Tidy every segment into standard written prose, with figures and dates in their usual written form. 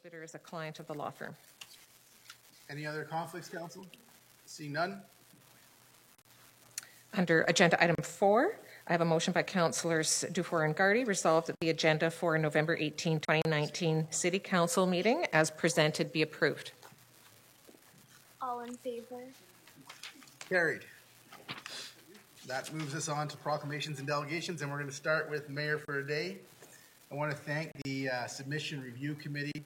bidder is a client of the law firm. Any other conflicts, council? Seeing none? Under agenda item 4, I have a motion by councillors Dufour and Gardy, resolved that the agenda for November 18, 2019 City Council meeting as presented be approved. All in favor? Carried. That moves us on to proclamations and delegations, and we're going to start with Mayor for a Day. I want to thank the Submission Review Committee,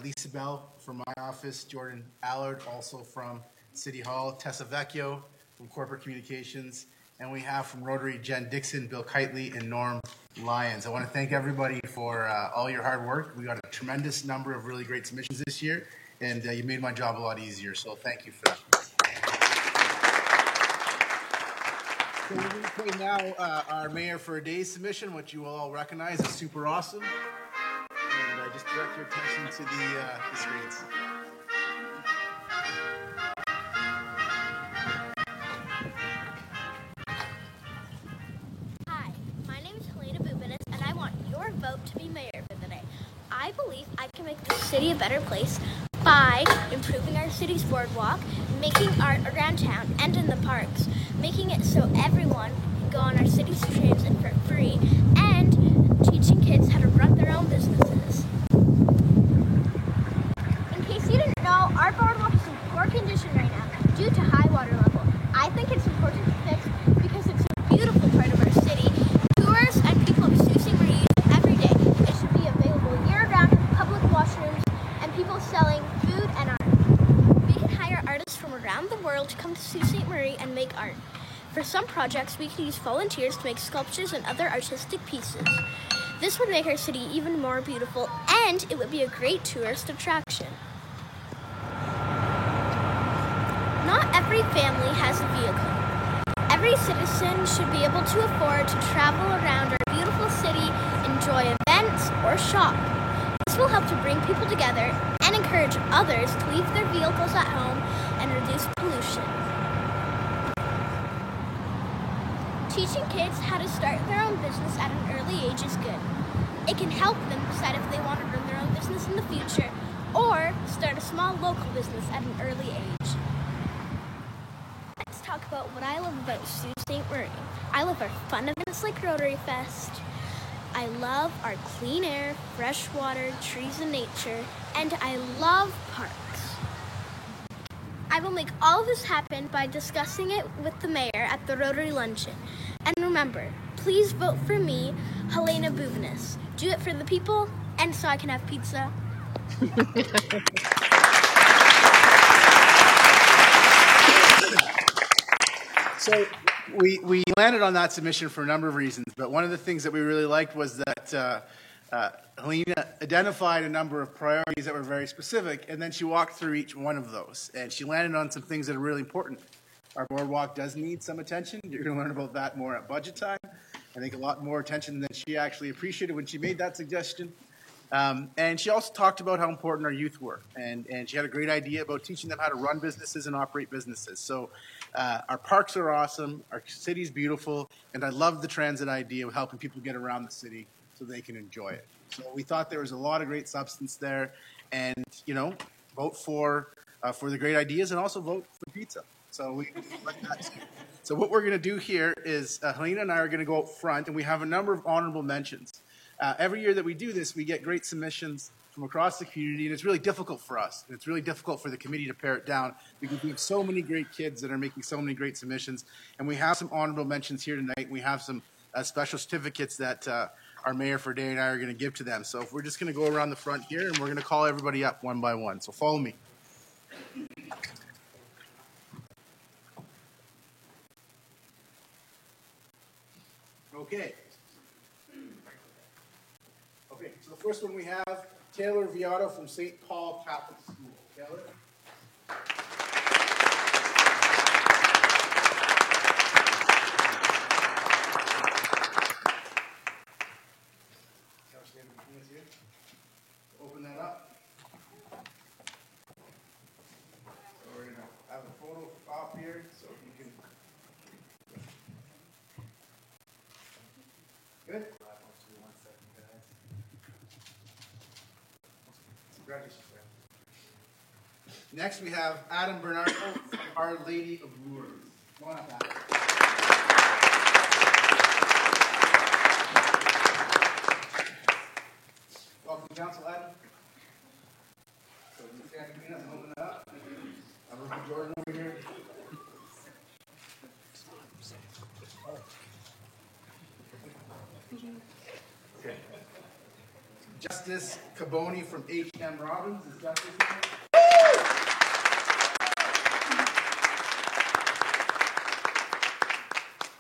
Lisa Bell from my office, Jordan Allard also from City Hall, Tessa Vecchio from Corporate Communications, and we have from Rotary Jen Dixon, Bill Kitely, and Norm Lyons. I want to thank everybody for all your hard work. We got a tremendous number of really great submissions this year, and you made my job a lot easier, so thank you for that. So we're going to play now our Mayor for a Day submission, which you will all recognize is super awesome. And I just direct your attention to the screens. Hi, my name is Helena Bubinis, and I want your vote to be mayor for the day. I believe I can make the city a better place by improving our city's boardwalk, making art around town and in the parks, making it so everyone can go on our city's transit for free, and teaching kids how to run their own businesses. In case you didn't know, our boardwalk is in poor condition right now due to high water level. I think it's important to fix because it's a beautiful part of our city. Tourists and people of Sault Ste. Marie use it every day. It should be available year-round in public washrooms and people selling food and art. We can hire artists from around the world to come to Sault Ste. Marie and make art. For some projects, we can use volunteers to make sculptures and other artistic pieces. This would make our city even more beautiful, and it would be a great tourist attraction. Not every family has a vehicle. Every citizen should be able to afford to travel around our beautiful city, enjoy events, or shop. This will help to bring people together and encourage others to leave their vehicles at home and reduce pollution. Teaching kids how to start their own business at an early age is good. It can help them decide if they want to run their own business in the future or start a small local business at an early age. Let's talk about what I love about Sault Ste. Marie. I love our fun events like Rotary Fest. I love our clean air, fresh water, trees and nature, and I love parks. I will make all of this happen by discussing it with the mayor at the Rotary Luncheon. And remember, please vote for me, Helena Bubinis. Do it for the people and so I can have pizza. So we landed on that submission for a number of reasons, but one of the things that we really liked was that Helena identified a number of priorities that were very specific, and then she walked through each one of those, and she landed on some things that are really important. Our boardwalk does need some attention. You're going to learn about that more at budget time. I think a lot more attention than she actually appreciated when she made that suggestion. And she also talked about how important our youth were, and she had a great idea about teaching them how to run businesses and operate businesses. So our parks are awesome, our city's beautiful, and I love the transit idea of helping people get around the city so they can enjoy it. So we thought there was a lot of great substance there, and vote for the great ideas and also vote for pizza. So we like that too. So what we're going to do here is Helena and I are going to go up front, and we have a number of honorable mentions. Every year that we do this, we get great submissions from across the community, and it's really difficult for us. And it's really difficult for the committee to pare it down because we have so many great kids that are making so many great submissions. And we have some honorable mentions here tonight. We have some special certificates that our mayor for a day and I are going to give to them. So we're just going to go around the front here, and we're going to call everybody up one by one. So follow me. Okay. Okay, so the first one we have Taylor Viato from St. Paul Catholic School. Taylor? Open that up. So we're going to have a photo op here so you can. Good? Congratulations, man. Next, we have Adam Bernardo, Our Lady of Lourdes. Come on up, Adam. Welcome, Council, Adam. So you stand between us and open it up. I'm looking at Jordan over here. Okay. Justice Caboni from H.M. Robbins. Is Justice here?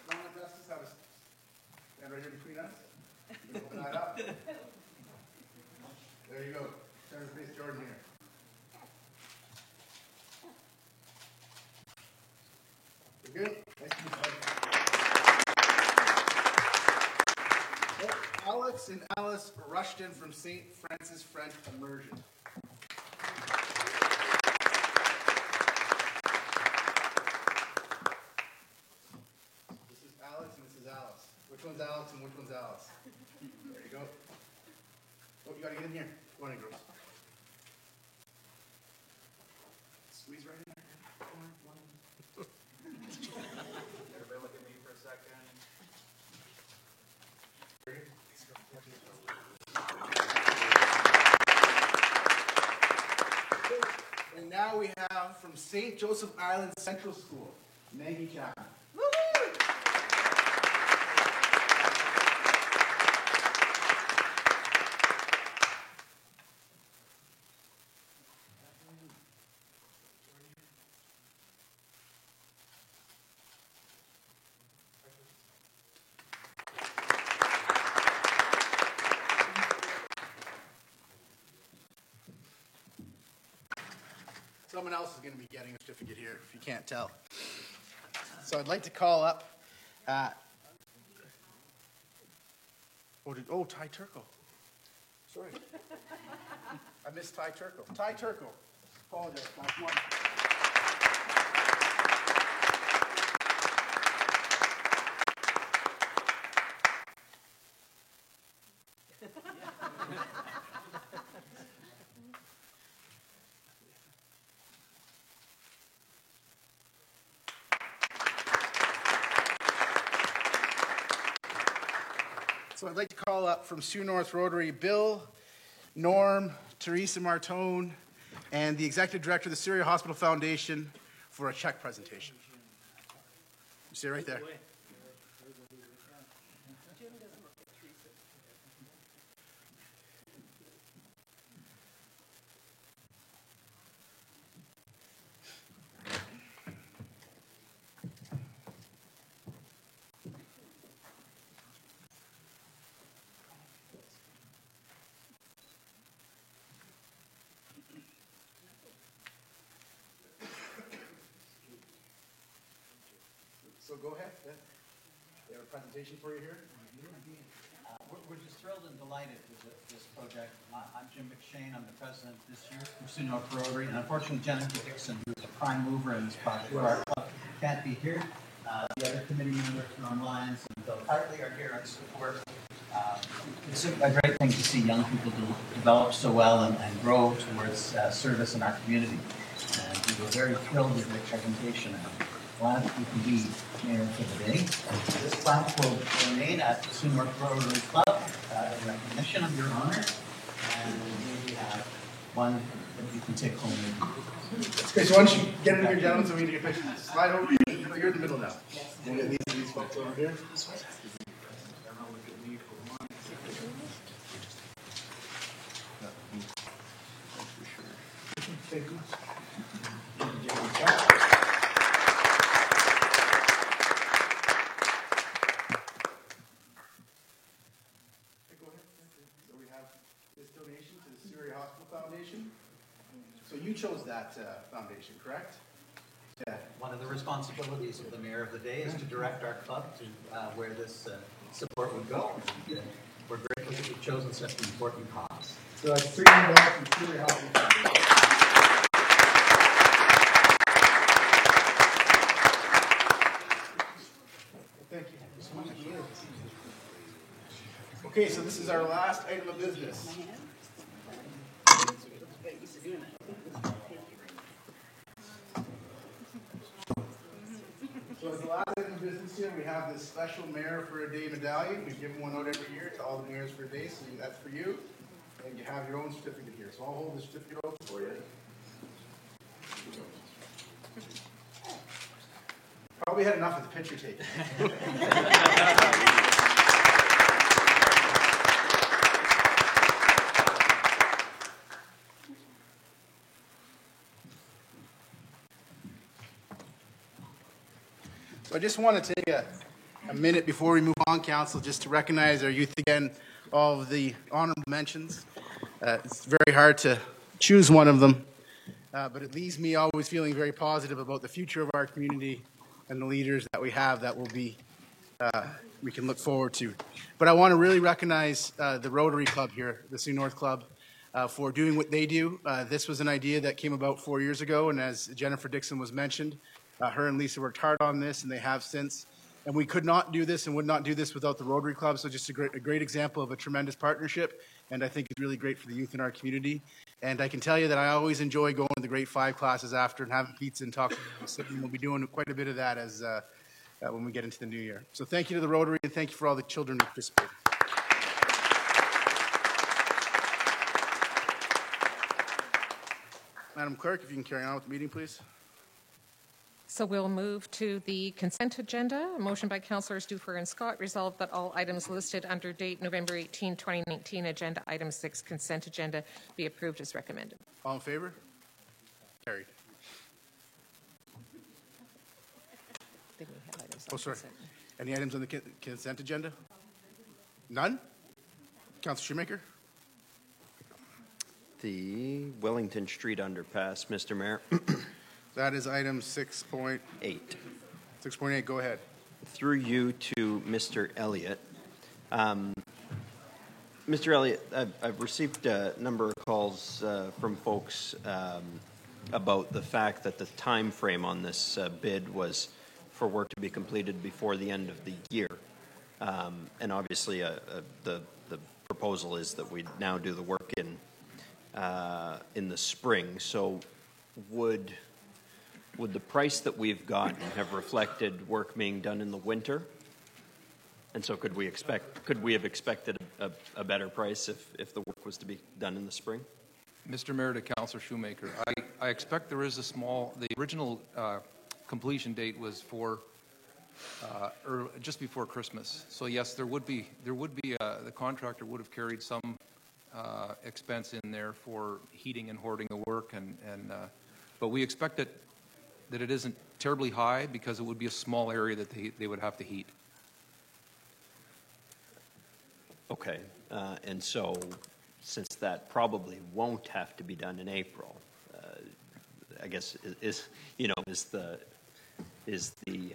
Come on, Justice. Have a stand right here between us. You can open that up. There you go. Turn to face Jordan here. We're good? Nice to meet you. Alex and Alice Rushton from St. Francis French Immersion. This is Alex and this is Alice. Which one's Alex and which one's Alice? There you go. Oh, you gotta get in here. Go on in, girls. Squeeze right in there. Come on, come on. Everybody look at me for a second. And now we have from St. Joseph Island Central School, Maggie Chapman. Someone else is going to be getting a certificate here, if you can't tell. So I'd like to call up, Ty Turco. Sorry. I missed Ty Turco. Ty Turco. Apologize. Last one. So I'd like to call up from Sioux North Rotary, Bill, Norm, Teresa Martone, and the Executive Director of the Syria Hospital Foundation for a check presentation. You see it right there. So go ahead. We have a presentation for you here. We're just thrilled and delighted with this project. I'm Jim McShane. I'm the president this year for Sioux North Rotary. And unfortunately, Jennifer Dixon, who's a prime mover in this project for our club, can't be here. The other committee members, Norm Lyons and Bill Hartley, are here in support. It's a great thing to see young people develop so well and grow towards service in our community. And we were very thrilled with the presentation. Glad we can be mayor for the day. This plaque will remain at the Sioux North Rotary Club in recognition of your honor. And we have one that you can take home with you. Okay, so why don't you get in here, gentlemen, so we can get a picture. Slide over. You're in the middle now. We'll get these folks over here. Thank you. So you chose that foundation, correct? Yeah. One of the responsibilities of the mayor of the day is to direct our club to where this support would go. And, we're grateful that you've chosen such an important cause. So it's $300 from Syria Hospital Foundation. Thank you. Okay, so this is our last item of business. So as the last item of business here, we have this special Mayor for a Day medallion. We give one out every year to all the mayors for a day, so that's for you. And you have your own certificate here. So I'll hold the certificate open for you. Probably had enough of the picture taking. So I just want to take a minute before we move on, Council, just to recognize our youth again, all of the honorable mentions. It's very hard to choose one of them, but it leaves me always feeling very positive about the future of our community and the leaders that we have that will be, we can look forward to. But I want to really recognize the Rotary Club here, the Sioux North Club, for doing what they do. This was an idea that came about 4 years ago, and as Jennifer Dixon was mentioned, her and Lisa worked hard on this, and they have since. And we could not do this and would not do this without the Rotary Club, so just a great example of a tremendous partnership, and I think it's really great for the youth in our community. And I can tell you that I always enjoy going to the grade 5 classes after and having pizza and talking. We'll be doing quite a bit of that as when we get into the new year. So thank you to the Rotary, and thank you for all the children who participated. Madam Clerk, if you can carry on with the meeting, please. So we'll move to the consent agenda. A motion by Councillors Dufour and Scott, resolved that all items listed under date November 18, 2019, agenda item 6, consent agenda, be approved as recommended. All in favor? Carried. Didn't we have items on Oh, sorry. consent? Any items on the consent agenda? None? Councilor Shoemaker? The Wellington Street underpass, Mr. Mayor. That is item 6.8. 6.8, go ahead. Through you to Mr. Elliott. Mr. Elliott, I've received a number of calls from folks about the fact that the time frame on this bid was for work to be completed before the end of the year. And obviously the proposal is that we now do the work in the spring. So would the price that we've gotten have reflected work being done in the winter? And so could we have expected a better price if the work was to be done in the spring? Mr. Mayor, to Councillor Shoemaker, I expect there is the original completion date was for just before Christmas. So yes, there would be the contractor would have carried some expense in there for heating and hoarding the work, but we expect that it isn't terribly high because it would be a small area that they would have to heat. Okay, and so since that probably won't have to be done in April, I guess is the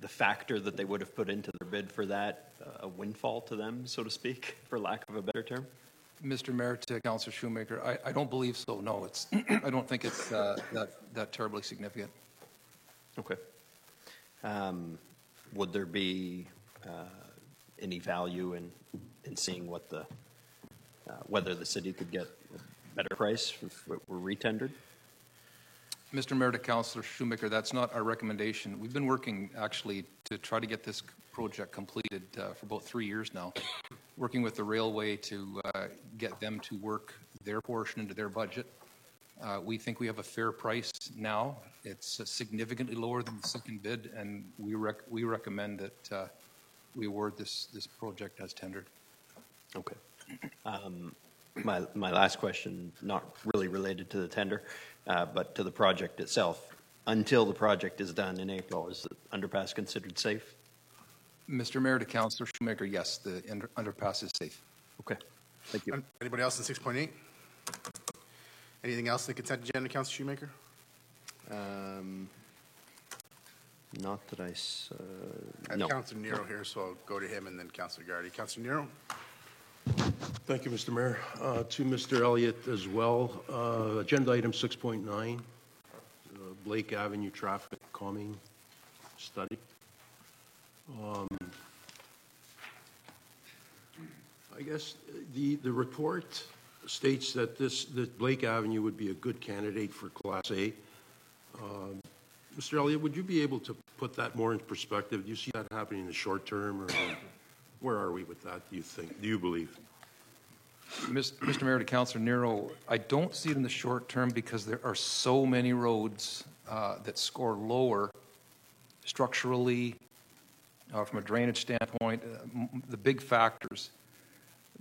factor that they would have put into their bid for that a windfall to them, so to speak, for lack of a better term? Mr. Mayor, to Councillor Shoemaker, I don't believe so. No, it's I don't think it's that terribly significant. Okay. Would there be any value in seeing what whether the city could get a better price if it were retendered? Mr. Mayor, to Councillor Shoemaker, that's not our recommendation. We've been working actually to try to get this project completed for about 3 years now, working with the railway to get them to work their portion into their budget. We think we have a fair price now. It's significantly lower than the second bid, and we recommend that we award this project as tendered. Okay. My last question, not really related to the tender, but to the project itself. Until the project is done in April, is the underpass considered safe? Mr. Mayor, to Councillor Shoemaker, yes, the underpass is safe. Okay. Thank you. Anybody else in 6.8? Anything else in the consent agenda, Councilor Shoemaker? Not that I I have no. Councilor Nero here, so I'll go to him and then Councilor Gardy. Councilor Nero? Thank you, Mr. Mayor. To Mr. Elliott as well, agenda item 6.9, Blake Avenue traffic calming study. I guess the report states that that Blake Avenue would be a good candidate for Class A. Mr. Elliott, would you be able to put that more in perspective? Do you see that happening in the short term, or where are we with that, do you think? Do you believe? Mr. Mayor, to Councillor Nero, I don't see it in the short term because there are so many roads that score lower structurally, from a drainage standpoint, the big factors.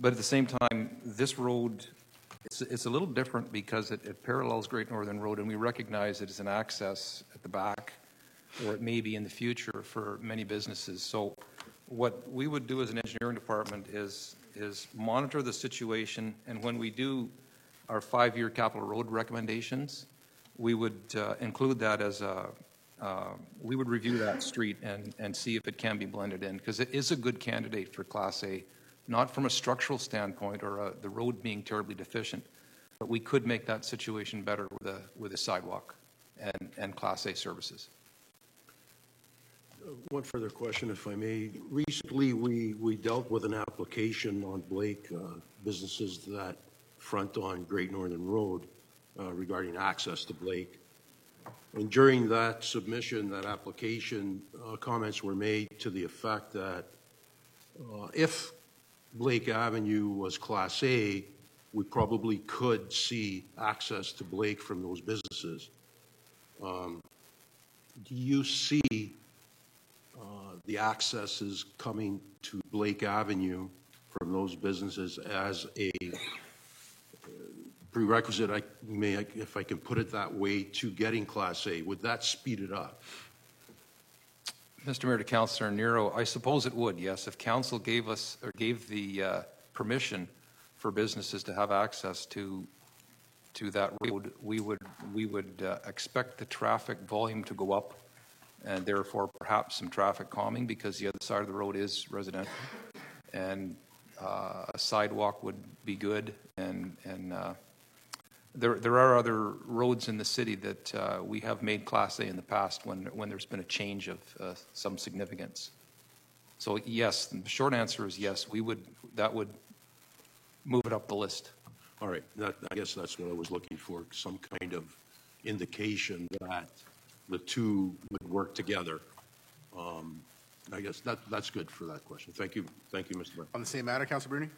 But at the same time, this road, it's a little different because it parallels Great Northern Road, and we recognize it as an access at the back, or it may be in the future for many businesses. So what we would do as an engineering department is monitor the situation, and when we do our 5-year capital road recommendations, we would include that as we would review that street and see if it can be blended in, because it is a good candidate for Class A, not from a structural standpoint or the road being terribly deficient, but we could make that situation better with a sidewalk and Class A services. One further question, if I may. Recently, we dealt with an application on Blake, businesses that front on Great Northern Road regarding access to Blake. And during that submission, that application, comments were made to the effect that if Blake Avenue was Class A, we probably could see access to Blake from those businesses. Do you see the accesses coming to Blake Avenue from those businesses as a prerequisite, if I can put it that way, to getting Class A? Would that speed it up? Mr. Mayor, to Councillor Nero, I suppose it would, yes. If council gave us or gave the permission for businesses to have access to that road, we would expect the traffic volume to go up, and therefore perhaps some traffic calming, because the other side of the road is residential, and a sidewalk would be good, and there are other roads in the city that we have made Class A in the past when there's been a change of some significance. So yes, the short answer is yes. That would move it up the list. All right, I guess that's what I was looking for, some kind of indication that the two would work together. I guess that's good for that question. Thank you, Mr. Mayor. On the same matter, Councilor Bruni?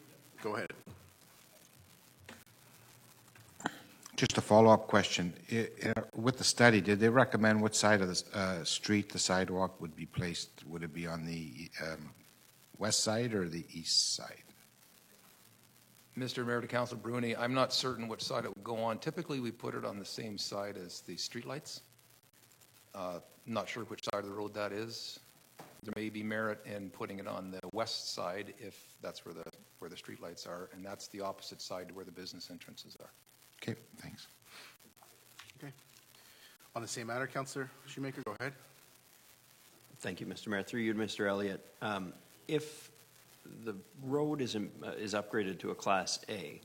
Go ahead. Just a follow-up question. With the study, did they recommend what side of the street the sidewalk would be placed? Would it be on the west side or the east side? Mr. Mayor, to Councilor Bruni, I'm not certain which side it would go on. Typically, we put it on the same side as the streetlights. Not sure which side of the road that is. There may be merit in putting it on the west side if that's where the streetlights are, and that's the opposite side to where the business entrances are. Okay, thanks. Okay. On the same matter, Councillor Shoemaker, go ahead. Thank you, Mr. Mayor. Through you to Mr. Elliott. If the road is upgraded to a Class A,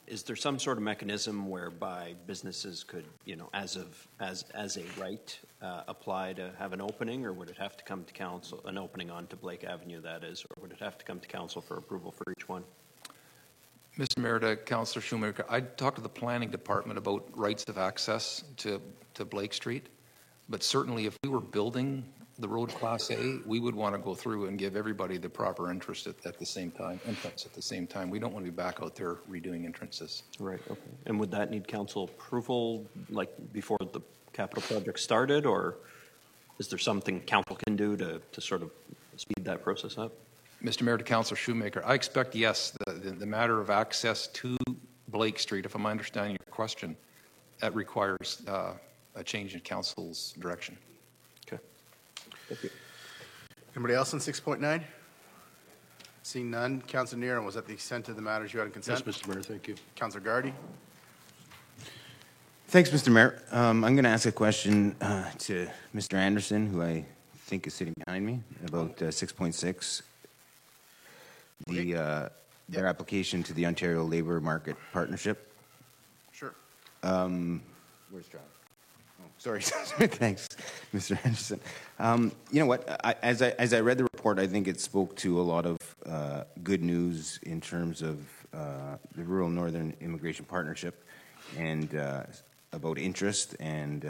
is there some sort of mechanism whereby businesses could, as a right, apply to have an opening, or would it have to come to council, an opening onto Blake Avenue, that is, or would it have to come to council for approval for each one? Mr. Mayor, to Councillor Shoemaker, I talked to the planning department about rights of access to Blake Street, but certainly if we were building the road Class A, we would want to go through and give everybody the proper interest at the same time, entrance at the same time. We don't want to be back out there redoing entrances. Right. Okay. And would that need council approval, like before the capital project started, or is there something council can do to sort of speed that process up? Mr. Mayor, to Councillor Shoemaker, I expect, yes, the matter of access to Blake Street, if I'm understanding your question, that requires a change in council's direction. Okay. Thank you. Anybody else on 6.9? Seeing none. Councillor Nero, was that the extent of the matters you had in consent? Yes, Mr. Mayor, thank you. Councillor Gardy? Thanks, Mr. Mayor. I'm going to ask a question to Mr. Anderson, who I think is sitting behind me, about 6.6. Their application to the Ontario Labour Market Partnership. Sure. Where's John? Sorry, thanks, Mr. Anderson. You know what? As I read the report, I think it spoke to a lot of good news in terms of the Rural Northern Immigration Partnership and about interest and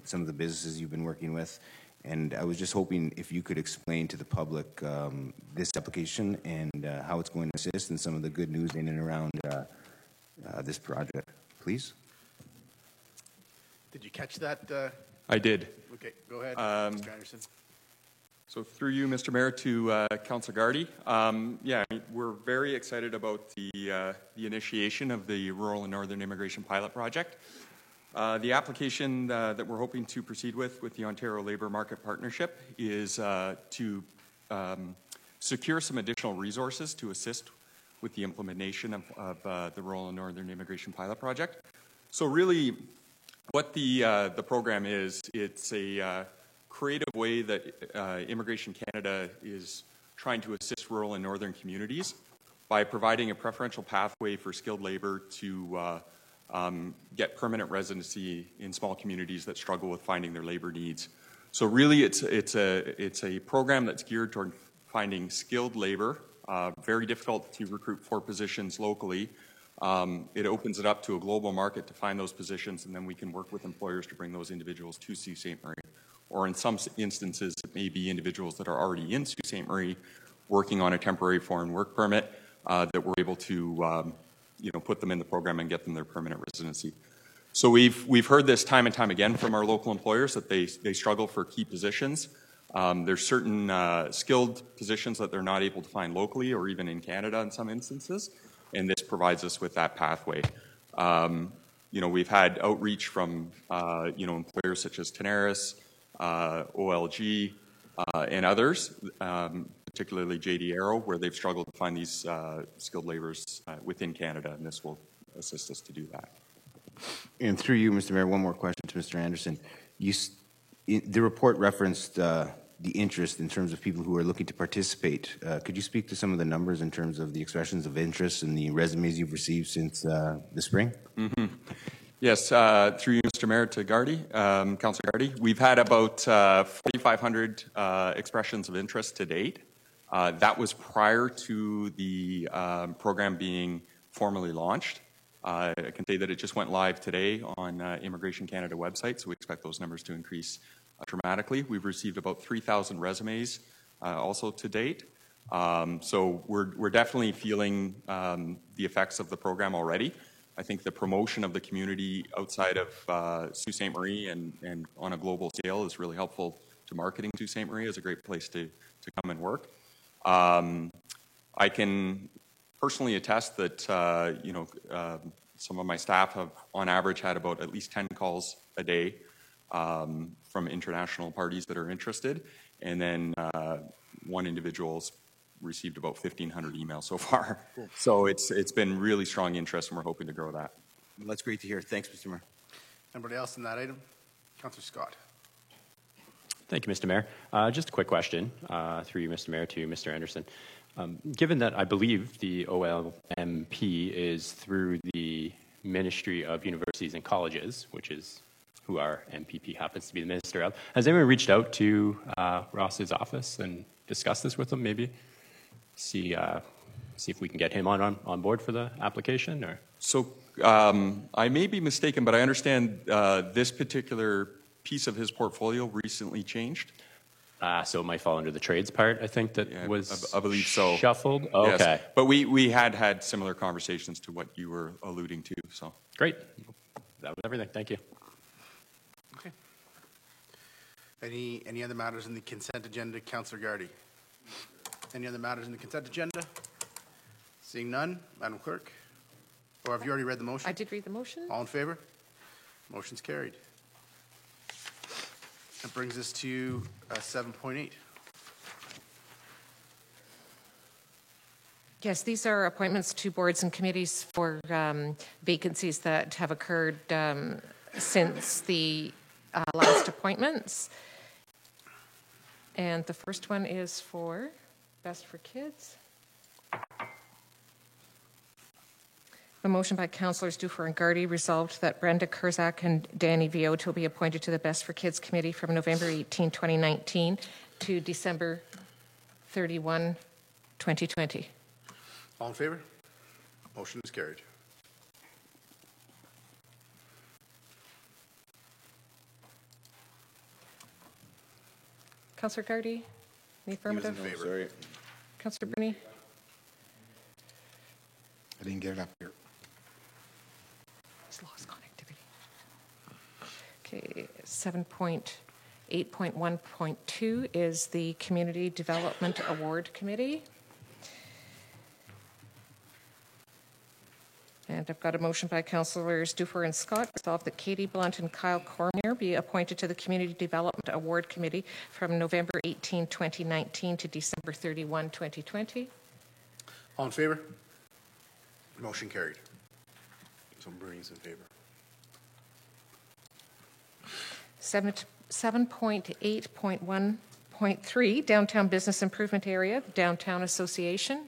some of the businesses you've been working with. And I was just hoping if you could explain to the public this application and how it's going to assist and some of the good news in and around this project, please. Did you catch that? I did. Okay, go ahead, Mr. Anderson. So through you, Mr. Mayor, to Councillor Gardy. Yeah, we're very excited about the initiation of the Rural and Northern Immigration Pilot Project. The application that we're hoping to proceed with the Ontario Labour Market Partnership is to secure some additional resources to assist with the implementation of the Rural and Northern Immigration Pilot Project. So really, what the program is, it's a creative way that Immigration Canada is trying to assist rural and northern communities by providing a preferential pathway for skilled labor to get permanent residency in small communities that struggle with finding their labor needs. So really, it's a program that's geared toward finding skilled labor. Very difficult to recruit for positions locally. It opens it up to a global market to find those positions, and then we can work with employers to bring those individuals to Sault Ste. Marie. Or in some instances, it may be individuals that are already in Sault Ste. Marie working on a temporary foreign work permit that we're able to put them in the program and get them their permanent residency. So we've heard this time and time again from our local employers that they struggle for key positions. There's certain skilled positions that they're not able to find locally or even in Canada in some instances, and this provides us with that pathway. We've had outreach from employers such as Tenaris, OLG, and others, particularly JD Aero, where they've struggled to find these skilled laborers within Canada, and this will assist us to do that. And through you, Mr. Mayor, one more question to Mr. Anderson. The report referenced the interest in terms of people who are looking to participate. Could you speak to some of the numbers in terms of the expressions of interest and the resumes you've received since the spring? Mm-hmm. Yes, through you, Mr. Mayor, to Gardy, Councillor Gardy. We've had about 4,500 expressions of interest to date. That was prior to the program being formally launched. I can say that it just went live today on Immigration Canada website, so we expect those numbers to increase dramatically. We've received about 3,000 resumes also to date. So we're definitely feeling the effects of the program already. I think the promotion of the community outside of Sault Ste. Marie and on a global scale is really helpful to marketing Sault Ste. Marie as a great place to come and work. I can personally attest that some of my staff have on average had about at least 10 calls a day from international parties that are interested, and then one individual's received about 1,500 emails so far. Cool. So it's been really strong interest, and we're hoping to grow that. Well, that's great to hear. Thanks, Mr. Mayor. Anybody else in that item? Councillor Scott. Thank you, Mr. Mayor. Just a quick question through you, Mr. Mayor, to Mr. Anderson. Given that I believe the OLMP is through the Ministry of Universities and Colleges, which is who our MPP happens to be the minister of, has anyone reached out to Ross's office and discussed this with him, maybe? See if we can get him on board for the application? Or So I may be mistaken, but I understand this particular piece of his portfolio recently changed. So it might fall under the trades part, I think, that was I believe so. Shuffled? Okay. Yes. But we had similar conversations to what you were alluding to. So great. That was everything. Thank you. Okay. Any other matters in the consent agenda, Councillor Gardy? Any other matters in the consent agenda? Seeing none, Madam Clerk? Or have you already read the motion? I did read the motion. All in favor? Motion's carried. That brings us to 7.8. Yes, these are appointments to boards and committees for vacancies that have occurred since the last appointments. And the first one is for Best for Kids. A motion by Councillors Dufour and Gardy resolved that Brenda Kurzak and Danny Vioto be appointed to the Best for Kids Committee from November 18, 2019 to December 31, 2020. All in favor? Motion is carried. Councillor Gardy, the affirmative. He was in favor. Sorry. Councillor Bruni. I didn't get it up here. It's lost connectivity. Okay, 7.8.1.2 is the Community Development Award Committee. And I've got a motion by Councillors Dufour and Scott, resolve that Katie Blunt and Kyle Cormier be appointed to the Community Development Award Committee from November 18, 2019 to December 31, 2020. All in favor? Motion carried. So Bruni's in favor. 7.8.1.3, Downtown Business Improvement Area, Downtown Association.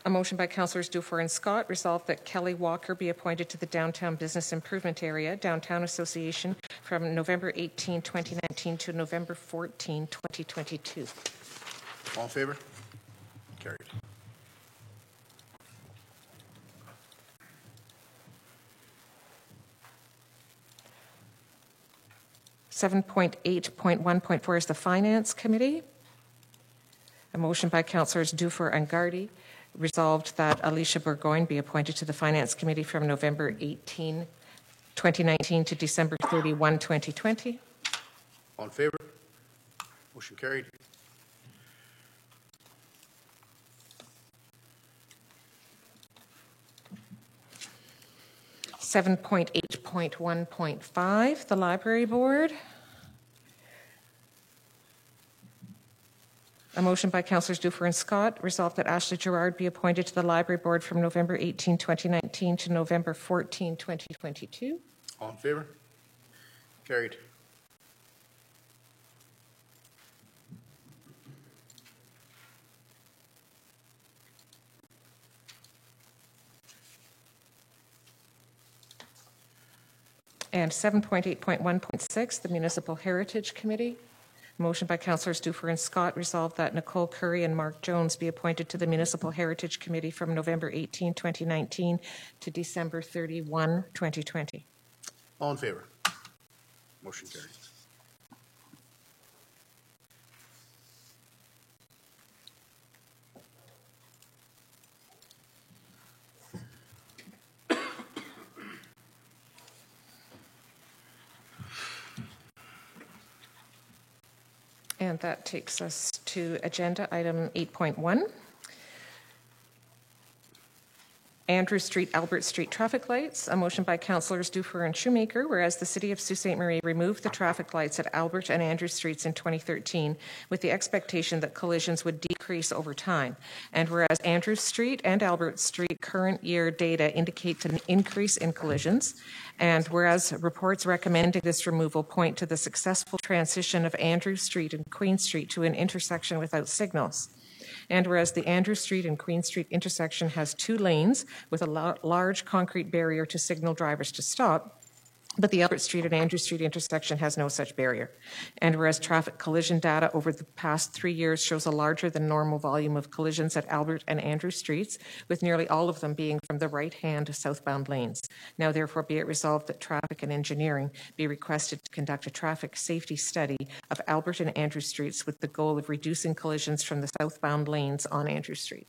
A motion by Councillors Dufour and Scott, resolved that Kelly Walker be appointed to the Downtown Business Improvement Area, Downtown Association, from November 18, 2019 to November 14, 2022. All in favor? Carried. .8.1.4 is the Finance Committee. A motion by Councillors Dufour and Gardy, resolved that Alicia Burgoyne be appointed to the Finance Committee from November 18, 2019 to December 31, 2020. All in favor? Motion carried. .8.1.5, the Library Board. A motion by Councillors Dufour and Scott, resolved that Ashley Gerard be appointed to the Library Board from November 18, 2019 to November 14, 2022. All in favor? Carried. And 7.8.1.6, the Municipal Heritage Committee. Motion by Councillors Dufour and Scott, resolved that Nicole Curry and Mark Jones be appointed to the Municipal Heritage Committee from November 18, 2019 to December 31, 2020. All in favor? Motion carried. And that takes us to agenda item 8.1. Andrew Street, Albert Street traffic lights. A motion by Councillors Dufour and Shoemaker, whereas the City of Sault Ste. Marie removed the traffic lights at Albert and Andrew Streets in 2013 with the expectation that collisions would decrease over time. And whereas Andrew Street and Albert Street current year data indicates an increase in collisions, and whereas reports recommending this removal point to the successful transition of Andrew Street and Queen Street to an intersection without signals. And whereas the Andrew Street and Queen Street intersection has 2 lanes with a large concrete barrier to signal drivers to stop, but the Albert Street and Andrew Street intersection has no such barrier. And whereas traffic collision data over the past 3 years shows a larger than normal volume of collisions at Albert and Andrew Streets, with nearly all of them being from the right-hand southbound lanes. Now therefore be it resolved that Traffic and Engineering be requested to conduct a traffic safety study of Albert and Andrew Streets with the goal of reducing collisions from the southbound lanes on Andrew Street.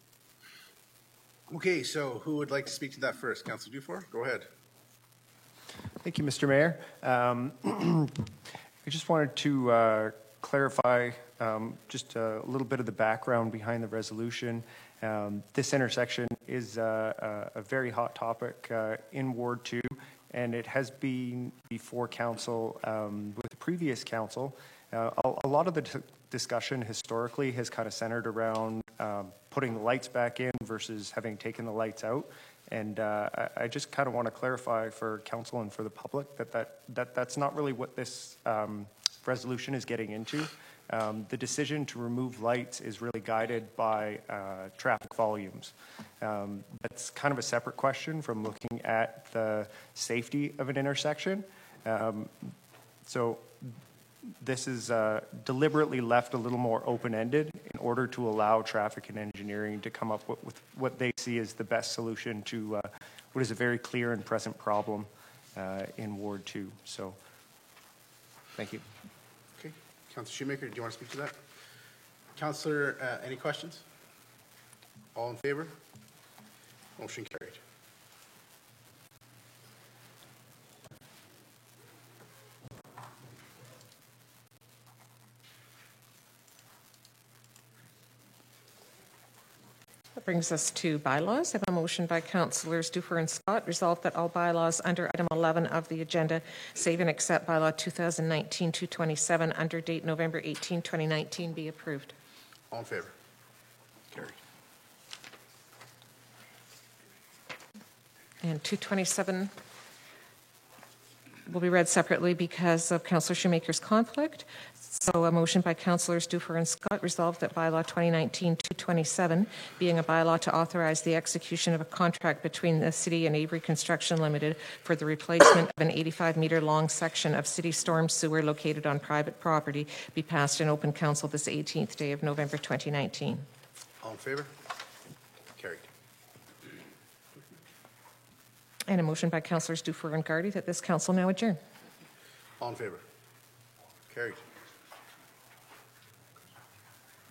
Okay, so who would like to speak to that first? Councillor Dufour, go ahead. Thank you, Mr. Mayor. I just wanted to clarify just a little bit of the background behind the resolution. This intersection is a very hot topic in Ward 2, and it has been before council with the previous council. A lot of the discussion historically has kind of centered around putting the lights back in versus having taken the lights out. And I just kind of want to clarify for council and for the public that that's not really what this resolution is getting into. The decision to remove lights is really guided by traffic volumes. That's kind of a separate question from looking at the safety of an intersection. So this is deliberately left a little more open-ended in order to allow traffic and engineering to come up with what they see as the best solution to what is a very clear and present problem in Ward 2. So, thank you. Okay. Councillor Shoemaker, do you want to speak to that? Councillor, any questions? All in favor? Motion carried. That brings us to bylaws. I have a motion by Councillors Duffer and Scott. Resolved that all bylaws under item 11 of the agenda, save and accept bylaw 2019-227 under date November 18, 2019, be approved. All in favor? Carried. And 227 will be read separately because of Councillor Shoemaker's conflict. So a motion by Councillors Duffer and Scott resolved that bylaw 2019-227, being a bylaw to authorize the execution of a contract between the City and Avery Construction Limited for the replacement of an 85-meter long section of city storm sewer located on private property, be passed in open council this 18th day of November 2019. All in favor? Carried. And a motion by Councillors Duffer and Gardy that this council now adjourn. All in favor? Carried.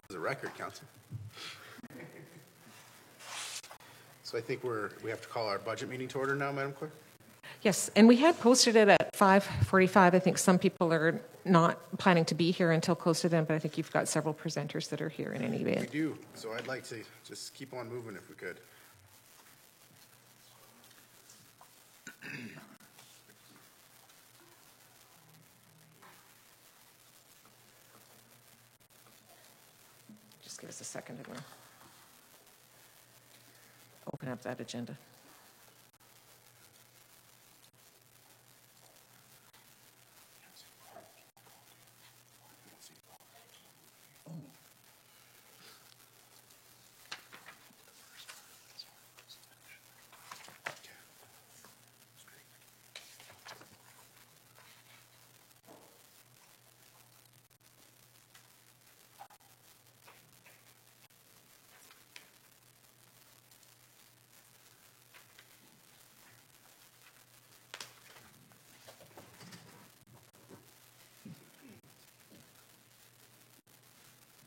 This is a record, Council. So I think we have to call our budget meeting to order now, Madam Clerk? Yes, and we had posted it at 5:45. I think some people are not planning to be here until close to then, but I think you've got several presenters that are here in any event. We do, so I'd like to just keep on moving if we could. Just give us a second and we'll open up that agenda.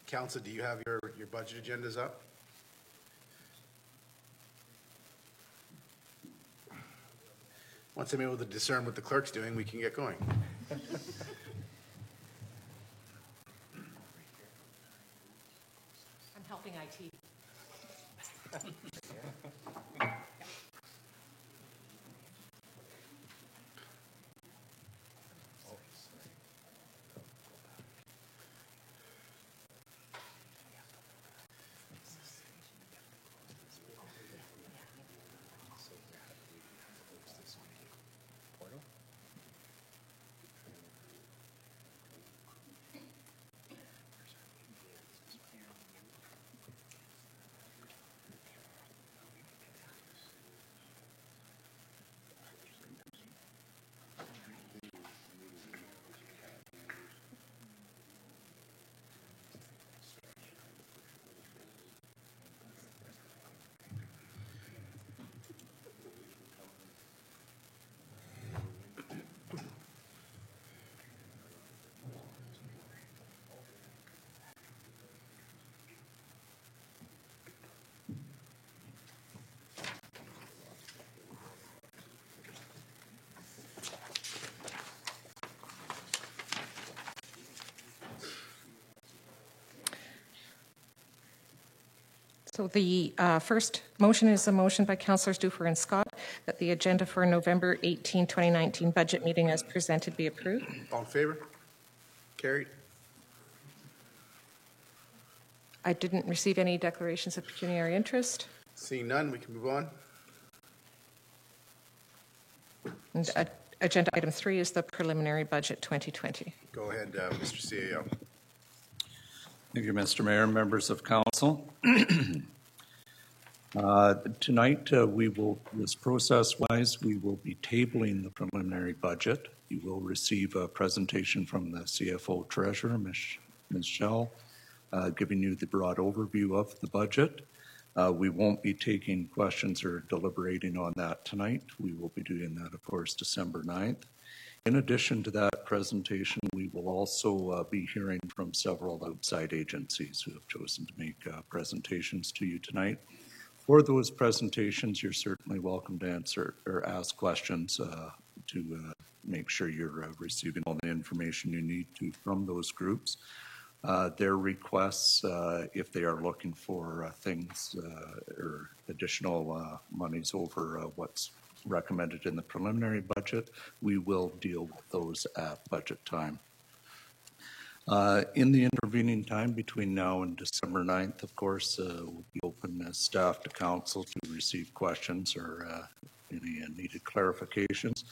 Council, do you have your budget agendas up? Once I'm able to discern what the clerk's doing, we can get going. I'm helping IT. So the first motion is a motion by Councillors Duffer and Scott that the agenda for November 18, 2019 budget meeting as presented be approved. All in favor? Carried. I didn't receive any declarations of pecuniary interest. Seeing none, we can move on. And agenda item 3 is the preliminary budget 2020. Go ahead, Mr. CAO. Thank you, Mr. Mayor, members of council. Tonight, we will, this process-wise, we will be tabling the preliminary budget. You will receive a presentation from the CFO Treasurer, Ms. Schell, giving you the broad overview of the budget. We won't be taking questions or deliberating on that tonight. We will be doing that, of course, December 9th. In addition to that presentation, we will also be hearing from several outside agencies who have chosen to make presentations to you tonight. For those presentations, you're certainly welcome to answer or ask questions to make sure you're receiving all the information you need to from those groups. Their requests, if they are looking for things or additional monies over what's recommended in the preliminary budget, we will deal with those at budget time. In the intervening time between now and December 9th, of course, we'll be open as staff to council to receive questions or any needed clarifications.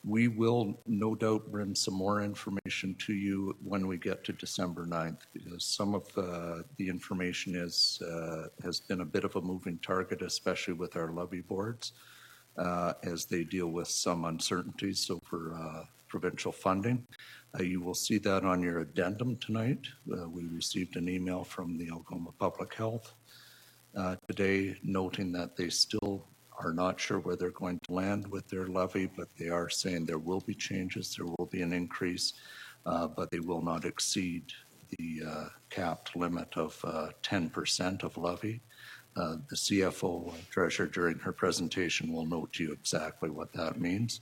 We will no doubt bring some more information to you when we get to December 9th, because some of the information has been a bit of a moving target, especially with our levy boards, as they deal with some uncertainties over provincial funding. You will see that on your addendum tonight. We received an email from the Algoma Public Health today noting that they still are not sure where they're going to land with their levy, but they are saying there will be changes, there will be an increase, but they will not exceed the capped limit of 10% of levy. The CFO Treasurer during her presentation will note to you exactly what that means.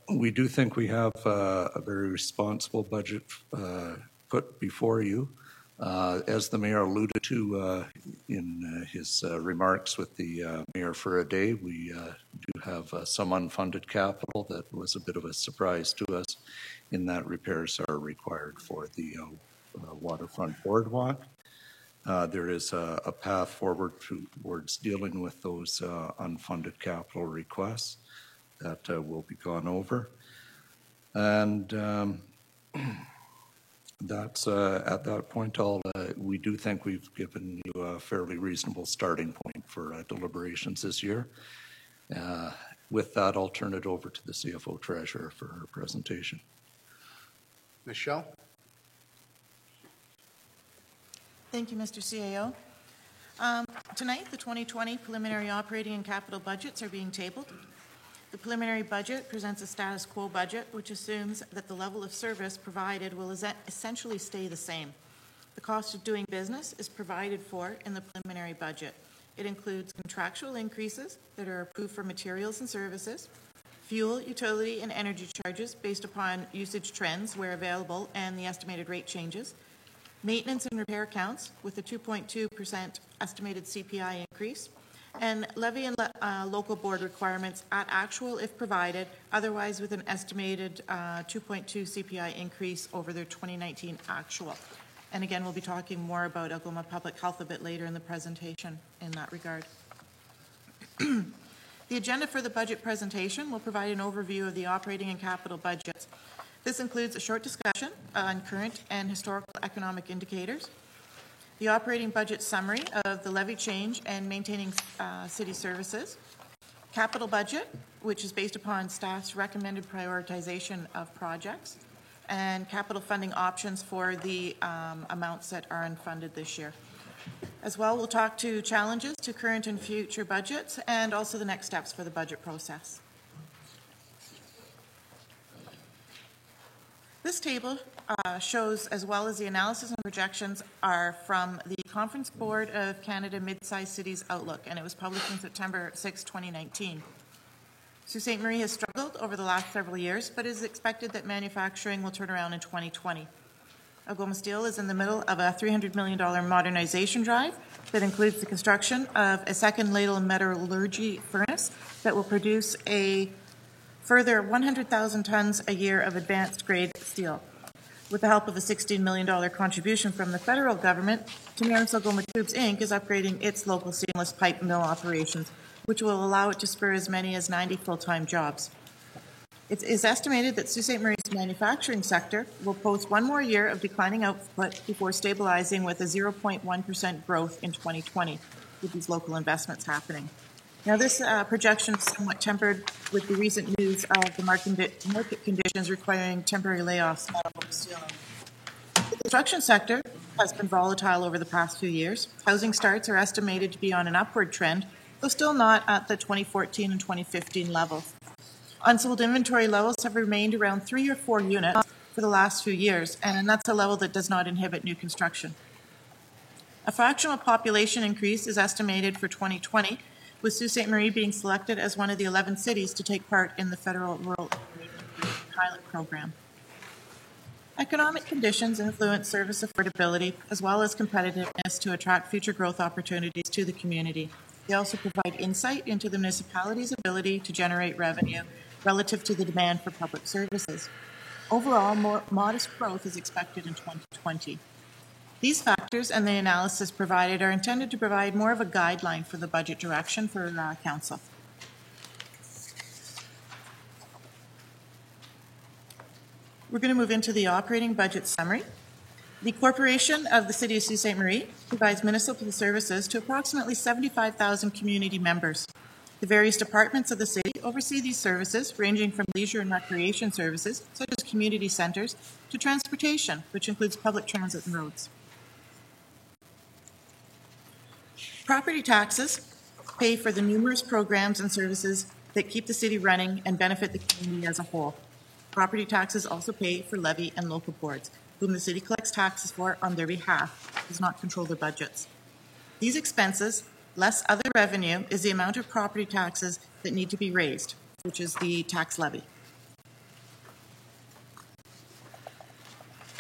We do think we have a very responsible budget put before you. As the Mayor alluded to in his remarks with the Mayor for a Day, we do have some unfunded capital that was a bit of a surprise to us in that repairs are required for the waterfront boardwalk. There is a path forward towards dealing with those unfunded capital requests that will be gone over. And that's at that point, we do think we've given you a fairly reasonable starting point for deliberations this year. With that, I'll turn it over to the CFO Treasurer for her presentation. Ms. Schell? Thank you, Mr. CAO. Tonight, the 2020 preliminary operating and capital budgets are being tabled. The preliminary budget presents a status quo budget, which assumes that the level of service provided will essentially stay the same. The cost of doing business is provided for in the preliminary budget. It includes contractual increases that are approved for materials and services, fuel, utility, and energy charges based upon usage trends where available and the estimated rate changes, maintenance and repair accounts with a 2.2% estimated CPI increase, and levy and local board requirements at actual if provided, otherwise with an estimated 2.2 CPI increase over their 2019 actual. And again, we'll be talking more about Algoma Public Health a bit later in the presentation in that regard. The agenda for the budget presentation will provide an overview of the operating and capital budgets. This includes a short discussion on current and historical economic indicators, the operating budget summary of the levy change and maintaining city services, capital budget, which is based upon staff's recommended prioritization of projects, and capital funding options for the amounts that are unfunded this year. As well, we'll talk to challenges to current and future budgets and also the next steps for the budget process. This table shows, as well as the analysis and projections, are from the Conference Board of Canada Mid-Sized Cities Outlook, and it was published on September 6, 2019. Sault Ste. Marie has struggled over the last several years, but it is expected that manufacturing will turn around in 2020. Algoma Steel is in the middle of a $300 million modernization drive that includes the construction of a second ladle metallurgy furnace that will produce a further 100,000 tons a year of advanced grade steel. With the help of a $16 million contribution from the federal government, Tenaris Algoma Tubes Inc. is upgrading its local seamless pipe mill operations, which will allow it to spur as many as 90 full-time jobs. It is estimated that Sault Ste. Marie's manufacturing sector will post one more year of declining output before stabilizing with a 0.1% growth in 2020 with these local investments happening. Now, this projection is somewhat tempered with the recent news of the market conditions requiring temporary layoffs in automotive steel. The construction sector has been volatile over the past few years. Housing starts are estimated to be on an upward trend, though still not at the 2014 and 2015 levels. Unsold inventory levels have remained around 3 or 4 units for the last few years, and that's a level that does not inhibit new construction. A fractional population increase is estimated for 2020, with Sault Ste. Marie being selected as one of the 11 cities to take part in the federal rural pilot program. Economic conditions influence service affordability as well as competitiveness to attract future growth opportunities to the community. They also provide insight into the municipality's ability to generate revenue relative to the demand for public services. Overall, more modest growth is expected in 2020. These factors and the analysis provided are intended to provide more of a guideline for the budget direction for Council. We're going to move into the operating budget summary. The Corporation of the City of Sault Ste. Marie provides municipal services to approximately 75,000 community members. The various departments of the city oversee these services, ranging from leisure and recreation services, such as community centres, to transportation, which includes public transit and roads. Property taxes pay for the numerous programs and services that keep the city running and benefit the community as a whole. Property taxes also pay for levy and local boards, whom the city collects taxes for on their behalf, does not control their budgets. These expenses, less other revenue, is the amount of property taxes that need to be raised, which is the tax levy.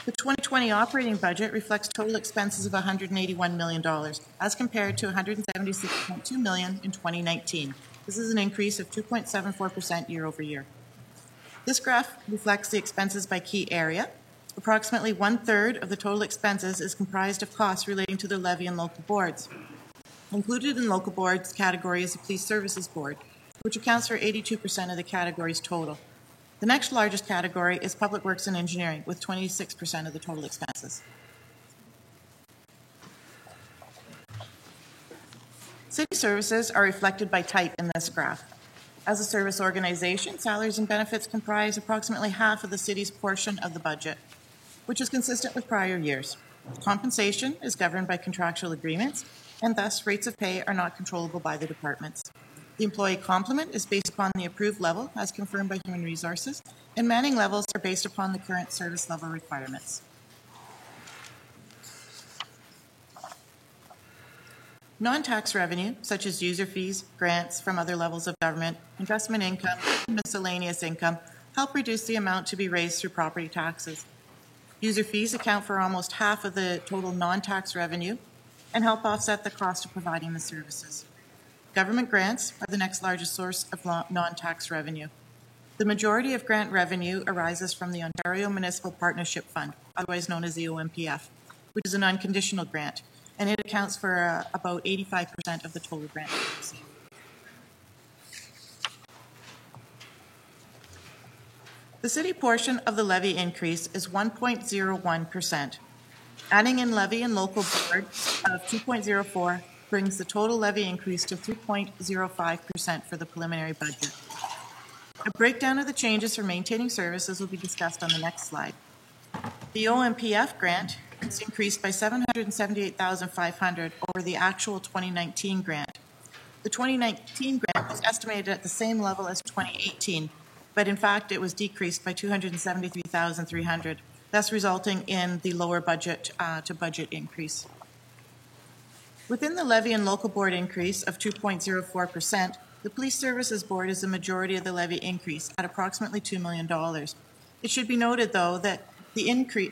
The 2020 operating budget reflects total expenses of $181 million, as compared to $176.2 million in 2019. This is an increase of 2.74% year over year. This graph reflects the expenses by key area. Approximately 1/3 of the total expenses is comprised of costs relating to the levy and local boards. Included in local boards category is the Police Services Board, which accounts for 82% of the category's total. The next largest category is Public Works and Engineering, with 26% of the total expenses. City services are reflected by type in this graph. As a service organization, salaries and benefits comprise approximately half of the city's portion of the budget, which is consistent with prior years. Compensation is governed by contractual agreements, and thus rates of pay are not controllable by the departments. The employee complement is based upon the approved level as confirmed by Human Resources, and manning levels are based upon the current service level requirements. Non-tax revenue, such as user fees, grants from other levels of government, investment income, and miscellaneous income, help reduce the amount to be raised through property taxes. User fees account for almost half of the total non-tax revenue and help offset the cost of providing the services. Government grants are the next largest source of non-tax revenue. The majority of grant revenue arises from the Ontario Municipal Partnership Fund, otherwise known as the OMPF, which is an unconditional grant, and it accounts for about 85% of the total grant receipt. The city portion of the levy increase is 1.01%. Adding in levy and local board of 2.04 brings the total levy increase to 3.05% for the preliminary budget. A breakdown of the changes for maintaining services will be discussed on the next slide. The OMPF grant is increased by $778,500 over the actual 2019 grant. The 2019 grant was estimated at the same level as 2018, but in fact it was decreased by $273,300, thus resulting in the lower budget to budget increase. Within the levy and local board increase of 2.04%, the Police Services Board is the majority of the levy increase at approximately $2 million. It should be noted, though, that the increase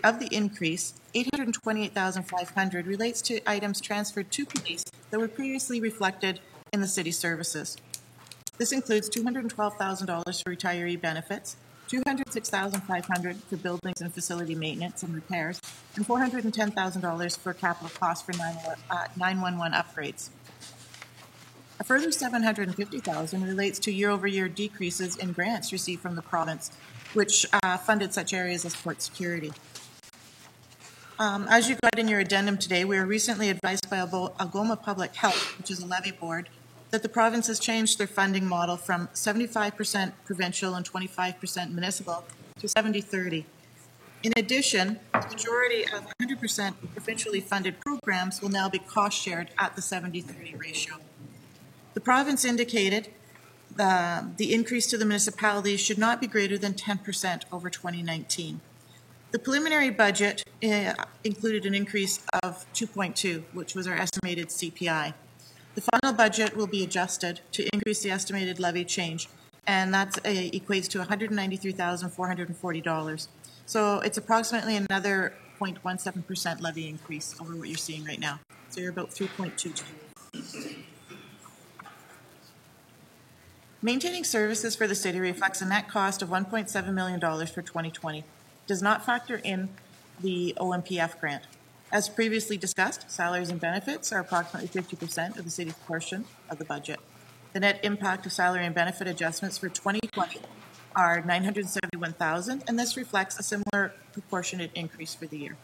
$828,500 relates to items transferred to police that were previously reflected in the city services. This includes $212,000 for retiree benefits, $206,500 for buildings and facility maintenance and repairs, and $410,000 for capital costs for 911 upgrades. A further $750,000 relates to year-over-year decreases in grants received from the province which funded such areas as port security. As you got in your addendum today, we were recently advised by Algoma Public Health, which is a levy board, that the province has changed their funding model from 75% provincial and 25% municipal to 70-30. In addition, the majority of 100% provincially funded programs will now be cost-shared at the 70-30 ratio. The province indicated the increase to the municipalities should not be greater than 10% over 2019. The preliminary budget included an increase of 2.2, which was our estimated CPI. The final budget will be adjusted to increase the estimated levy change, and that equates to $193,440. So it's approximately another 0.17% levy increase over what you're seeing right now. So you're about 3.22. Maintaining services for the city reflects a net cost of $1.7 million for 2020. Does not factor in the OMPF grant. As previously discussed, salaries and benefits are approximately 50% of the city's portion of the budget. The net impact of salary and benefit adjustments for 2020 are $971,000, and this reflects a similar proportionate increase for the year.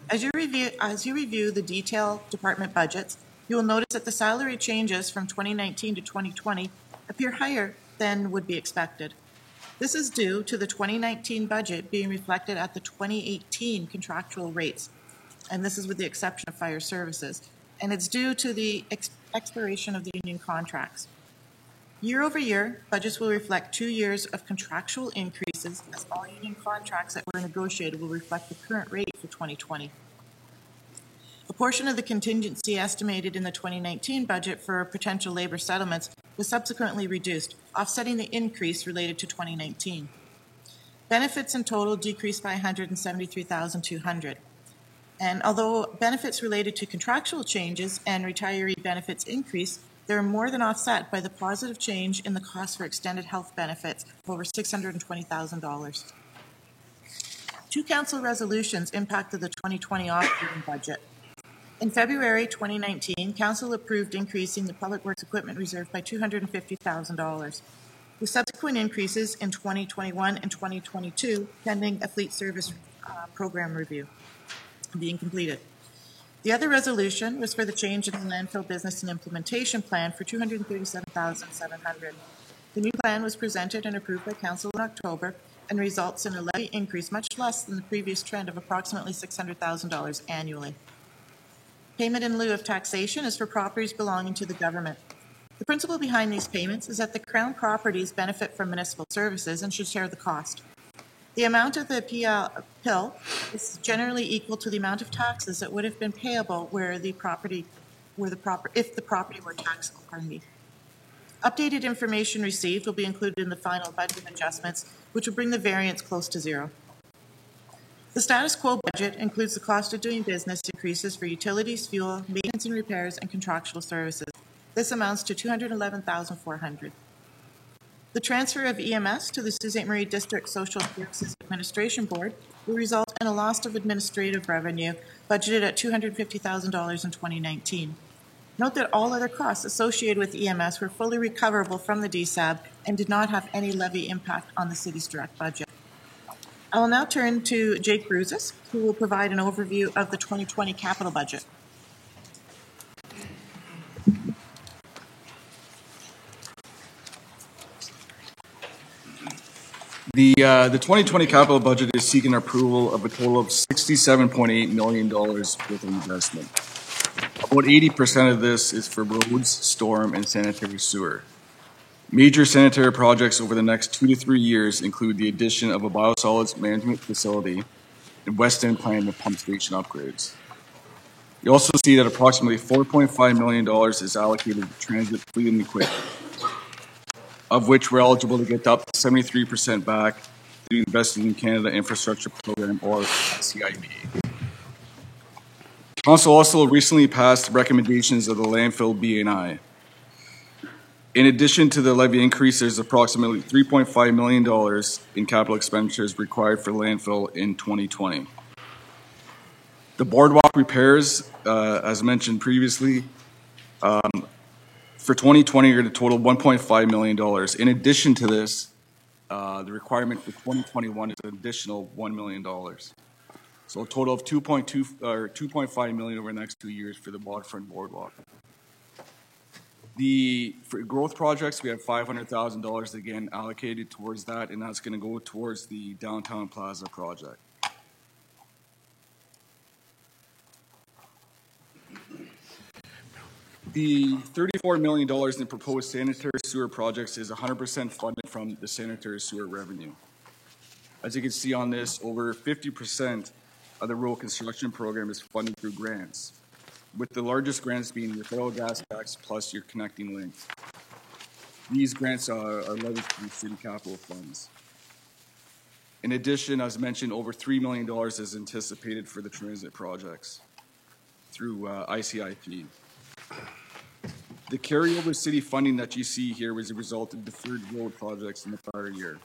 As you review the detailed department budgets, you will notice that the salary changes from 2019 to 2020 appear higher than would be expected. This is due to the 2019 budget being reflected at the 2018 contractual rates, and this is with the exception of fire services, and it's due to the expiration of the union contracts. Year over year, budgets will reflect 2 years of contractual increases, as all union contracts that were negotiated will reflect the current rate for 2020. A portion of the contingency estimated in the 2019 budget for potential labor settlements was subsequently reduced, offsetting the increase related to 2019. Benefits in total decreased by $173,200. And although benefits related to contractual changes and retiree benefits increase, they are more than offset by the positive change in the cost for extended health benefits of over $620,000. 2 council resolutions impacted the 2020 operating budget. In February 2019, Council approved increasing the Public Works Equipment Reserve by $250,000, with subsequent increases in 2021 and 2022 pending a fleet service program review being completed. The other resolution was for the change in the landfill business and implementation plan for $237,700. The new plan was presented and approved by Council in October and results in a levy increase much less than the previous trend of approximately $600,000 annually. Payment in lieu of taxation is for properties belonging to the government. The principle behind these payments is that the Crown properties benefit from municipal services and should share the cost. The amount of the PIL is generally equal to the amount of taxes that would have been payable if the property were taxable. Updated information received will be included in the final budget adjustments, which will bring the variance close to zero. The status quo budget includes the cost of doing business increases for utilities, fuel, maintenance and repairs, and contractual services. This amounts to $211,400. The transfer of EMS to the Sault Ste. Marie District Social Services Administration Board will result in a loss of administrative revenue budgeted at $250,000 in 2019. Note that all other costs associated with EMS were fully recoverable from the DSAB and did not have any levy impact on the city's direct budget. I will now turn to Jake Bruzis, who will provide an overview of the 2020 capital budget. The 2020 capital budget is seeking approval of a total of $67.8 million with investment. About 80% of this is for roads, storm, and sanitary sewer. Major sanitary projects over the next 2 to 3 years include the addition of a biosolids management facility and West End plant and pump station upgrades. You also see that approximately $4.5 million is allocated to transit fleet and equipment, of which we're eligible to get up to 73% back through the Investing in Canada Infrastructure Program, or CIP. Council also recently passed recommendations of the landfill B&I. In addition to the levy increase, there's approximately $3.5 million in capital expenditures required for landfill in 2020. The boardwalk repairs, as mentioned previously, for 2020 are a total of $1.5 million. In addition to this, The requirement for 2021 is an additional $1 million. So a total of 2.5 million over the next 2 years for the waterfront boardwalk. For growth projects, we have $500,000 again allocated towards that, and that's going to go towards the downtown plaza project. The $34 million in proposed sanitary sewer projects is 100% funded from the sanitary sewer revenue. As you can see on this, over 50% of the rural construction program is funded through grants, with the largest grants being your federal gas tax plus your connecting link. These grants are leveraged through city capital funds. In addition, as mentioned, over $3 million is anticipated for the transit projects through ICIP. The carryover city funding that you see here was a result of deferred road projects in the prior year.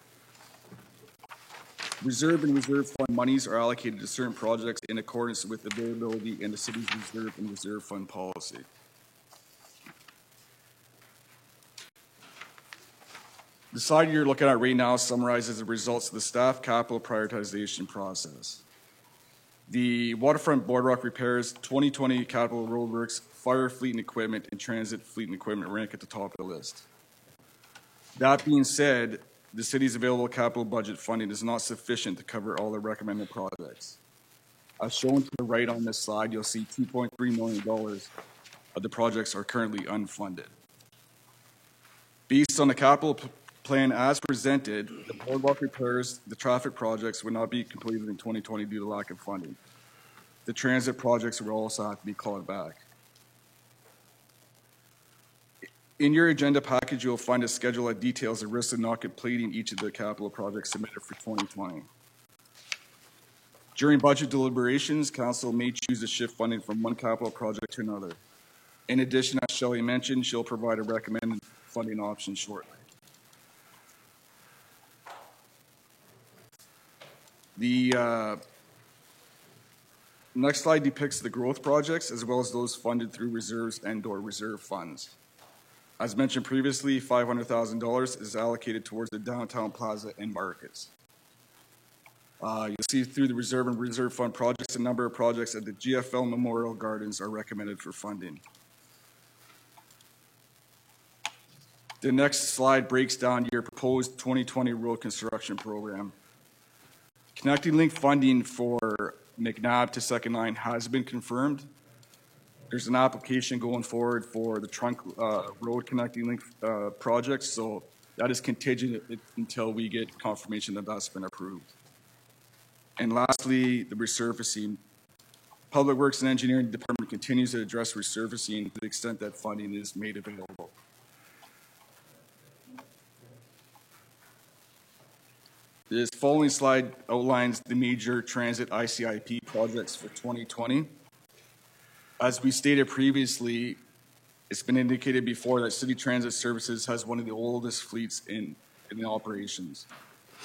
Reserve and reserve fund monies are allocated to certain projects in accordance with availability and the city's reserve and reserve fund policy. The slide you're looking at right now summarizes the results of the staff capital prioritization process. The waterfront boardwalk repairs, 2020 capital roadworks, fire fleet and equipment, and transit fleet and equipment rank at the top of the list. That being said, the city's available capital budget funding is not sufficient to cover all the recommended projects. As shown to the right on this slide, you'll see $2.3 million of the projects are currently unfunded. Based on the capital plan as presented, the boardwalk repairs, the traffic projects will not be completed in 2020 due to lack of funding. The transit projects will also have to be called back. In your agenda package, you'll find a schedule that details the risks of not completing each of the capital projects submitted for 2020. During budget deliberations, Council may choose to shift funding from one capital project to another. In addition, as Shelley mentioned, she'll provide a recommended funding option shortly. The next slide depicts the growth projects as well as those funded through reserves and/or reserve funds. As mentioned previously, $500,000 is allocated towards the downtown plaza and markets. You'll see through the reserve and reserve fund projects, a number of projects at the GFL Memorial Gardens are recommended for funding. The next slide breaks down your proposed 2020 road construction program. Connecting link funding for McNabb to Second Line has been confirmed. There's an application going forward for the trunk road connecting link project, so that is contingent until we get confirmation that that's been approved. And lastly, the resurfacing. Public Works and Engineering Department continues to address resurfacing to the extent that funding is made available. This following slide outlines the major transit ICIP projects for 2020. As we stated previously, it's been indicated before that City Transit Services has one of the oldest fleets in operations.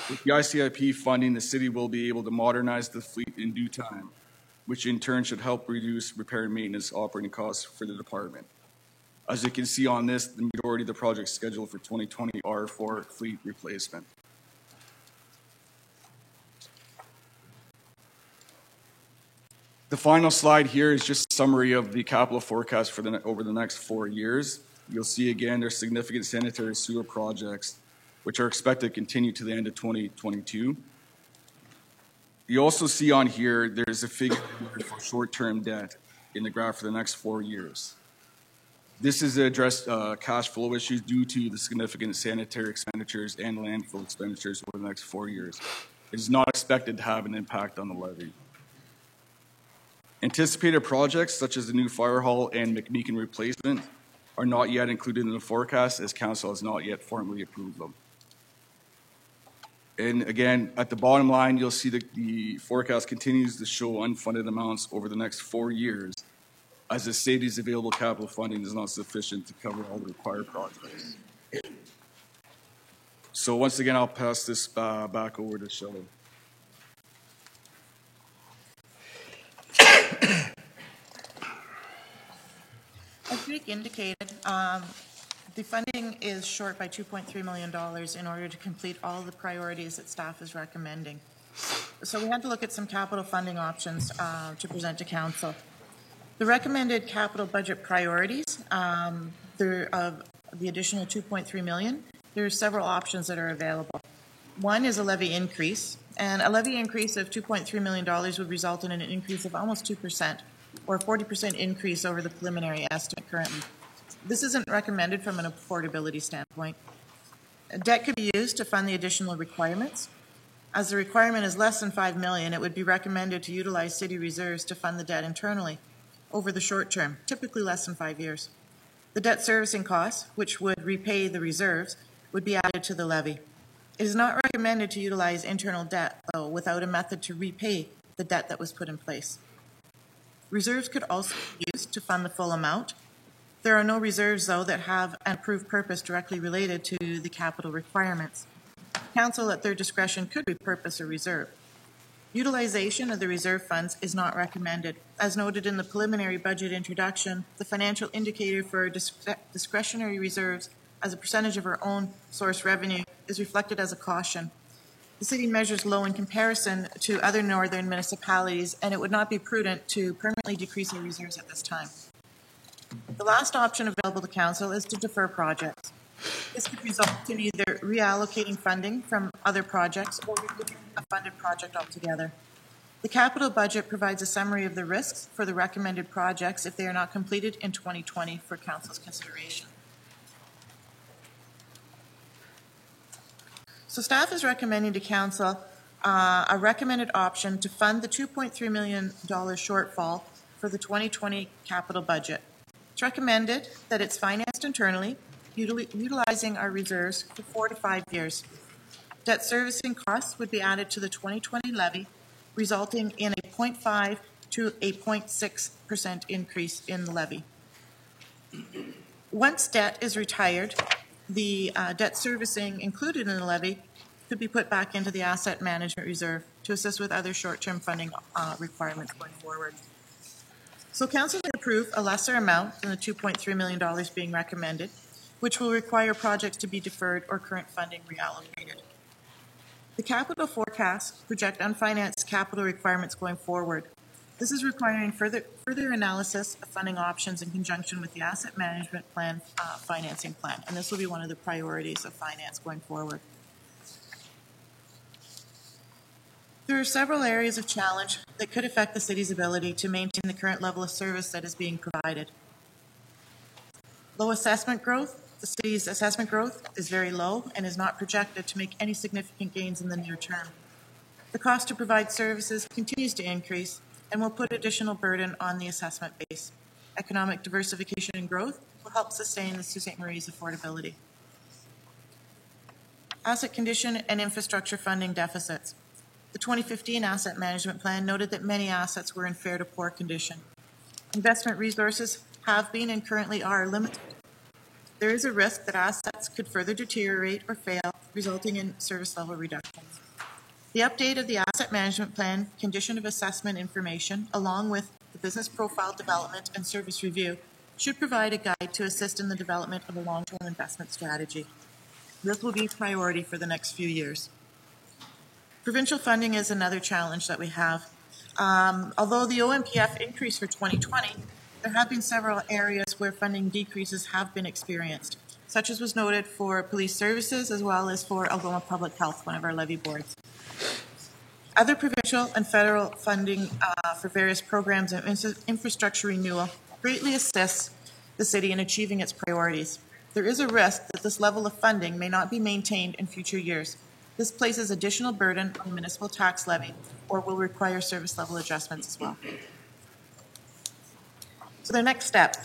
With the ICIP funding, the city will be able to modernize the fleet in due time, which in turn should help reduce repair and maintenance operating costs for the department. As you can see on this, the majority of the projects scheduled for 2020 are for fleet replacement. The final slide here is just a summary of the capital forecast for over the next 4 years. You'll see again there's significant sanitary sewer projects which are expected to continue to the end of 2022. You also see on here there's a figure for short-term debt in the graph for the next 4 years. This is to address cash flow issues due to the significant sanitary expenditures and landfill expenditures over the next 4 years. It is not expected to have an impact on the levy. Anticipated projects such as the new fire hall and McMeekin replacement are not yet included in the forecast as council has not yet formally approved them. And again, at the bottom line, you'll see that the forecast continues to show unfunded amounts over the next 4 years as the city's available capital funding is not sufficient to cover all the required projects. So once again, I'll pass this back over to Shelley. As Rick indicated, The funding is short by $2.3 million in order to complete all the priorities that staff is recommending. So we had to look at some capital funding options to present to council. The recommended capital budget priorities, of the additional $2.3 million, there are several options that are available. One is a levy increase, and a levy increase of $2.3 million would result in an increase of almost 2%, or a 40% increase over the preliminary estimate currently. This isn't recommended from an affordability standpoint. Debt could be used to fund the additional requirements. As the requirement is less than $5 million, it would be recommended to utilize city reserves to fund the debt internally over the short term, typically less than 5 years. The debt servicing costs, which would repay the reserves, would be added to the levy. It is not recommended to utilize internal debt, though, without a method to repay the debt that was put in place. Reserves could also be used to fund the full amount. There are no reserves, though, that have an approved purpose directly related to the capital requirements. Council, at their discretion, could repurpose a reserve. Utilization of the reserve funds is not recommended. As noted in the preliminary budget introduction, the financial indicator for discretionary reserves as a percentage of our own source revenue is reflected as a caution. The city measures low in comparison to other northern municipalities, and it would not be prudent to permanently decrease our reserves at this time. The last option available to council is to defer projects. This could result in either reallocating funding from other projects or removing a funded project altogether. The capital budget provides a summary of the risks for the recommended projects if they are not completed in 2020 for council's consideration. So staff is recommending to council a recommended option to fund the $2.3 million shortfall for the 2020 capital budget. It's recommended that it's financed internally, utilizing our reserves for 4 to 5 years. Debt servicing costs would be added to the 2020 levy, resulting in a 0.5 to a 0.6% increase in the levy. Once debt is retired, the debt servicing included in the levy could be put back into the asset management reserve to assist with other short-term funding requirements going forward. So council may approve a lesser amount than the $2.3 million being recommended, which will require projects to be deferred or current funding reallocated. The capital forecasts project unfinanced capital requirements going forward. This is requiring further analysis of funding options in conjunction with the asset management plan financing plan, and this will be one of the priorities of finance going forward. There are several areas of challenge that could affect the city's ability to maintain the current level of service that is being provided. Low assessment growth. The city's assessment growth is very low and is not projected to make any significant gains in the near term. The cost to provide services continues to increase and will put additional burden on the assessment base. Economic diversification and growth will help sustain the Sault Ste. Marie's affordability. Asset condition and infrastructure funding deficits. The 2015 asset management plan noted that many assets were in fair to poor condition. Investment resources have been and currently are limited. There is a risk that assets could further deteriorate or fail, resulting in service level reductions. The update of the asset management plan, condition of assessment information, along with the business profile development and service review, should provide a guide to assist in the development of a long-term investment strategy. This will be a priority for the next few years. Provincial funding is another challenge that we have. Although the OMPF increased for 2020, there have been several areas where funding decreases have been experienced, such as was noted for police services as well as for Algoma Public Health, one of our levy boards. Other provincial and federal funding for various programs and infrastructure renewal greatly assists the city in achieving its priorities. There is a risk that this level of funding may not be maintained in future years. This places additional burden on the municipal tax levy or will require service level adjustments as well. So the next step.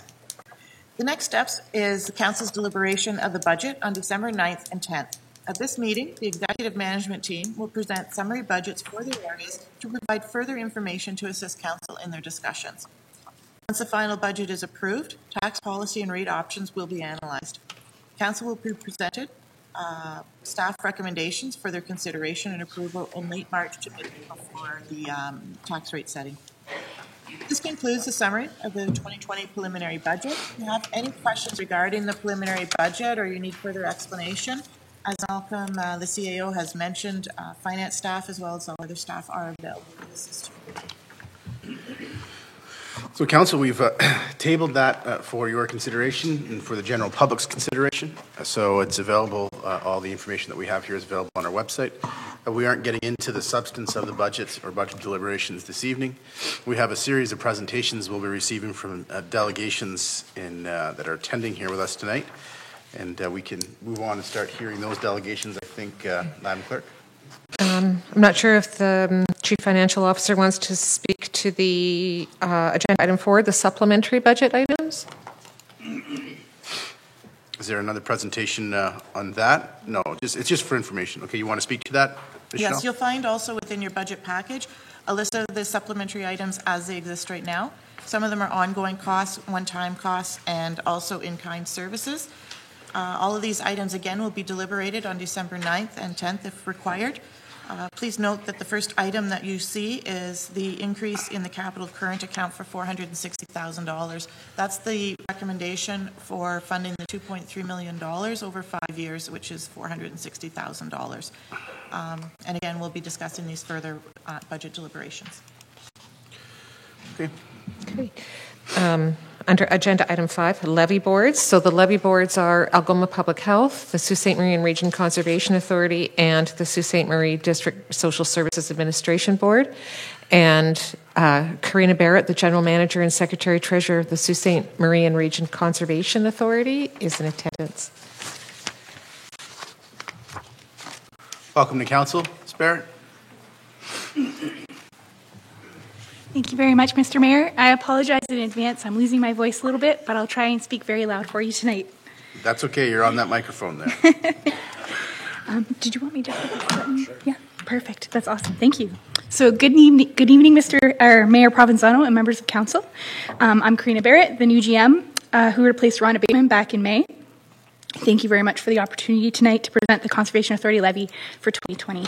The next steps is the council's deliberation of the budget on December 9th and 10th. At this meeting, the executive management team will present summary budgets for the areas to provide further information to assist council in their discussions. Once the final budget is approved, tax policy and rate options will be analyzed. Council will be presented staff recommendations for their consideration and approval in late March to mid-April for the tax rate setting. This concludes the summary of the 2020 preliminary budget. If you have any questions regarding the preliminary budget or you need further explanation, as Malcolm, the CAO, has mentioned, finance staff as well as all other staff are available to assist you. So, Council, we've tabled that for your consideration and for the general public's consideration. So it's available, all the information that we have here is available on our website. We aren't getting into the substance of the budget or budget deliberations this evening. We have a series of presentations we'll be receiving from delegations that are attending here with us tonight. And we can move on and start hearing those delegations, I think, Madam Clerk. I'm not sure if the Chief Financial Officer wants to speak to the agenda item 4, the supplementary budget items. Is there another presentation on that? No, it's just for information. Okay, you want to speak to that, Michelle? Yes, you'll find also within your budget package a list of the supplementary items as they exist right now. Some of them are ongoing costs, one-time costs, and also in-kind services. All of these items, again, will be deliberated on December 9th and 10th if required. Please note that the first item that you see is the increase in the capital current account for $460,000. That's the recommendation for funding the $2.3 million over 5 years, which is $460,000. And again, we'll be discussing these further budget deliberations. Okay. Okay. Under agenda item 5, levy boards. So the levy boards are Algoma Public Health, the Sault Ste. Marie and Region Conservation Authority, and the Sault Ste. Marie District Social Services Administration Board. And Karina Barrett, the General Manager and Secretary Treasurer of the Sault Ste. Marie and Region Conservation Authority, is in attendance. Welcome to Council. Ms. Barrett. Thank you very much, Mr. Mayor. I apologize in advance. I'm losing my voice a little bit, but I'll try and speak very loud for you tonight. That's okay. You're on that microphone there. Did you want me to hit this button? Sure. Yeah, perfect. That's awesome. Thank you. So good evening, Mayor Provenzano and members of council. I'm Karina Barrett, the new GM who replaced Rhonda Bateman back in May. Thank you very much for the opportunity tonight to present the Conservation Authority levy for 2020.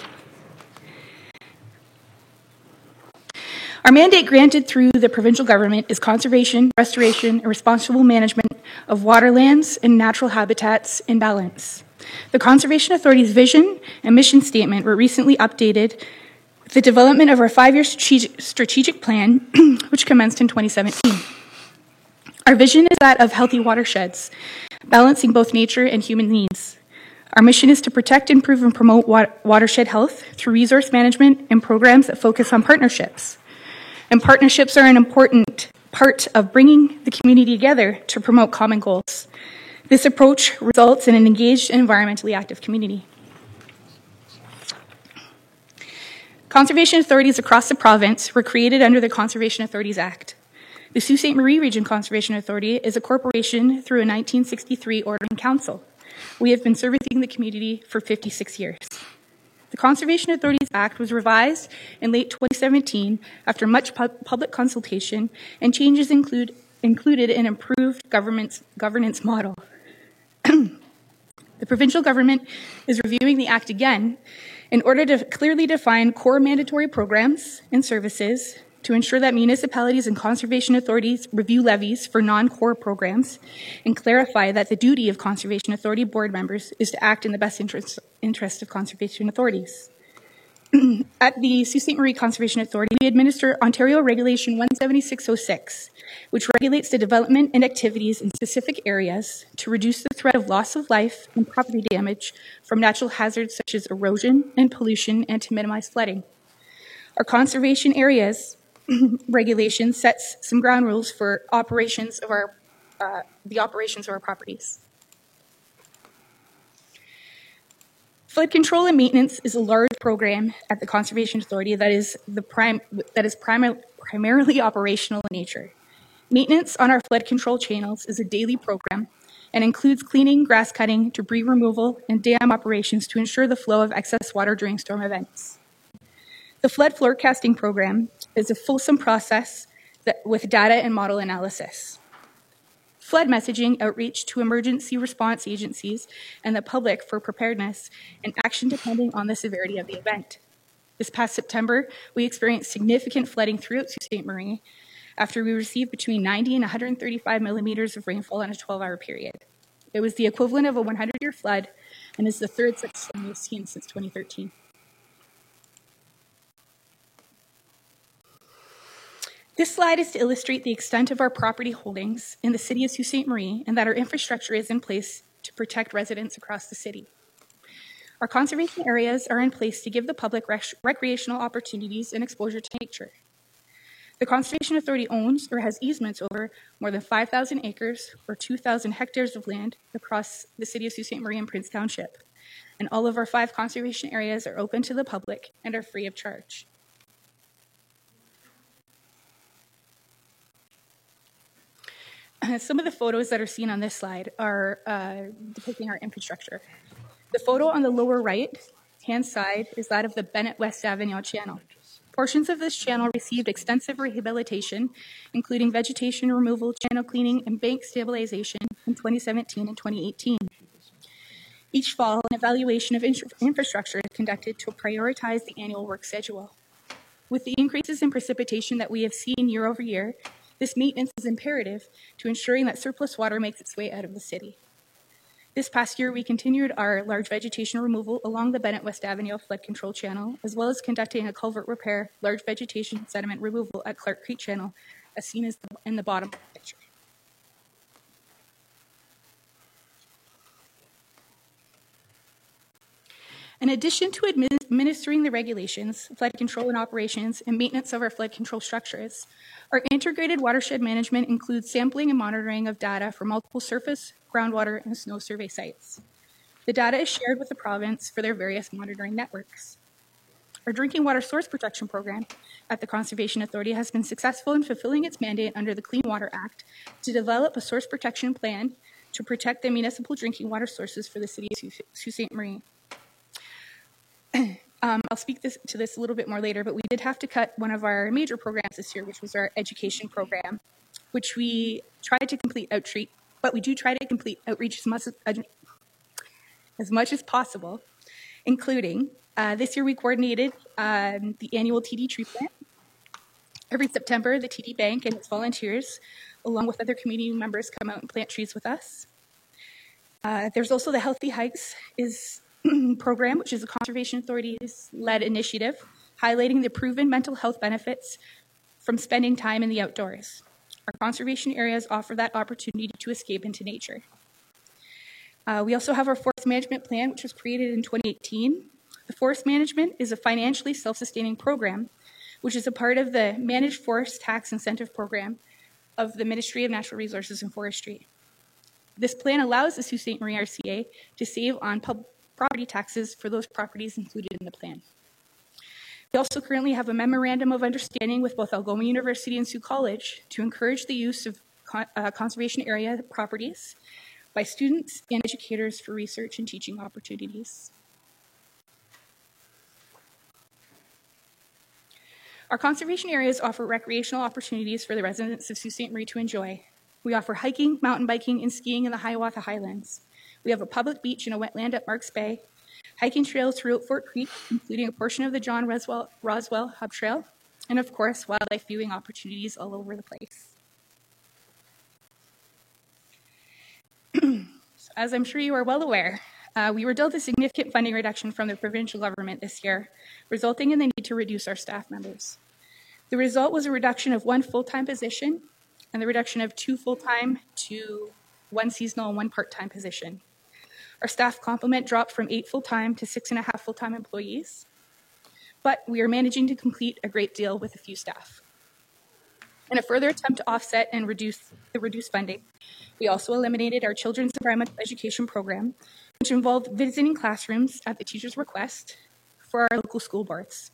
Our mandate granted through the provincial government is conservation, restoration, and responsible management of waterlands and natural habitats in balance. The Conservation Authority's vision and mission statement were recently updated with the development of our 5-year strategic plan, which commenced in 2017. Our vision is that of healthy watersheds, balancing both nature and human needs. Our mission is to protect, improve, and promote watershed health through resource management and programs that focus on partnerships. And partnerships are an important part of bringing the community together to promote common goals. This approach results in an engaged and environmentally active community. Conservation authorities across the province were created under the Conservation Authorities Act. The Sault Ste. Marie Region Conservation Authority is a corporation through a 1963 order in council. We have been servicing the community for 56 years. The Conservation Authorities Act was revised in late 2017 after much public consultation, and changes included an improved governance model. The provincial government is reviewing the Act again in order to clearly define core mandatory programs and services to ensure that municipalities and conservation authorities review levies for non-core programs and clarify that the duty of Conservation Authority board members is to act in the best interest of conservation authorities. At the Sault Ste. Marie Conservation Authority, we administer Ontario Regulation 17606, which regulates the development and activities in specific areas to reduce the threat of loss of life and property damage from natural hazards such as erosion and pollution, and to minimize flooding. Our conservation areas regulation sets some ground rules for operations of the operations of our properties. Flood control and maintenance is a large program at the Conservation Authority that is primarily operational in nature. Maintenance on our flood control channels is a daily program and includes cleaning, grass cutting, debris removal, and dam operations to ensure the flow of excess water during storm events. The flood forecasting program is a fulsome process with data and model analysis. Flood messaging outreach to emergency response agencies and the public for preparedness and action depending on the severity of the event. This past September, we experienced significant flooding throughout Sault Ste. Marie, after we received between 90 and 135 millimeters of rainfall in a 12-hour period. It was the equivalent of a 100-year flood and is the third such storm we've seen since 2013. This slide is to illustrate the extent of our property holdings in the city of Sault Ste. Marie and that our infrastructure is in place to protect residents across the city. Our conservation areas are in place to give the public recreational opportunities and exposure to nature. The Conservation Authority owns or has easements over more than 5,000 acres or 2,000 hectares of land across the city of Sault Ste. Marie and Prince Township. And all of our 5 conservation areas are open to the public and are free of charge. Some of the photos that are seen on this slide are depicting our infrastructure. The photo on the lower right-hand side is that of the Bennett West Avenue channel. Portions of this channel received extensive rehabilitation, including vegetation removal, channel cleaning, and bank stabilization in 2017 and 2018. Each fall, an evaluation of infrastructure is conducted to prioritize the annual work schedule. With the increases in precipitation that we have seen year over year, this maintenance is imperative to ensuring that surplus water makes its way out of the city. This past year, we continued our large vegetation removal along the Bennett West Avenue flood control channel, as well as conducting a culvert repair, large vegetation sediment removal at Clark Creek Channel, as seen in the bottom picture. In addition to administering the regulations, flood control and operations, and maintenance of our flood control structures, our integrated watershed management includes sampling and monitoring of data for multiple surface, groundwater, and snow survey sites. The data is shared with the province for their various monitoring networks. Our drinking water source protection program at the Conservation Authority has been successful in fulfilling its mandate under the Clean Water Act to develop a source protection plan to protect the municipal drinking water sources for the city of Sault Ste. Marie. I'll speak to this a little bit more later, but we did have to cut one of our major programs this year, which was our education program, which we tried to complete outreach, but we do try to complete outreach as much as possible, including this year we coordinated the annual TD tree plant. Every September, the TD Bank and its volunteers, along with other community members, come out and plant trees with us. There's also the Healthy Hikes program, which is a Conservation Authorities-led initiative, highlighting the proven mental health benefits from spending time in the outdoors. Our conservation areas offer that opportunity to escape into nature. We also have our forest management plan, which was created in 2018. The forest management is a financially self-sustaining program, which is a part of the Managed Forest Tax Incentive Program of the Ministry of Natural Resources and Forestry. This plan allows the Sault Ste. Marie RCA to save on property taxes for those properties included in the plan. We also currently have a memorandum of understanding with both Algoma University and Sault College to encourage the use of conservation area properties by students and educators for research and teaching opportunities. Our conservation areas offer recreational opportunities for the residents of Sault Ste. Marie to enjoy. We offer hiking, mountain biking, and skiing in the Hiawatha Highlands. We have a public beach and a wetland at Marks Bay, hiking trails throughout Fort Creek, including a portion of the John Roswell Hub Trail, and of course, wildlife viewing opportunities all over the place. As I'm sure you are well aware, we were dealt a significant funding reduction from the provincial government this year, resulting in the need to reduce our staff members. The result was a reduction of 1 full-time position and the reduction of 2 full-time to 1 seasonal and 1 part-time position. Our staff complement dropped from 8 full-time to 6.5 full-time employees, but we are managing to complete a great deal with a few staff. In a further attempt to offset and reduce funding, we also eliminated our children's environmental education program, which involved visiting classrooms at the teacher's request for our local school boards.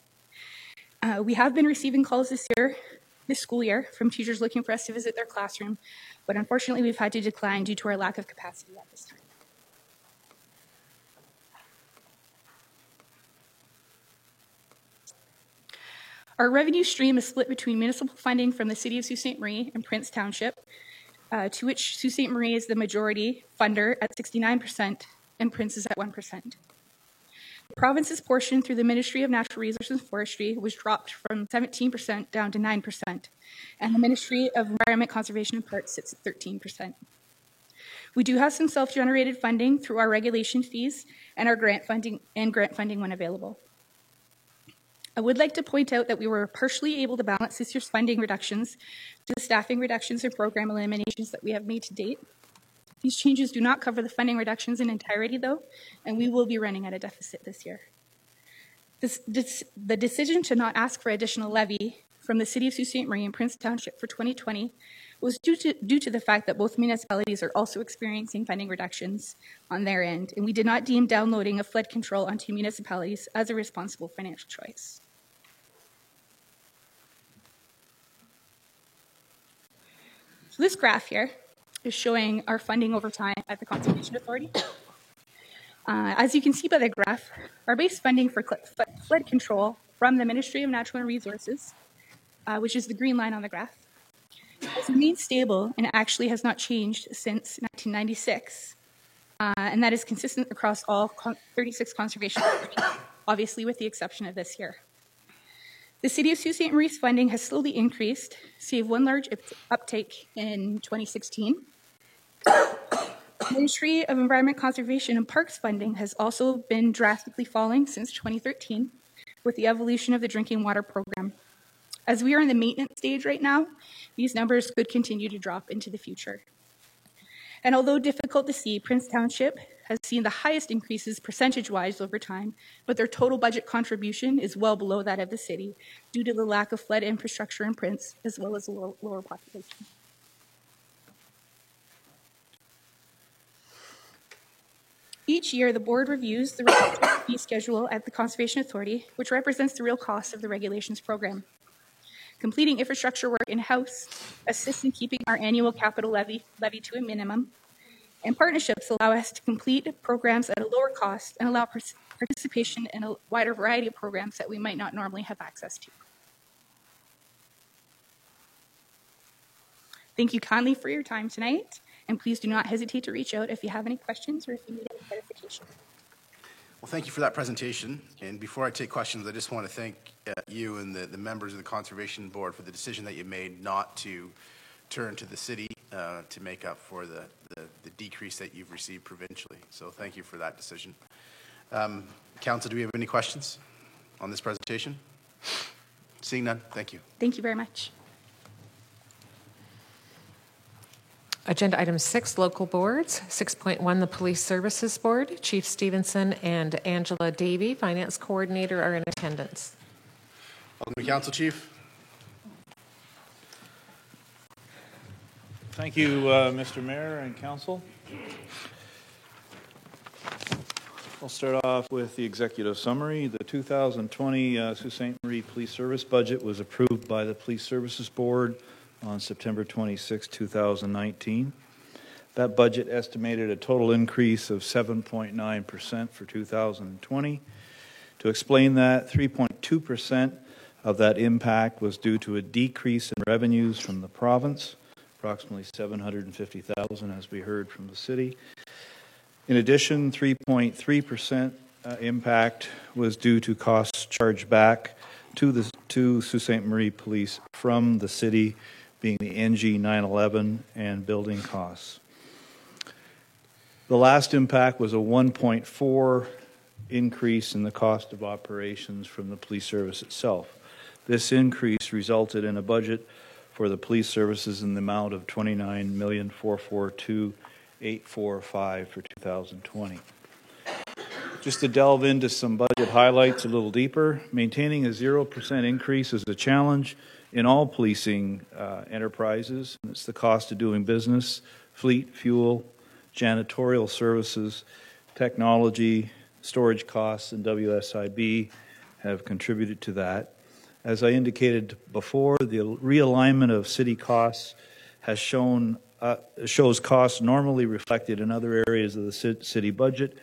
We have been receiving calls this school year, from teachers looking for us to visit their classroom, but unfortunately we've had to decline due to our lack of capacity at this time. Our revenue stream is split between municipal funding from the City of Sault Ste. Marie and Prince Township, to which Sault Ste. Marie is the majority funder at 69% and Prince is at 1%. The province's portion through the Ministry of Natural Resources and Forestry was dropped from 17% down to 9%, and the Ministry of Environment, Conservation and Parks sits at 13%. We do have some self-generated funding through our regulation fees and our grant funding when available. I would like to point out that we were partially able to balance this year's funding reductions to the staffing reductions and program eliminations that we have made to date. These changes do not cover the funding reductions in entirety, though, and we will be running at a deficit this year. The decision to not ask for additional levy from the City of Sault Ste. Marie and Prince Township for 2020 was due to the fact that both municipalities are also experiencing funding reductions on their end, and we did not deem downloading of flood control onto municipalities as a responsible financial choice. So this graph here is showing our funding over time at the Conservation Authority. As you can see by the graph, our base funding for flood control from the Ministry of Natural Resources, which is the green line on the graph, has remained stable and actually has not changed since 1996. And that is consistent across all 36 conservation authorities, obviously with the exception of this year. The City of Sault Ste. Marie's funding has slowly increased, save one large uptake in 2016. Ministry of Environment, Conservation and Parks funding has also been drastically falling since 2013 with the evolution of the drinking water program. As we are in the maintenance stage right now, these numbers could continue to drop into the future. And although difficult to see, Prince Township has seen the highest increases percentage-wise over time, but their total budget contribution is well below that of the city due to the lack of flood infrastructure in Prince, as well as a lower population. Each year, the board reviews the regulatory fee schedule at the Conservation Authority, which represents the real cost of the regulations program. Completing infrastructure work in-house assists in keeping our annual capital levy to a minimum, and partnerships allow us to complete programs at a lower cost and allow participation in a wider variety of programs that we might not normally have access to. Thank you kindly for your time tonight, and please do not hesitate to reach out if you have any questions or if you need any clarification. Well, thank you for that presentation. And before I take questions, I just want to thank you and the members of the Conservation Board for the decision that you made not to turn to the city to make up for the decrease that you've received provincially. So thank you for that decision. Council, do we have any questions on this presentation? Seeing none, thank you. Thank you very much. Agenda item 6, local boards. 6.1, the Police Services Board. Chief Stevenson and Angela Davey, Finance Coordinator, are in attendance. Welcome to Council, Chief. Thank you, Mr. Mayor and Council. I'll start off with the executive summary. The 2020 Sault Ste. Marie Police Service budget was approved by the Police Services Board on September 26, 2019. That budget estimated a total increase of 7.9% for 2020. To explain that, 3.2% of that impact was due to a decrease in revenues from the province, approximately $750,000 as we heard from the city. In addition, 3.3% impact was due to costs charged back to Sault Ste. Marie Police from the city, being the NG 911 and building costs. The last impact was a 1.4 increase in the cost of operations from the police service itself. This increase resulted in a budget for the police services in the amount of $29,442,845 for 2020. Just to delve into some budget highlights a little deeper, maintaining a 0% increase is a challenge in all policing enterprises. It's the cost of doing business, fleet, fuel, janitorial services, technology, storage costs, and WSIB have contributed to that. As I indicated before, the realignment of city costs has shows costs normally reflected in other areas of the city budget,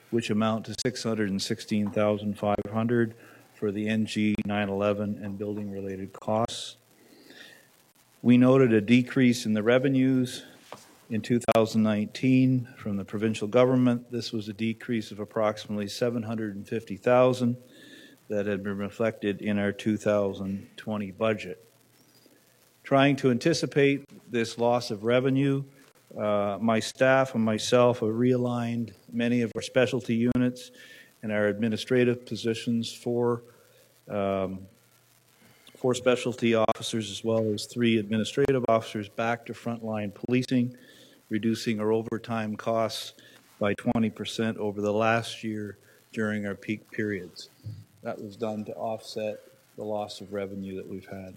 which amount to $616,500 for the NG 911 and building related costs. We noted a decrease in the revenues In 2019, from the provincial government, this was a decrease of approximately $750,000 that had been reflected in our 2020 budget. Trying to anticipate this loss of revenue, my staff and myself have realigned many of our specialty units and our administrative positions for specialty officers, as well as 3 administrative officers, back to frontline policing, reducing our overtime costs by 20% over the last year during our peak periods. That was done to offset the loss of revenue that we've had.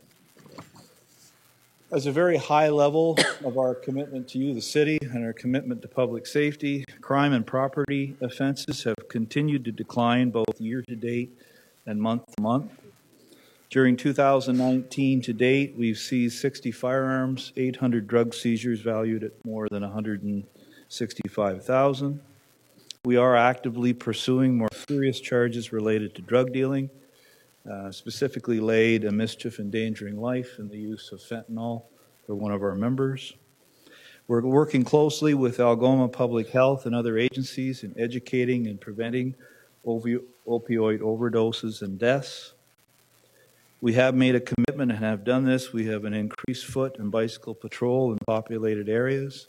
As a very high level of our commitment to you, the city, and our commitment to public safety, crime and property offenses have continued to decline both year to date and month to month. During 2019 to date, we've seized 60 firearms, 800 drug seizures valued at more than $165,000. We are actively pursuing more serious charges related to drug dealing, specifically laid a mischief endangering life and the use of fentanyl for one of our members. We're working closely with Algoma Public Health and other agencies in educating and preventing opioid overdoses and deaths. We have made a commitment and have done this. We have an increased foot and bicycle patrol in populated areas.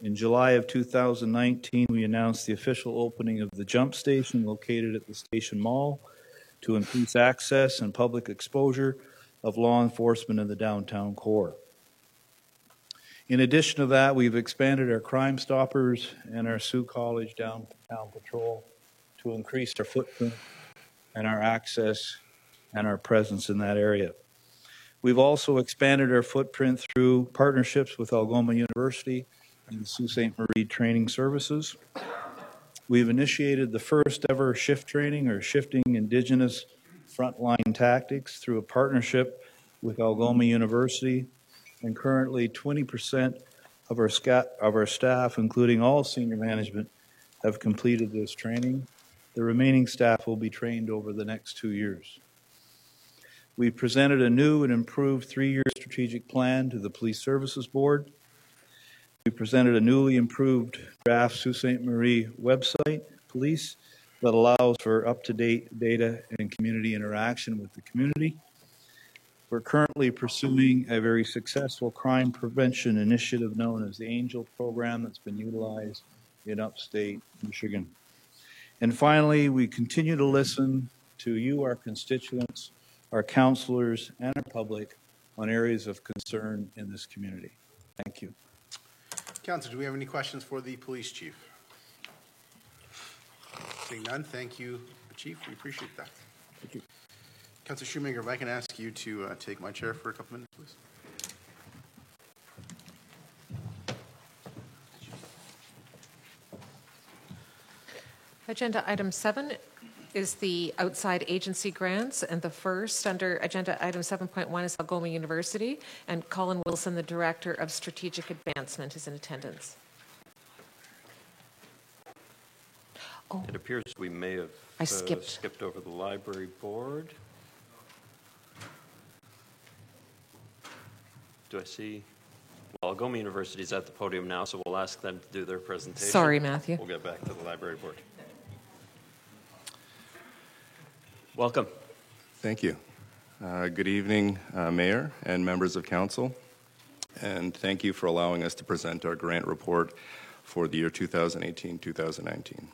In July of 2019, we announced the official opening of the jump station located at the Station Mall to increase access and public exposure of law enforcement in the downtown core. In addition to that, we've expanded our Crime Stoppers and our Sioux College downtown patrol to increase our footprint and our access and our presence in that area. We've also expanded our footprint through partnerships with Algoma University and the Sault Ste. Marie Training Services. We've initiated the first ever shift training or shifting Indigenous frontline tactics through a partnership with Algoma University, and currently 20% of our staff, including all senior management, have completed this training. The remaining staff will be trained over the next 2 years. We presented a new and improved 3-year strategic plan to the Police Services Board. We presented a newly improved draft Sault Ste. Marie website, police, that allows for up-to-date data and community interaction with the community. We're currently pursuing a very successful crime prevention initiative known as the ANGEL program that's been utilized in upstate Michigan. And finally, we continue to listen to you, our constituents, our councillors, and our public on areas of concern in this community. Thank you. Councillor, do we have any questions for the police chief? Seeing none, thank you, Chief. We appreciate that. Thank you. Councillor Shoemaker, if I can ask you to take my chair for a couple minutes, please. Agenda item 7 is the outside agency grants, and the first under agenda item 7.1 is Algoma University, and Colin Wilson, the Director of Strategic Advancement, is in attendance. Oh, it appears we may have skipped over the library board. Do I see? Well, Algoma University is at the podium now, so we'll ask them to do their presentation. Sorry, Matthew. We'll get back to the library board. Welcome. Thank you. Good evening, Mayor and members of Council, and thank you for allowing us to present our grant report for the year 2018-2019.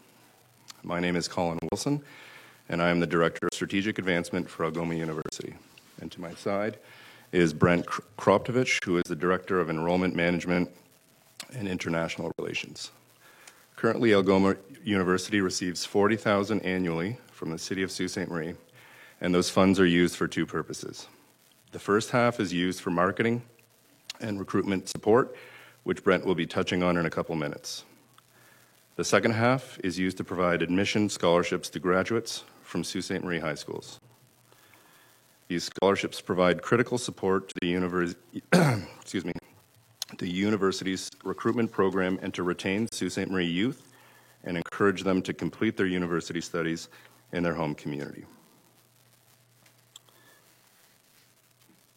My name is Colin Wilson, and I am the Director of Strategic Advancement for Algoma University. And to my side is Brent Kroptovich, who is the Director of Enrollment Management and International Relations. Currently, Algoma University receives $40,000 annually from the City of Sault Ste. Marie, and those funds are used for 2 purposes. The first half is used for marketing and recruitment support, which Brent will be touching on in a couple minutes. The second half is used to provide admission scholarships to graduates from Sault Ste. Marie high schools. These scholarships provide critical support to the university's recruitment program and to retain Sault Ste. Marie youth and encourage them to complete their university studies in their home community.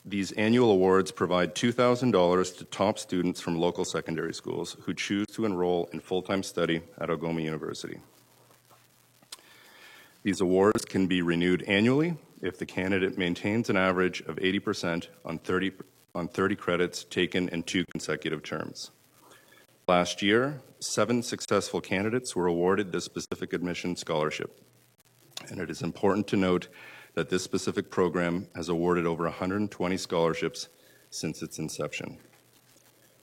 These annual awards provide $2,000 to top students from local secondary schools who choose to enroll in full-time study at Algoma University. These awards can be renewed annually if the candidate maintains an average of 80% on 30 credits taken in 2 consecutive terms. Last year, 7 successful candidates were awarded this specific admission scholarship. And it is important to note that this specific program has awarded over 120 scholarships since its inception.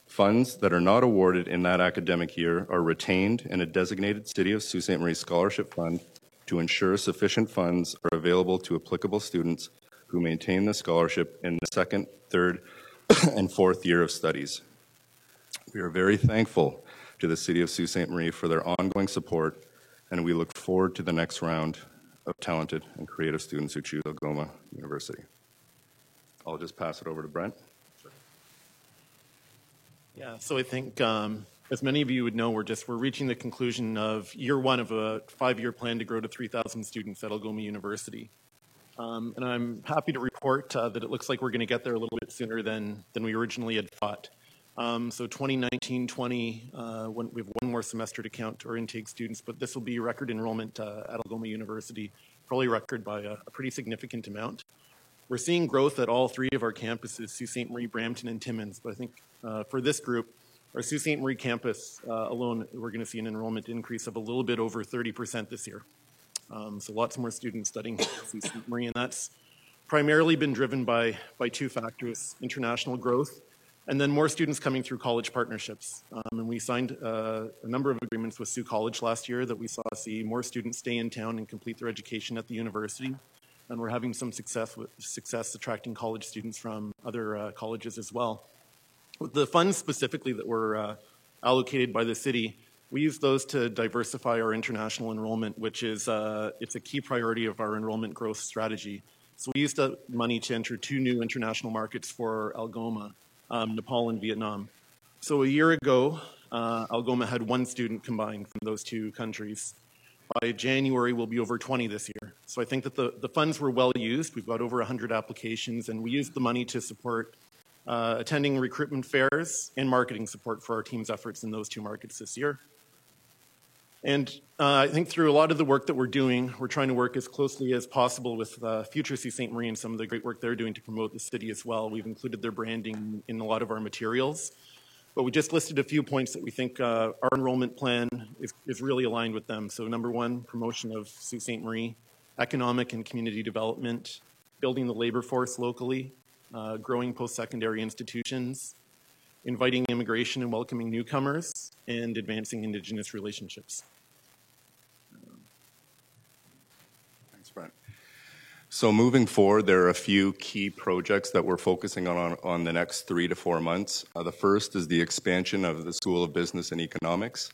Funds that are not awarded in that academic year are retained in a designated City of Sault Ste. Marie Scholarship Fund to ensure sufficient funds are available to applicable students who maintain the scholarship in the 2nd, 3rd, and 4th year of studies. We are very thankful to the City of Sault Ste. Marie for their ongoing support, and we look forward to the next round of talented and creative students who choose Algoma University. I'll just pass it over to Brent. Yeah, so I think, as many of you would know, we're reaching the conclusion of year 1 of a 5-year plan to grow to 3,000 students at Algoma University. And I'm happy to report that it looks like we're going to get there a little bit sooner than we originally had thought. So 2019-20, we have 1 more semester to count our intake students, but this will be record enrollment at Algoma University, probably record by a pretty significant amount. We're seeing growth at all 3 of our campuses, Sault Ste. Marie, Brampton, and Timmins, but I think for this group, our Sault Ste. Marie campus alone, we're going to see an enrollment increase of a little bit over 30% this year. So lots more students studying at Sault Ste. Marie, and that's primarily been driven by 2 factors: international growth, and then more students coming through college partnerships. And we signed a number of agreements with Sault College last year that we saw see more students stay in town and complete their education at the university. And we're having some success attracting college students from other colleges as well. With the funds specifically that were allocated by the city, we use those to diversify our international enrollment, which is it's a key priority of our enrollment growth strategy. So we used the money to enter 2 new international markets for Algoma, Nepal and Vietnam. So a year ago, Algoma had 1 student combined from those 2 countries. By January, we'll be over 20 this year. So I think that the funds were well used. We've got over 100 applications, and we used the money to support attending recruitment fairs and marketing support for our team's efforts in those 2 markets this year. And I think through a lot of the work that we're doing, we're trying to work as closely as possible with Future Sault Ste. Marie and some of the great work they're doing to promote the city as well. We've included their branding in a lot of our materials. But we just listed a few points that we think our enrollment plan is really aligned with them. So number 1, promotion of Sault Ste. Marie, economic and community development, building the labor force locally, growing post-secondary institutions, inviting immigration and welcoming newcomers, and advancing Indigenous relationships. Thanks, Brent. So moving forward, there are a few key projects that we're focusing on the next 3 to 4 months. The first is the expansion of the School of Business and Economics.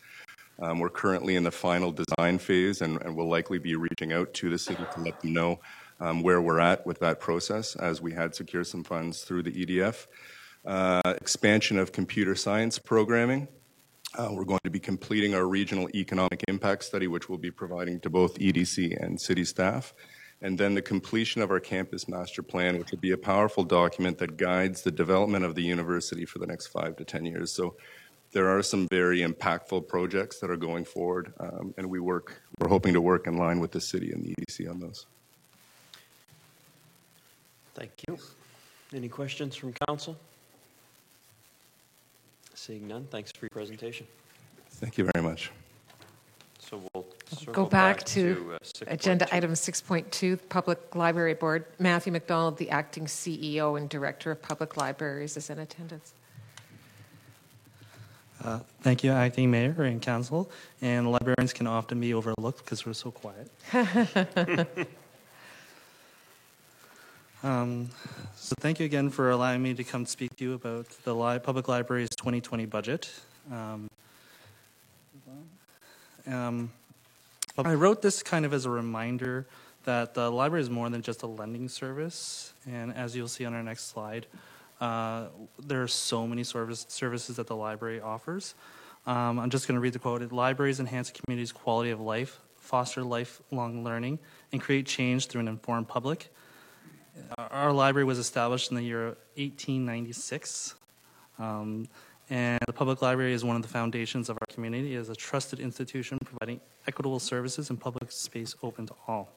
We're currently in the final design phase, and we'll likely be reaching out to the city to let them know where we're at with that process, as we had secured some funds through the EDF. Expansion of computer science programming. We're going to be completing our regional economic impact study, which we'll be providing to both EDC and city staff. And then the completion of our campus master plan, which will be a powerful document that guides the development of the university for the next 5 to 10 years. So there are some very impactful projects that are going forward, and we're hoping to work in line with the city and the EDC on those. Thank you. Any questions from council? Seeing none, thanks for your presentation. Thank you very much. So we'll go back to agenda item 6.2, Public Library Board. Matthew McDonald, the acting CEO and Director of Public Libraries, is in attendance. Thank you, Acting Mayor and Council. And librarians can often be overlooked because we're so quiet. So thank you again for allowing me to come speak to you about the Public Library's 2020 budget. I wrote this kind of as a reminder that the library is more than just a lending service. And as you'll see on our next slide, there are so many services that the library offers. I'm just going to read the quote. Libraries enhance a community's quality of life, foster lifelong learning, and create change through an informed public. Our library was established in the year 1896. And the public library is one of the foundations of our community. It is a trusted institution providing equitable services and public space open to all.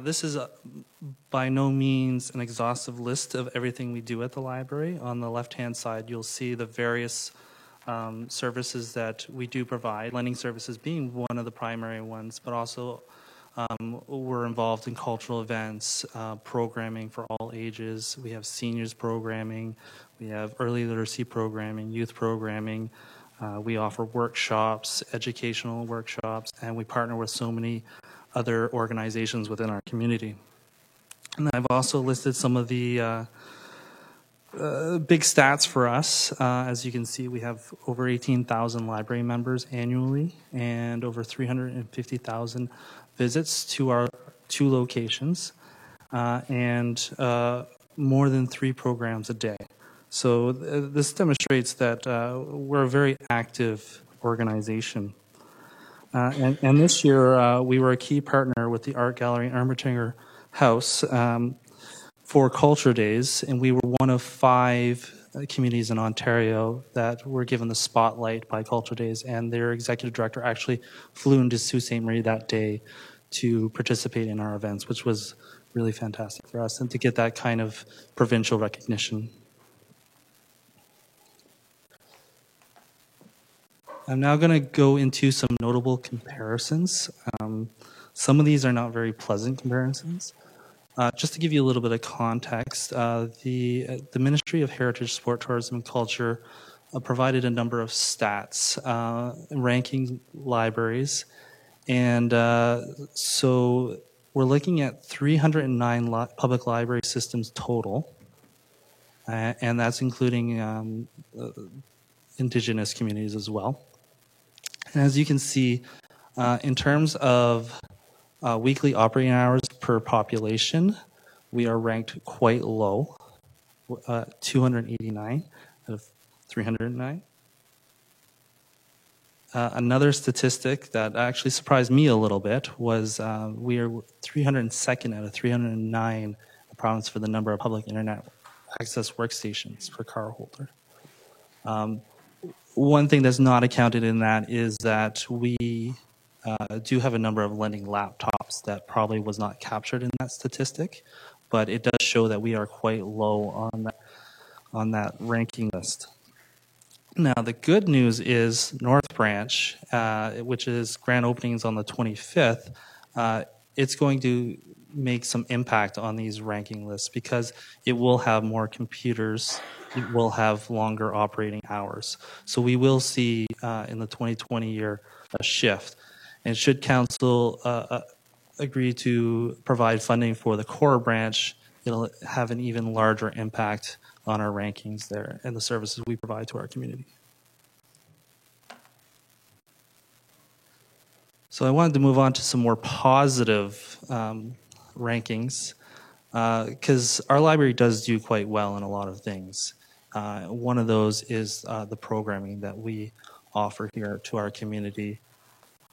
This is by no means an exhaustive list of everything we do at the library. On the left-hand side, you'll see the various services that we do provide, lending services being one of the primary ones, but also we're involved in cultural events, programming for all ages. We have seniors programming, we have early literacy programming, youth programming. We offer workshops, educational workshops, and we partner with so many other organizations within our community. And I've also listed some of the big stats for us. As you can see, we have over 18,000 library members annually and over 350,000 visits to our 2 locations and more than 3 programs a day. So this demonstrates that we're a very active organization. And this year, we were a key partner with the Art Gallery in Ermatinger House for Culture Days, and we were one of 5 communities in Ontario that were given the spotlight by Culture Days, and their executive director actually flew into Sault Ste. Marie that day to participate in our events, which was really fantastic for us, and to get that kind of provincial recognition. I'm now going to go into some notable comparisons. Some of these are not very pleasant comparisons. Just to give you a little bit of context, the Ministry of Heritage, Sport, Tourism, and Culture provided a number of stats ranking libraries. And so we're looking at 309 public library systems total, and that's including Indigenous communities as well. And as you can see, in terms of weekly operating hours per population, we are ranked quite low, 289 out of 309. Another statistic that actually surprised me a little bit was we are 302nd out of 309 in the province for the number of public internet access workstations per car holder. One thing that's not accounted in that is that we do have a number of lending laptops that probably was not captured in that statistic, but it does show that we are quite low on that ranking list. Now, the good news is North Branch, which is grand openings on the 25th, it's going to make some impact on these ranking lists because it will have more computers, it will have longer operating hours. So we will see in the 2020 year a shift. And should council agree to provide funding for the core branch, it'll have an even larger impact on our rankings there and the services we provide to our community. So I wanted to move on to some more positive rankings because our library does do quite well in a lot of things. One of those is the programming that we offer here to our community.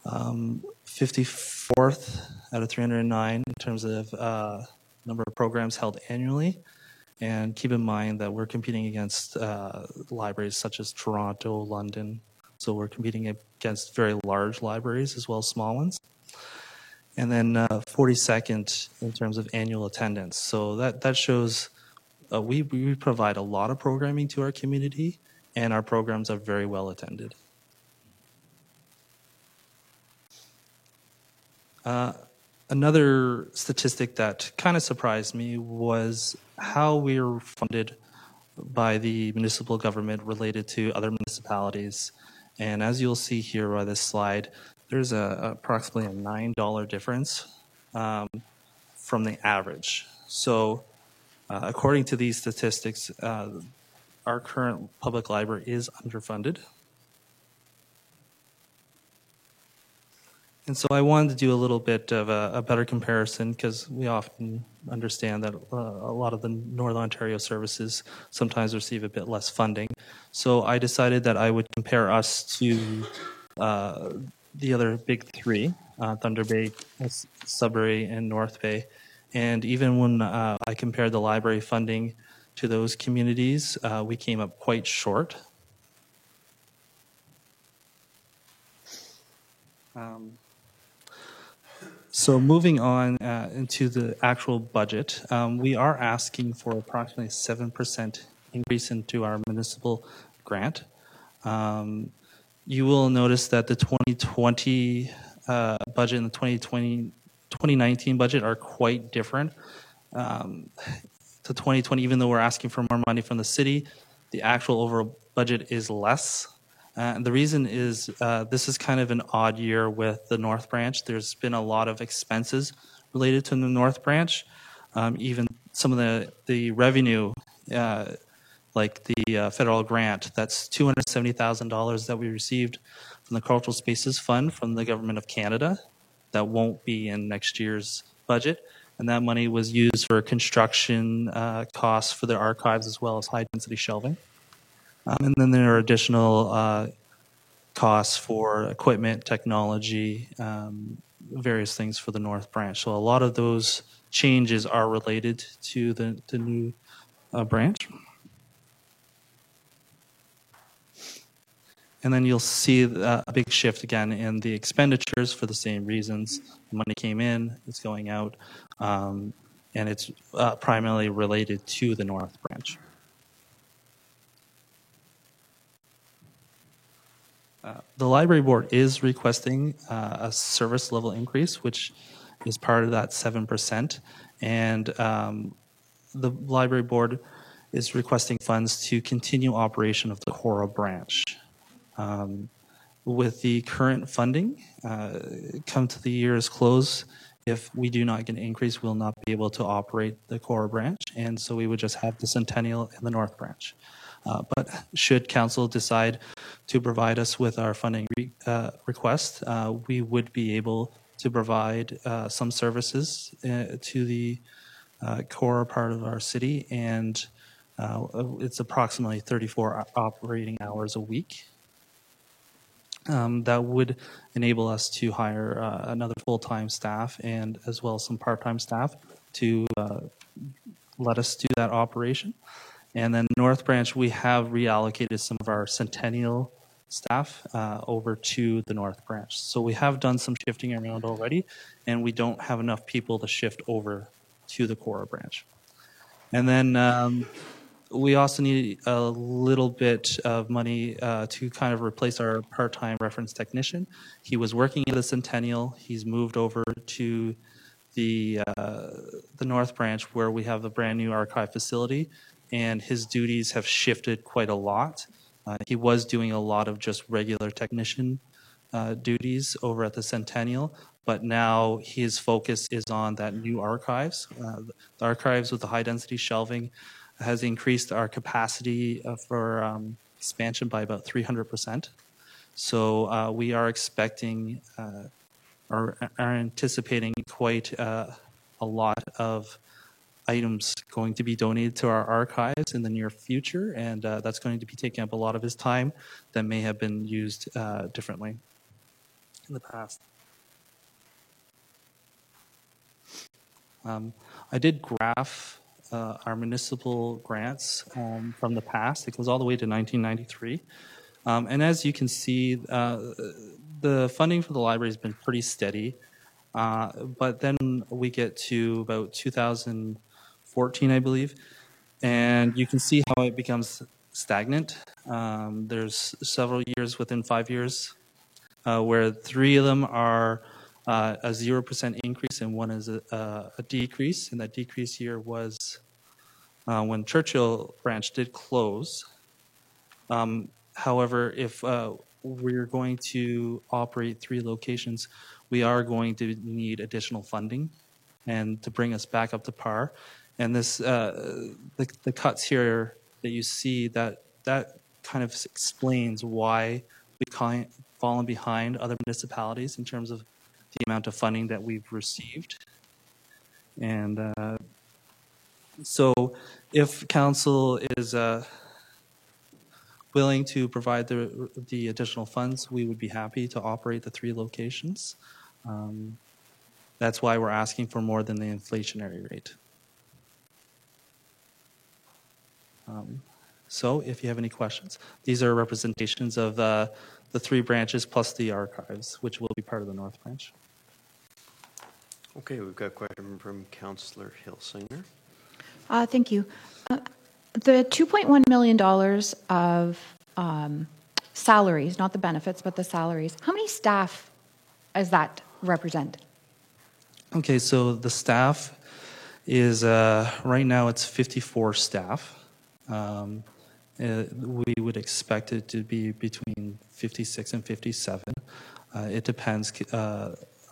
54th out of 309 in terms of number of programs held annually. And keep in mind that we're competing against libraries such as Toronto, London. So we're competing against very large libraries as well as small ones. And then 42nd in terms of annual attendance. So that shows we provide a lot of programming to our community, and our programs are very well attended. Another statistic that kind of surprised me was how we are funded by the municipal government related to other municipalities. And as you'll see here by this slide, there's approximately a $9 difference from the average. So according to these statistics, our current public library is underfunded. And so I wanted to do a little bit of a better comparison because we often understand that a lot of the Northern Ontario services sometimes receive a bit less funding. So I decided that I would compare us to the other big three, Thunder Bay, Sudbury, and North Bay. And even when I compared the library funding to those communities, we came up quite short. So moving on into the actual budget, we are asking for approximately 7% increase into our municipal grant. You will notice that the 2020 budget and the 2019 budget are quite different. To 2020, even though we're asking for more money from the city, the actual overall budget is less. And the reason is this is kind of an odd year with the North Branch. There's been a lot of expenses related to the North Branch. Even some of the revenue, like the federal grant, that's $270,000 that we received from the Cultural Spaces Fund from the Government of Canada. That won't be in next year's budget. And that money was used for construction costs for the archives as well as high-density shelving. And then there are additional costs for equipment, technology, various things for the North Branch. So a lot of those changes are related to the new branch. And then you'll see a big shift again in the expenditures for the same reasons. The money came in, it's going out, and it's primarily related to the North Branch. The library board is requesting a service level increase, which is part of that 7%. And the library board is requesting funds to continue operation of the Cora branch. With the current funding, come to the year's close, if we do not get an increase, we'll not be able to operate the Cora branch. And so we would just have the Centennial and the North Branch. But should council decide to provide us with our funding request, we would be able to provide some services to the Cora part of our city, and it's approximately 34 operating hours a week. That would enable us to hire another full-time staff and as well as some part-time staff to let us do that operation. And then North Branch, we have reallocated some of our Centennial staff over to the North Branch. So we have done some shifting around already, and we don't have enough people to shift over to the Cora branch. And then we also need a little bit of money to kind of replace our part-time reference technician. He was working at the Centennial. He's moved over to the North Branch where we have the brand new archive facility, and his duties have shifted quite a lot. He was doing a lot of just regular technician duties over at the Centennial, but now his focus is on that new archives. The archives with the high-density shelving has increased our capacity for expansion by about 300%. So we are expecting or are anticipating quite a lot of items going to be donated to our archives in the near future, and that's going to be taking up a lot of his time that may have been used differently in the past. I did graph our municipal grants from the past. It goes all the way to 1993. And as you can see, the funding for the library has been pretty steady. But then we get to about 2014, I believe, and you can see how it becomes stagnant. There's several years within 5 years where 3 of them are a 0% increase and 1 is a decrease. And that decrease year was when Churchill branch did close. However, if we're going to operate 3 locations, we are going to need additional funding and to bring us back up to par. And this, the cuts here that you see, that kind of explains why we've fallen behind other municipalities in terms of the amount of funding that we've received. And so if council is willing to provide the additional funds, we would be happy to operate the 3 locations. That's why we're asking for more than the inflationary rate. So if you have any questions, these are representations of the 3 branches plus the archives, which will be part of the North Branch. Okay, we've got a question from Councillor Hilsinger. Thank you. The $2.1 million of salaries, not the benefits, but the salaries, how many staff does that represent? Okay, so the staff is, right now it's 54 staff. We would expect it to be between 56 and 57. It depends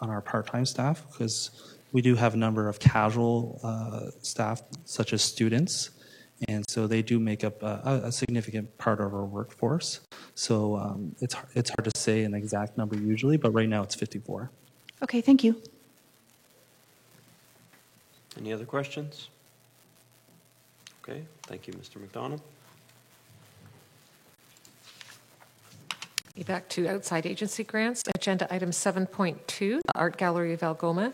on our part-time staff, because we do have a number of casual staff, such as students, and so they do make up a significant part of our workforce. So it's hard to say an exact number usually, but right now it's 54. Okay, thank you. Any other questions? Okay, thank you, Mr. McDonald. Back to outside agency grants. Agenda item 7.2, the Art Gallery of Algoma.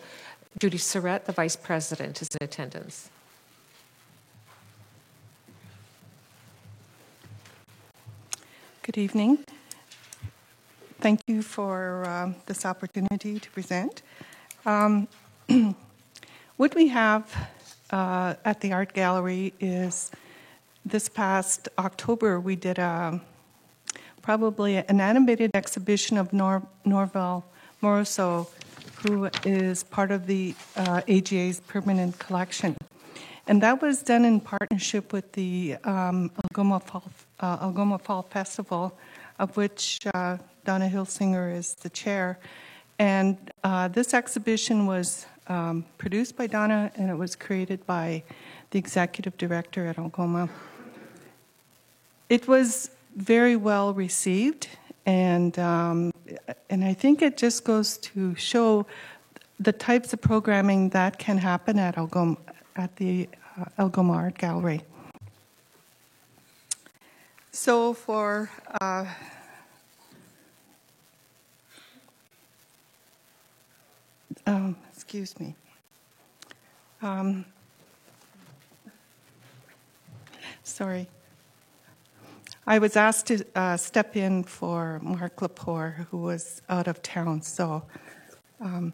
Judy Surratt, the Vice President, is in attendance. Good evening. Thank you for this opportunity to present. What we have at the Art Gallery is this past October we did probably an animated exhibition of Norval Moroso, who is part of the AGA's permanent collection. And that was done in partnership with the Algoma Fall Festival, of which Donna Hilsinger is the chair. And this exhibition was produced by Donna, and it was created by the executive director at Algoma. It was very well received, and I think it just goes to show the types of programming that can happen at Algoma, at the Algoma Art Gallery. So for excuse me. Sorry. I was asked to step in for Mark Lepore, who was out of town. So on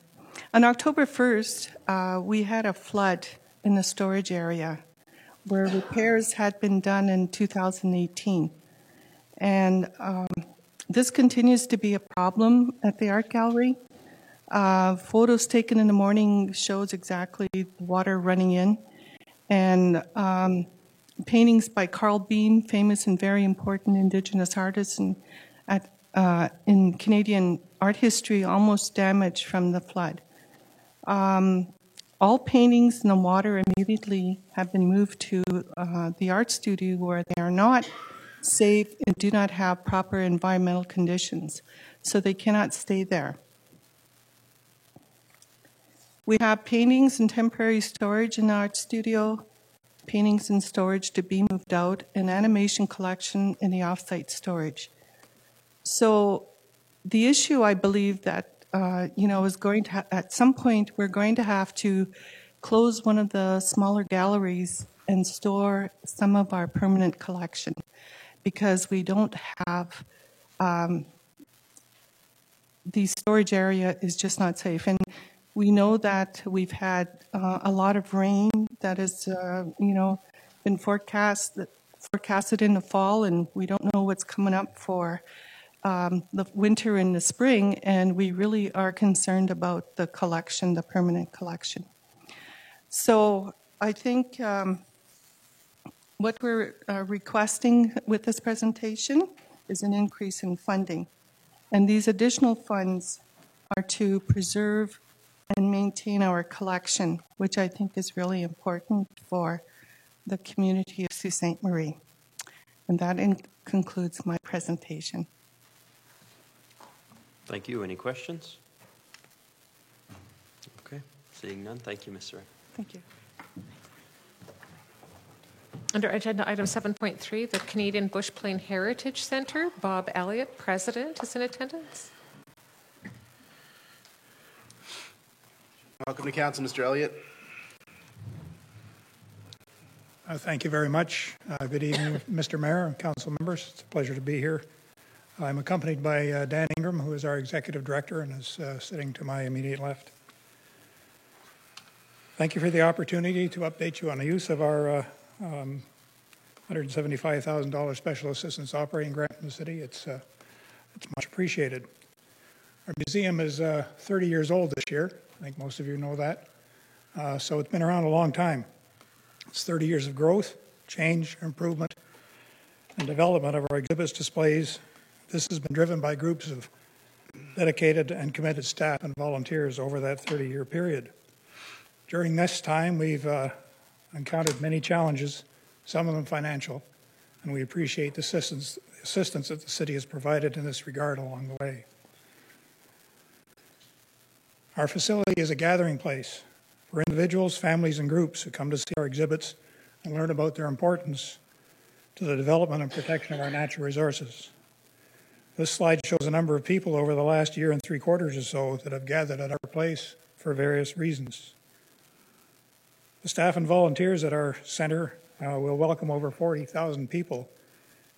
October 1st, we had a flood in the storage area where repairs had been done in 2018. And this continues to be a problem at the Art Gallery. Photos taken in the morning shows exactly the water running in. And paintings by Carl Bean, famous and very important Indigenous artist in Canadian art history, almost damaged from the flood. All paintings in the water immediately have been moved to the art studio, where they are not safe and do not have proper environmental conditions, so they cannot stay there. We have paintings in temporary storage in the art studio, paintings in storage to be moved out, and animation collection in the off-site storage. So the issue, I believe, that is going to at some point we're going to have to close one of the smaller galleries and store some of our permanent collection, because we don't have the storage area is just not safe. And we know that we've had a lot of rain that has, been forecasted in the fall, and we don't know what's coming up for the winter and the spring, and we really are concerned about the collection, the permanent collection. So I think what we're requesting with this presentation is an increase in funding. And these additional funds are to preserve and maintain our collection, which I think is really important for the community of Sault Ste. Marie. And that concludes my presentation. Thank you. Any questions? Okay. Seeing none, thank you, Ms. Surratt. Thank you. Under agenda item 7.3, the Canadian Bush Plain Heritage Centre, Bob Elliott, President, is in attendance. Welcome to Council, Mr. Elliott. Thank you very much. Good evening, Mr. Mayor and council members. It's a pleasure to be here. I'm accompanied by Dan Ingram, who is our executive director and is sitting to my immediate left. Thank you for the opportunity to update you on the use of our $175,000 special assistance operating grant in the city. It's much appreciated. Our museum is 30 years old this year. I think most of you know that. So it's been around a long time. It's 30 years of growth, change, improvement, and development of our exhibits displays. This has been driven by groups of dedicated and committed staff and volunteers over that 30-year period. During this time, we've encountered many challenges, some of them financial, and we appreciate the assistance that the city has provided in this regard along the way. Our facility is a gathering place for individuals, families, and groups who come to see our exhibits and learn about their importance to the development and protection of our natural resources. This slide shows a number of people over the last year and 3 quarters or so that have gathered at our place for various reasons. The staff and volunteers at our center will welcome over 40,000 people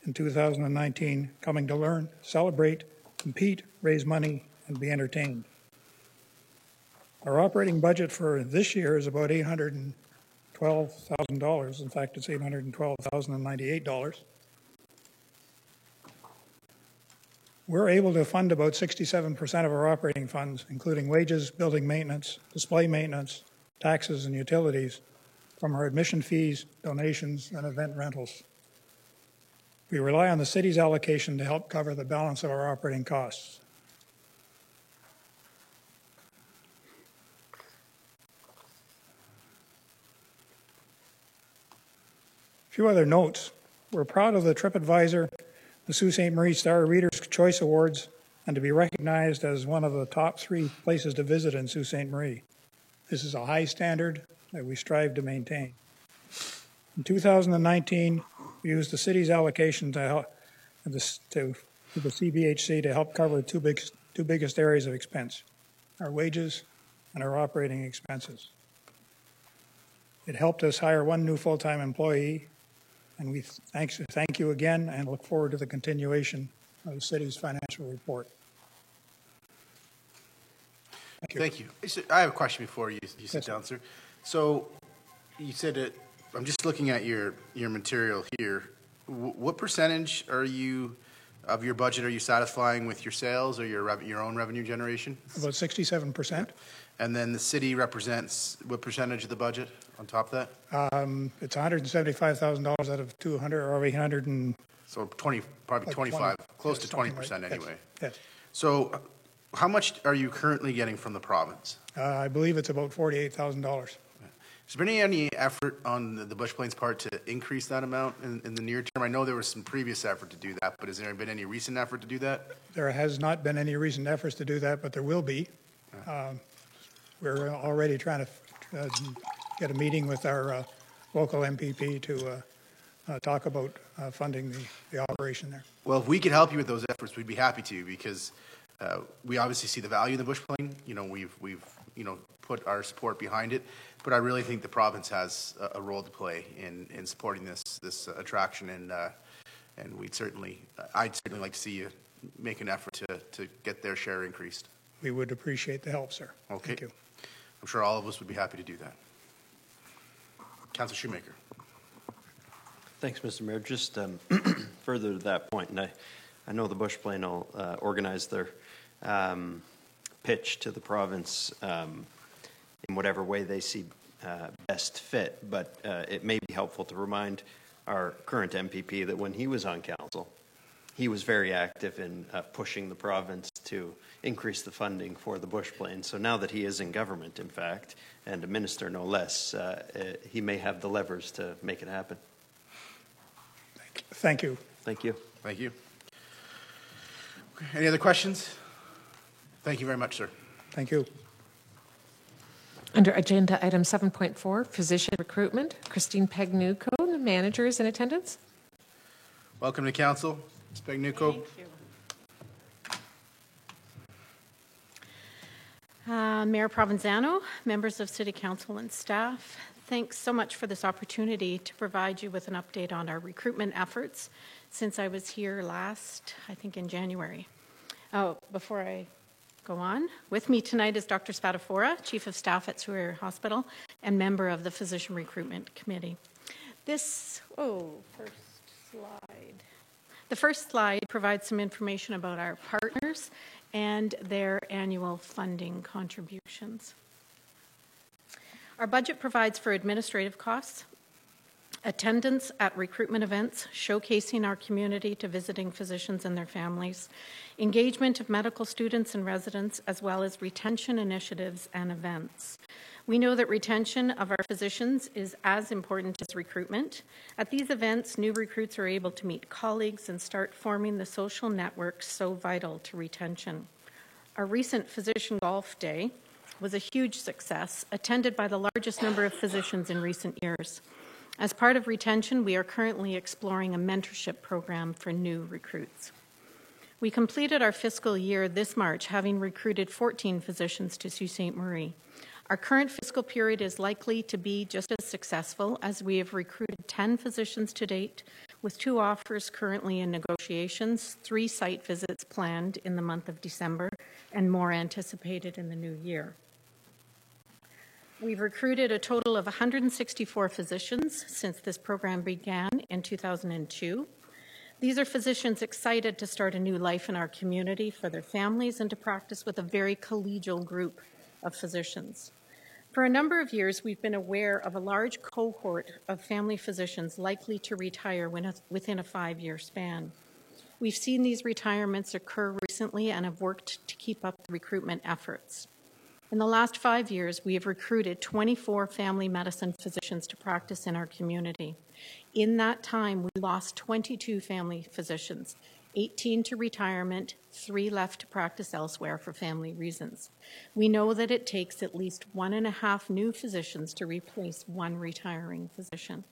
in 2019 coming to learn, celebrate, compete, raise money, and be entertained. Our operating budget for this year is about $812,000. In fact, it's $812,098. We're able to fund about 67% of our operating funds, including wages, building maintenance, display maintenance, taxes, and utilities, from our admission fees, donations, and event rentals. We rely on the city's allocation to help cover the balance of our operating costs. A few other notes. We're proud of the TripAdvisor, the Sault Ste. Marie Star Reader's Choice Awards, and to be recognized as one of the top 3 places to visit in Sault Ste. Marie. This is a high standard that we strive to maintain. In 2019, we used the city's allocation to help to the CBHC to help cover the two biggest areas of expense, our wages and our operating expenses. It helped us hire 1 new full-time employee, and we thank you again and look forward to the continuation of the city's financial report. Thank you. I have a question before you sit down, sir. So you said that, I'm just looking at your material here. What percentage of your budget are you satisfying with your sales or your own revenue generation? About 67%. And then the city represents what percentage of the budget on top of that? It's $175,000 out of 200 or 800 and... So probably 25, close to 20% anyway. Yes. So how much are you currently getting from the province? I believe it's about $48,000. Has there been any effort on the Bush Plains part to increase that amount in the near term? I know there was some previous effort to do that, but has there been any recent effort to do that? There has not been any recent efforts to do that, but there will be. We're already trying to get a meeting with our local MPP to talk about funding the operation there. Well, if we could help you with those efforts, we'd be happy to, because we obviously see the value in the Bush Plain. You know, we've put our support behind it, but I really think the province has a role to play in supporting this attraction, and I'd certainly like to see you make an effort to get their share increased. We would appreciate the help, sir. Okay. Thank you. I'm sure all of us would be happy to do that. Councillor Shoemaker. Thanks, Mr. Mayor. Just further to that point, and I know the Bush Plain will organize their pitch to the province in whatever way they see best fit, but it may be helpful to remind our current MPP that when he was on council, he was very active in pushing the province to increase the funding for the Bush Plain. So now that he is in government, in fact, and a minister no less, he may have the levers to make it happen. Thank you. Thank you. Thank you. Any other questions? Thank you very much, sir. Thank you. Under agenda item 7.4, physician recruitment, Christine Pegnuco, none, managers in attendance. Welcome to council. Ms. Bagnucco. Thank you. Mayor Provenzano, members of City Council and staff, thanks so much for this opportunity to provide you with an update on our recruitment efforts since I was here last, I think in January. Oh, before I go on, with me tonight is Dr. Spadafora, Chief of Staff at Superior Hospital and member of the Physician Recruitment Committee. First slide. The first slide provides some information about our partners and their annual funding contributions. Our budget provides for administrative costs, attendance at recruitment events, showcasing our community to visiting physicians and their families, engagement of medical students and residents, as well as retention initiatives and events. We know that retention of our physicians is as important as recruitment. At these events, new recruits are able to meet colleagues and start forming the social networks so vital to retention. Our recent Physician Golf Day was a huge success, attended by the largest number of physicians in recent years. As part of retention, we are currently exploring a mentorship program for new recruits. We completed our fiscal year this March, having recruited 14 physicians to Sault Ste. Marie. Our current fiscal period is likely to be just as successful, as we have recruited 10 physicians to date, with 2 offers currently in negotiations, 3 site visits planned in the month of December, and more anticipated in the new year. We've recruited a total of 164 physicians since this program began in 2002. These are physicians excited to start a new life in our community for their families and to practice with a very collegial group of physicians. For a number of years, we've been aware of a large cohort of family physicians likely to retire within a 5-year span. We've seen these retirements occur recently and have worked to keep up the recruitment efforts. In the last 5 years, we have recruited 24 family medicine physicians to practice in our community. In that time, we lost 22 family physicians, 18 to retirement, 3 left to practice elsewhere for family reasons. We know that it takes at least 1.5 new physicians to replace 1 retiring physician.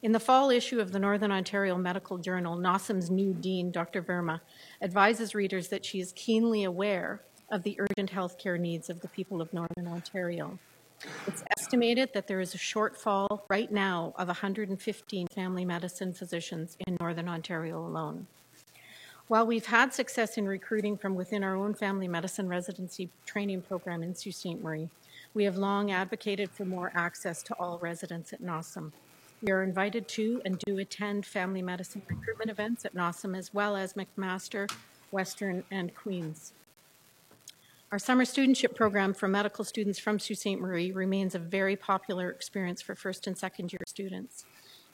In the fall issue of the Northern Ontario Medical Journal, NOSSM's new dean, Dr. Verma, advises readers that she is keenly aware of the urgent healthcare needs of the people of Northern Ontario. It's estimated that there is a shortfall right now of 115 family medicine physicians in Northern Ontario alone. While we've had success in recruiting from within our own family medicine residency training program in Sault Ste. Marie, we have long advocated for more access to all residents at NOSSM. We are invited to and do attend family medicine recruitment events at NOSSM, as well as McMaster, Western, and Queen's. Our summer studentship program for medical students from Sault Ste. Marie remains a very popular experience for first and second year students.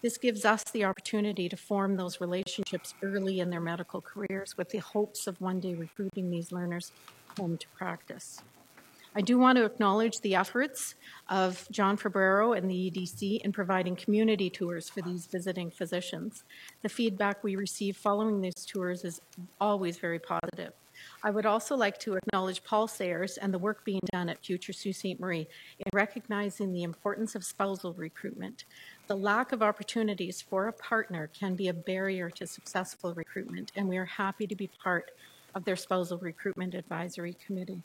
This gives us the opportunity to form those relationships early in their medical careers with the hopes of one day recruiting these learners home to practice. I do want to acknowledge the efforts of John Fabrero and the EDC in providing community tours for these visiting physicians. The feedback we receive following these tours is always very positive. I would also like to acknowledge Paul Sayers and the work being done at Future Sault Ste. Marie in recognizing the importance of spousal recruitment. The lack of opportunities for a partner can be a barrier to successful recruitment, and we are happy to be part of their spousal recruitment advisory committee.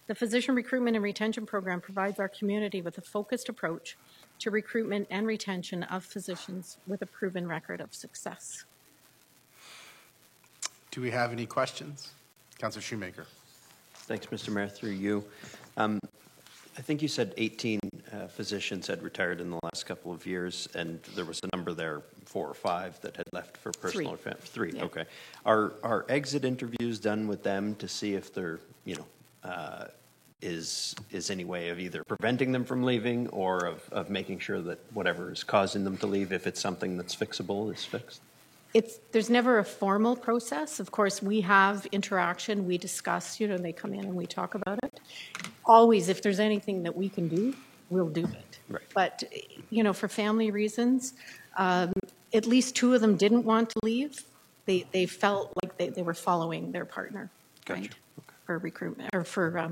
The Physician Recruitment and Retention Program provides our community with a focused approach to recruitment and retention of physicians with a proven record of success. Do we have any questions? Councillor Shoemaker. Thanks, Mr. Mayor, through you. I think you said 18 physicians had retired in the last couple of years, and there was a number there, 4 or 5, that had left for personal or family. 3, yeah. Okay. Are exit interviews done with them to see if they're, is any way of either preventing them from leaving or of making sure that whatever is causing them to leave, if it's something that's fixable, is fixed? There's never a formal process. Of course, we have interaction, we discuss, they come in and we talk about it. Always, if there's anything that we can do, we'll do it. Right. But, for family reasons, at least 2 of them didn't want to leave. They felt like they were following their partner, Gotcha. right, okay. For recruitment or for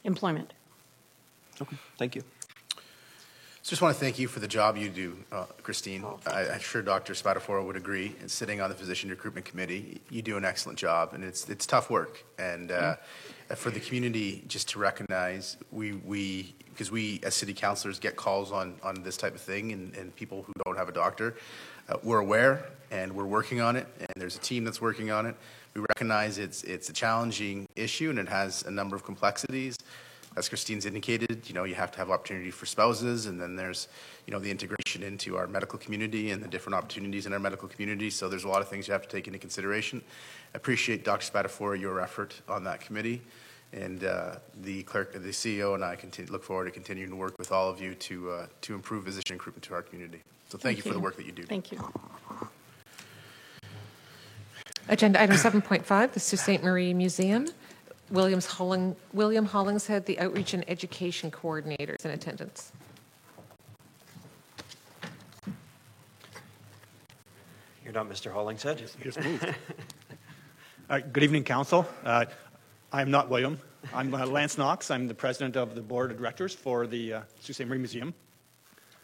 employment. Okay, thank you. Just want to thank you for the job you do, Christine. I'm sure Dr. Spadafora would agree. And sitting on the physician recruitment committee, you do an excellent job, and it's tough work. And for the community, just to recognize, because we as city councilors get calls on this type of thing, and people who don't have a doctor, we're aware and we're working on it. And there's a team that's working on it. We recognize it's a challenging issue, and it has a number of complexities. As Christine's indicated, you have to have opportunity for spouses, and then there's, the integration into our medical community and the different opportunities in our medical community. So there's a lot of things you have to take into consideration. I appreciate, Dr. Spadafora, your effort on that committee, and the clerk, the CEO, and I look forward to continuing to work with all of you to improve physician recruitment to our community. So thank you for the work that you do. Thank you. Agenda item 7.5, the Sault Ste. Marie Museum. William Hollingshead, the Outreach and Education Coordinator, is in attendance. You're not Mr. Hollingshead? Just moved. Good evening, Council. I'm not William. I'm Lance Knox. I'm the President of the Board of Directors for the Sault Ste. Marie Museum.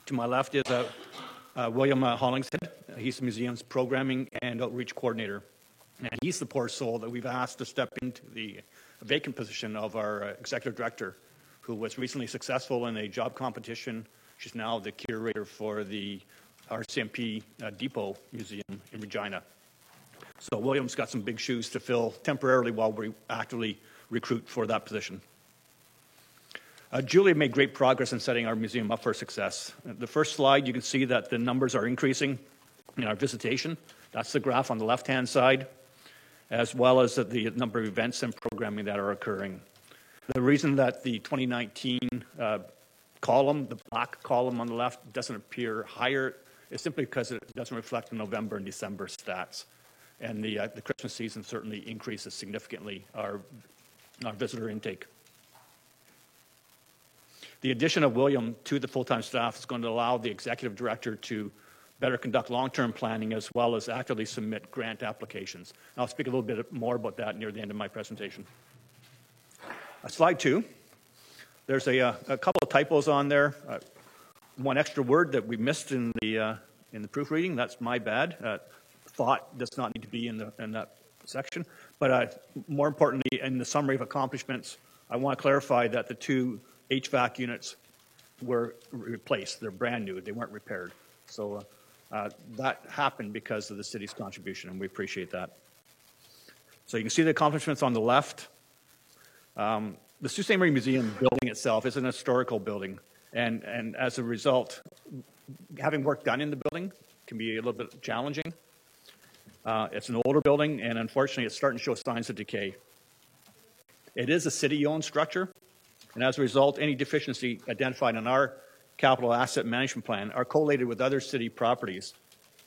To my left is William Hollingshead. He's the museum's Programming and Outreach Coordinator. And he's the poor soul that we've asked to step into the vacant position of our Executive Director, who was recently successful in a job competition. She's now the curator for the RCMP Depot Museum in Regina. So William's got some big shoes to fill temporarily while we actively recruit for that position. Julia made great progress in setting our museum up for success. The first slide, you can see that the numbers are increasing in our visitation. That's the graph on the left-hand side, as well as the number of events and programming that are occurring. The reason that the 2019 column, the black column on the left, doesn't appear higher is simply because it doesn't reflect the November and December stats. And the Christmas season certainly increases significantly our visitor intake. The addition of William to the full-time staff is going to allow the Executive Director to better conduct long-term planning as well as actively submit grant applications. And I'll speak a little bit more about that near the end of my presentation. Slide 2. There's a couple of typos on there. One extra word that we missed in the proofreading. That's my bad. Thought does not need to be in that section. But more importantly, in the summary of accomplishments, I want to clarify that the 2 HVAC units were replaced. They're brand new. They weren't repaired. So that happened because of the city's contribution, and we appreciate that. So you can see the accomplishments on the left. The Sault Ste. Marie Museum building itself is an historical building, and as a result, having work done in the building can be a little bit challenging. It's an older building, and unfortunately, it's starting to show signs of decay. It is a city-owned structure, and as a result, any deficiency identified in our capital asset management plan are collated with other city properties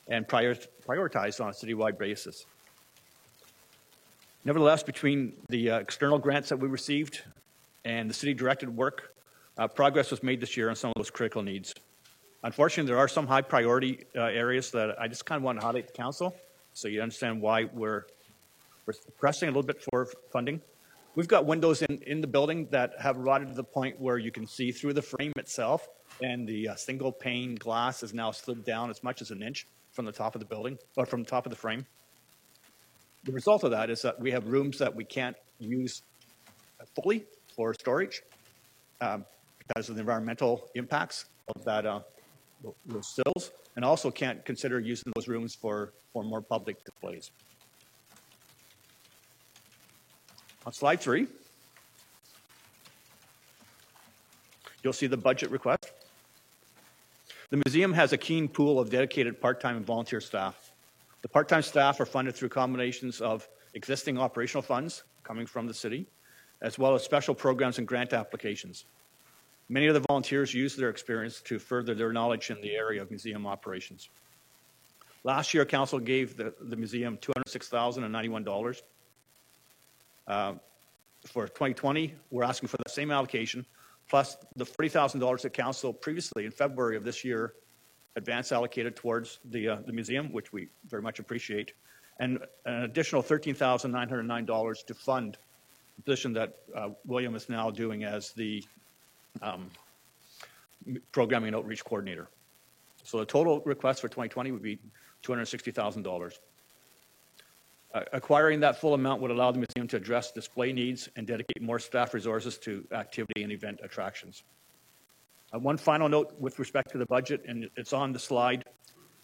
and prioritized on a citywide basis. Nevertheless, between the external grants that we received and the city-directed work, progress was made this year on some of those critical needs. Unfortunately, there are some high priority areas that I just kind of want to highlight to Council so you understand why we're pressing a little bit for funding. We've got windows in the building that have rotted to the point where you can see through the frame itself, and the single pane glass is now slid down as much as an inch from the top of the building, or from the top of the frame. The result of that is that we have rooms that we can't use fully for storage because of the environmental impacts of that those sills, and also can't consider using those rooms for more public displays. On slide 3, you'll see the budget request. The museum has a keen pool of dedicated part-time and volunteer staff. The part-time staff are funded through combinations of existing operational funds coming from the city, as well as special programs and grant applications. Many of the volunteers use their experience to further their knowledge in the area of museum operations. Last year, Council gave the museum $206,091. For 2020, we're asking for the same allocation, plus the $40,000 that Council previously, in February of this year, advance allocated towards the museum, which we very much appreciate, and an additional $13,909 to fund the position that William is now doing as the programming and outreach coordinator. So the total request for 2020 would be $260,000. Acquiring that full amount would allow the museum to address display needs and dedicate more staff resources to activity and event attractions. One final note with respect to the budget, and it's on the slide.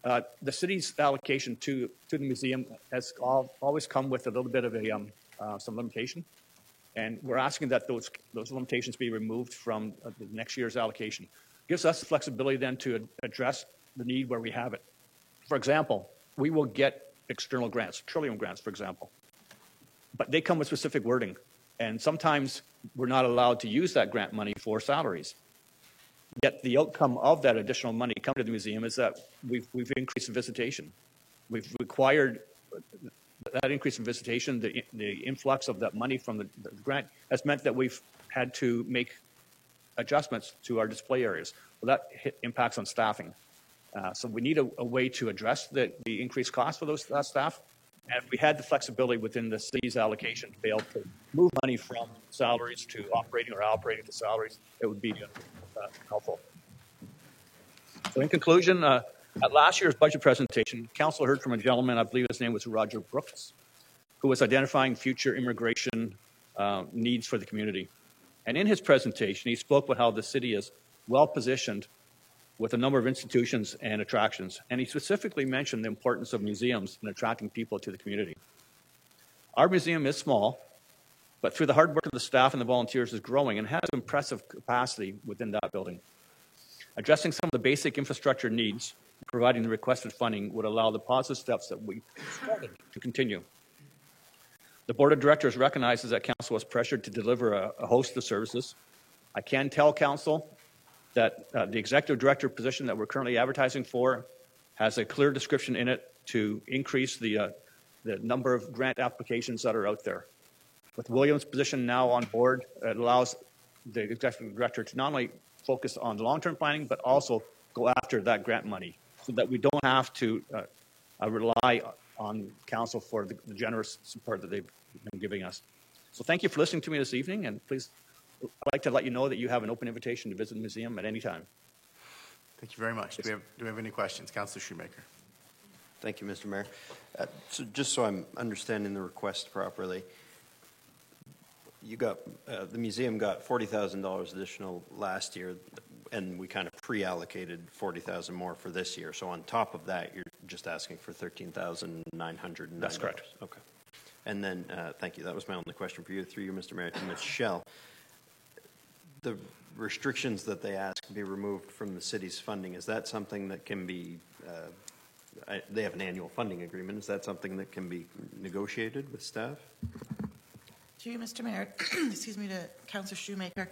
The city's allocation to the museum has always come with a little bit of some limitation, and we're asking that those limitations be removed from the next year's allocation. Gives us the flexibility then to address the need where we have it. For example, we will get external grants, Trillium grants, for example, but they come with specific wording, and sometimes we're not allowed to use that grant money for salaries. Yet the outcome of that additional money coming to the museum is that we've increased the visitation. We've required that increase in visitation, the influx of that money from the grant has meant that we've had to make adjustments to our display areas. Well, that impacts on staffing. So we need a way to address the increased cost for that staff. And if we had the flexibility within the city's allocation to be able to move money from salaries to operating or operating to salaries, it would be helpful. So in conclusion, at last year's budget presentation, Council heard from a gentleman, I believe his name was Roger Brooks, who was identifying future immigration needs for the community. And in his presentation, he spoke about how the city is well positioned with a number of institutions and attractions. And he specifically mentioned the importance of museums in attracting people to the community. Our museum is small, but through the hard work of the staff and the volunteers is growing and has impressive capacity within that building. Addressing some of the basic infrastructure needs, providing the requested funding would allow the positive steps that we started to continue. The Board of Directors recognizes that Council was pressured to deliver a host of services. I can tell Council that the Executive Director position that we're currently advertising for has a clear description in it to increase the number of grant applications that are out there. With William's position now on board, it allows the Executive Director to not only focus on long-term planning, but also go after that grant money so that we don't have to rely on Council for the generous support that they've been giving us. So thank you for listening to me this evening, and please, I'd like to let you know that you have an open invitation to visit the museum at any time. Thank you very much. Do we have any questions? Councillor Shoemaker. Thank you, Mr. Mayor. So just so I'm understanding the request properly, you got the museum got $40,000 additional last year, and we kind of pre-allocated $40,000 more for this year. So on top of that, you're just asking for $13,909. That's correct. Okay. And then, thank you. That was my only question for you. Through you, Mr. Mayor, to Ms. Schell. The restrictions that they ask be removed from the city's funding, is that something that can be, they have an annual funding agreement, is that something that can be negotiated with staff? To you, Mr. Mayor, excuse me, to Councillor Shoemaker.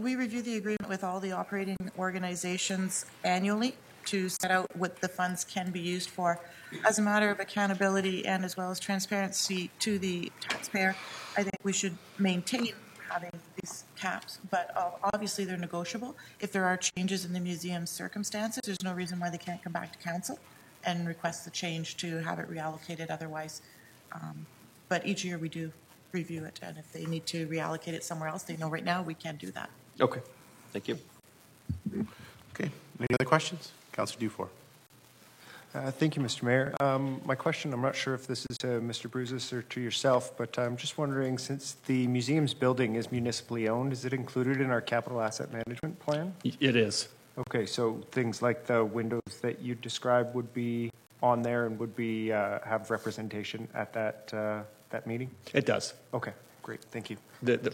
We review the agreement with all the operating organizations annually to set out what the funds can be used for. As a matter of accountability and as well as transparency to the taxpayer, I think we should maintain having these caps, but obviously they're negotiable. If there are changes in the museum's circumstances, there's no reason why they can't come back to council and request the change to have it reallocated otherwise. But each year we do review it, and if they need to reallocate it somewhere else, they know right now we can't do that. Okay, thank you. Okay, any other questions? Councillor Dufour. Thank you, Mr. Mayor. My question, I'm not sure if this is to Mr. Bruzis or to yourself, but I'm just wondering, since the museum's building is municipally owned, is it included in our capital asset management plan? It is. Okay, so things like the windows that you described would be on there and would be have representation at that meeting? It does. Okay, great, thank you.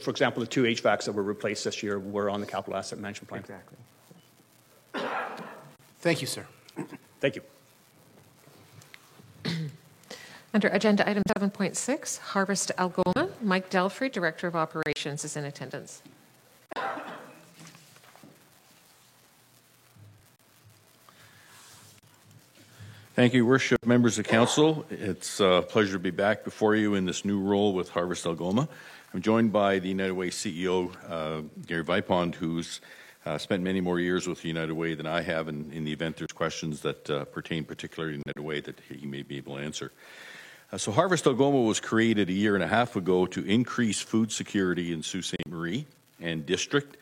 For example, the two HVACs that were replaced this year were on the capital asset management plan. Exactly. Thank you, sir. Thank you. Under Agenda Item 7.6, Harvest Algoma, Mike Delfrey, Director of Operations, is in attendance. Thank you, Worship, members of council. It's a pleasure to be back before you in this new role with Harvest Algoma. I'm joined by the United Way CEO, Gary Vipond, who's spent many more years with United Way than I have, and in the event there's questions that pertain particularly to United Way that he may be able to answer. So Harvest Algoma was created a year and a half ago to increase food security in Sault Ste. Marie and district,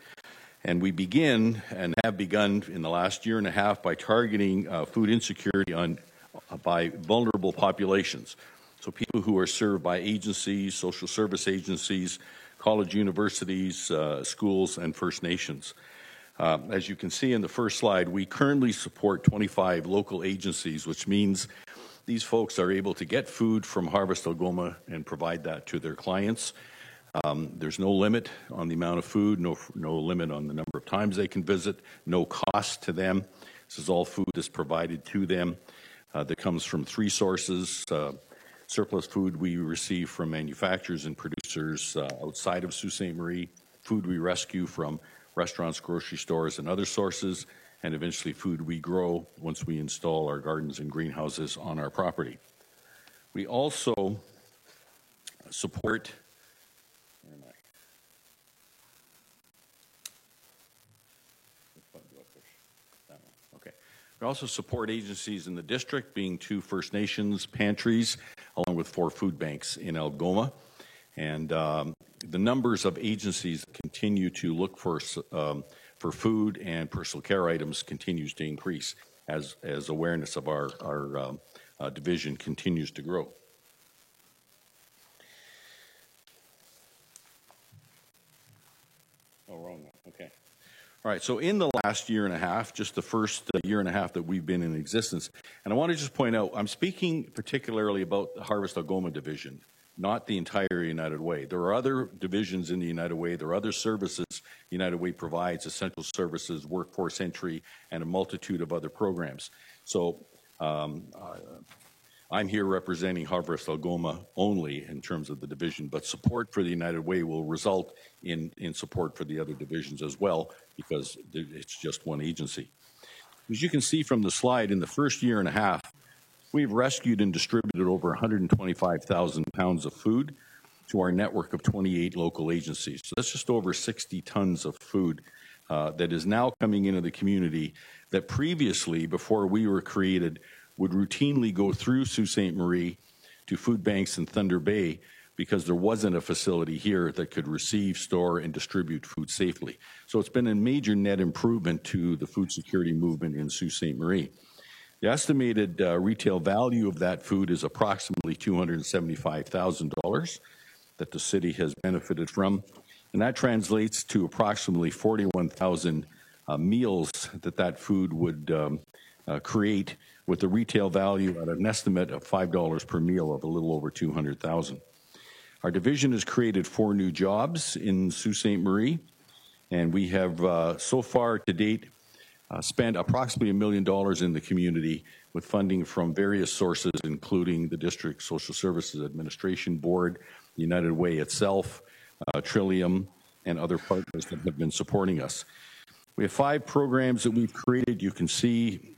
And we begin and have begun in the last year and a half by targeting food insecurity by vulnerable populations. So people who are served by agencies, social service agencies, college universities, schools, and First Nations. As you can see in the first slide, we currently support 25 local agencies, which means these folks are able to get food from Harvest Algoma and provide that to their clients. There's no limit on the amount of food, no limit on the number of times they can visit, no cost to them. This is all food that's provided to them that comes from three sources. Surplus food we receive from manufacturers and producers outside of Sault Ste. Marie, food we rescue from restaurants, grocery stores, and other sources, and eventually food we grow once we install our gardens and greenhouses on our property. We also support We also support agencies in the district, being 2 First Nations pantries, along with 4 food banks in Algoma. And the numbers of agencies that continue to look for food and personal care items continues to increase as awareness of our division continues to grow. Oh, wrong one. Okay. All right, so in the last year and a half, just the first year and a half that we've been in existence, and I want to just point out, I'm speaking particularly about the Harvest Algoma division, not the entire United Way. There are other divisions in the United Way. There are other services United Way provides, essential services, workforce entry, and a multitude of other programs. So I'm here representing Harvest Algoma only in terms of the division, but support for the United Way will result in support for the other divisions as well, because it's just one agency. As you can see from the slide, in the first year and a half, we've rescued and distributed over 125,000 pounds of food to our network of 28 local agencies. So that's just over 60 tons of food that is now coming into the community that previously, before we were created, would routinely go through Sault Ste. Marie to food banks in Thunder Bay because there wasn't a facility here that could receive, store, and distribute food safely. So it's been a major net improvement to the food security movement in Sault Ste. Marie. The estimated retail value of that food is approximately $275,000 that the city has benefited from, and that translates to approximately 41,000 meals that food would create, with the retail value at an estimate of $5 per meal of a little over $200,000. Our division has created 4 new jobs in Sault Ste. Marie, and we have so far to date spent approximately $1 million in the community with funding from various sources, including the District Social Services Administration Board, the United Way itself, Trillium, and other partners that have been supporting us. We have 5 programs that we've created. You can see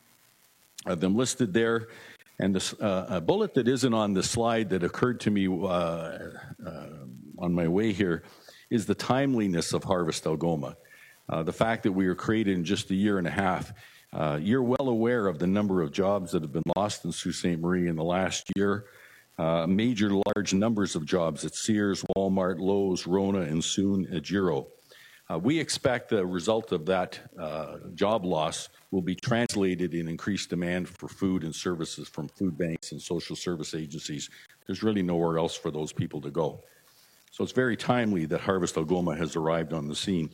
them listed there. And this, a bullet that isn't on the slide that occurred to me on my way here is the timeliness of Harvest Algoma. The fact that we were created in just a year and a half. You're well aware of the number of jobs that have been lost in Sault Ste. Marie in the last year. Major large numbers of jobs at Sears, Walmart, Lowe's, Rona, and soon at Giro. We expect the result of that job loss will be translated in increased demand for food and services from food banks and social service agencies. There's really nowhere else for those people to go. So it's very timely that Harvest Algoma has arrived on the scene.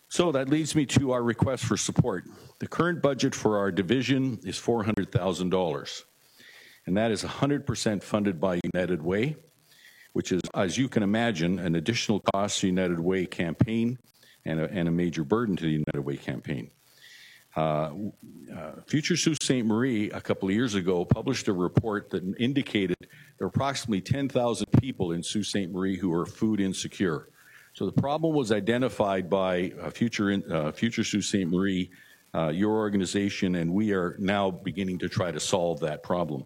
So that leads me to our request for support. The current budget for our division is $400,000, and that is 100% funded by United Way, which is, as you can imagine, an additional cost to United Way campaign and a major burden to the United Way campaign. Future Sault Ste. Marie, a couple of years ago, published a report that indicated there are approximately 10,000 people in Sault Ste. Marie who are food insecure. So the problem was identified by Future Sault Ste. Marie, your organization, and we are now beginning to try to solve that problem.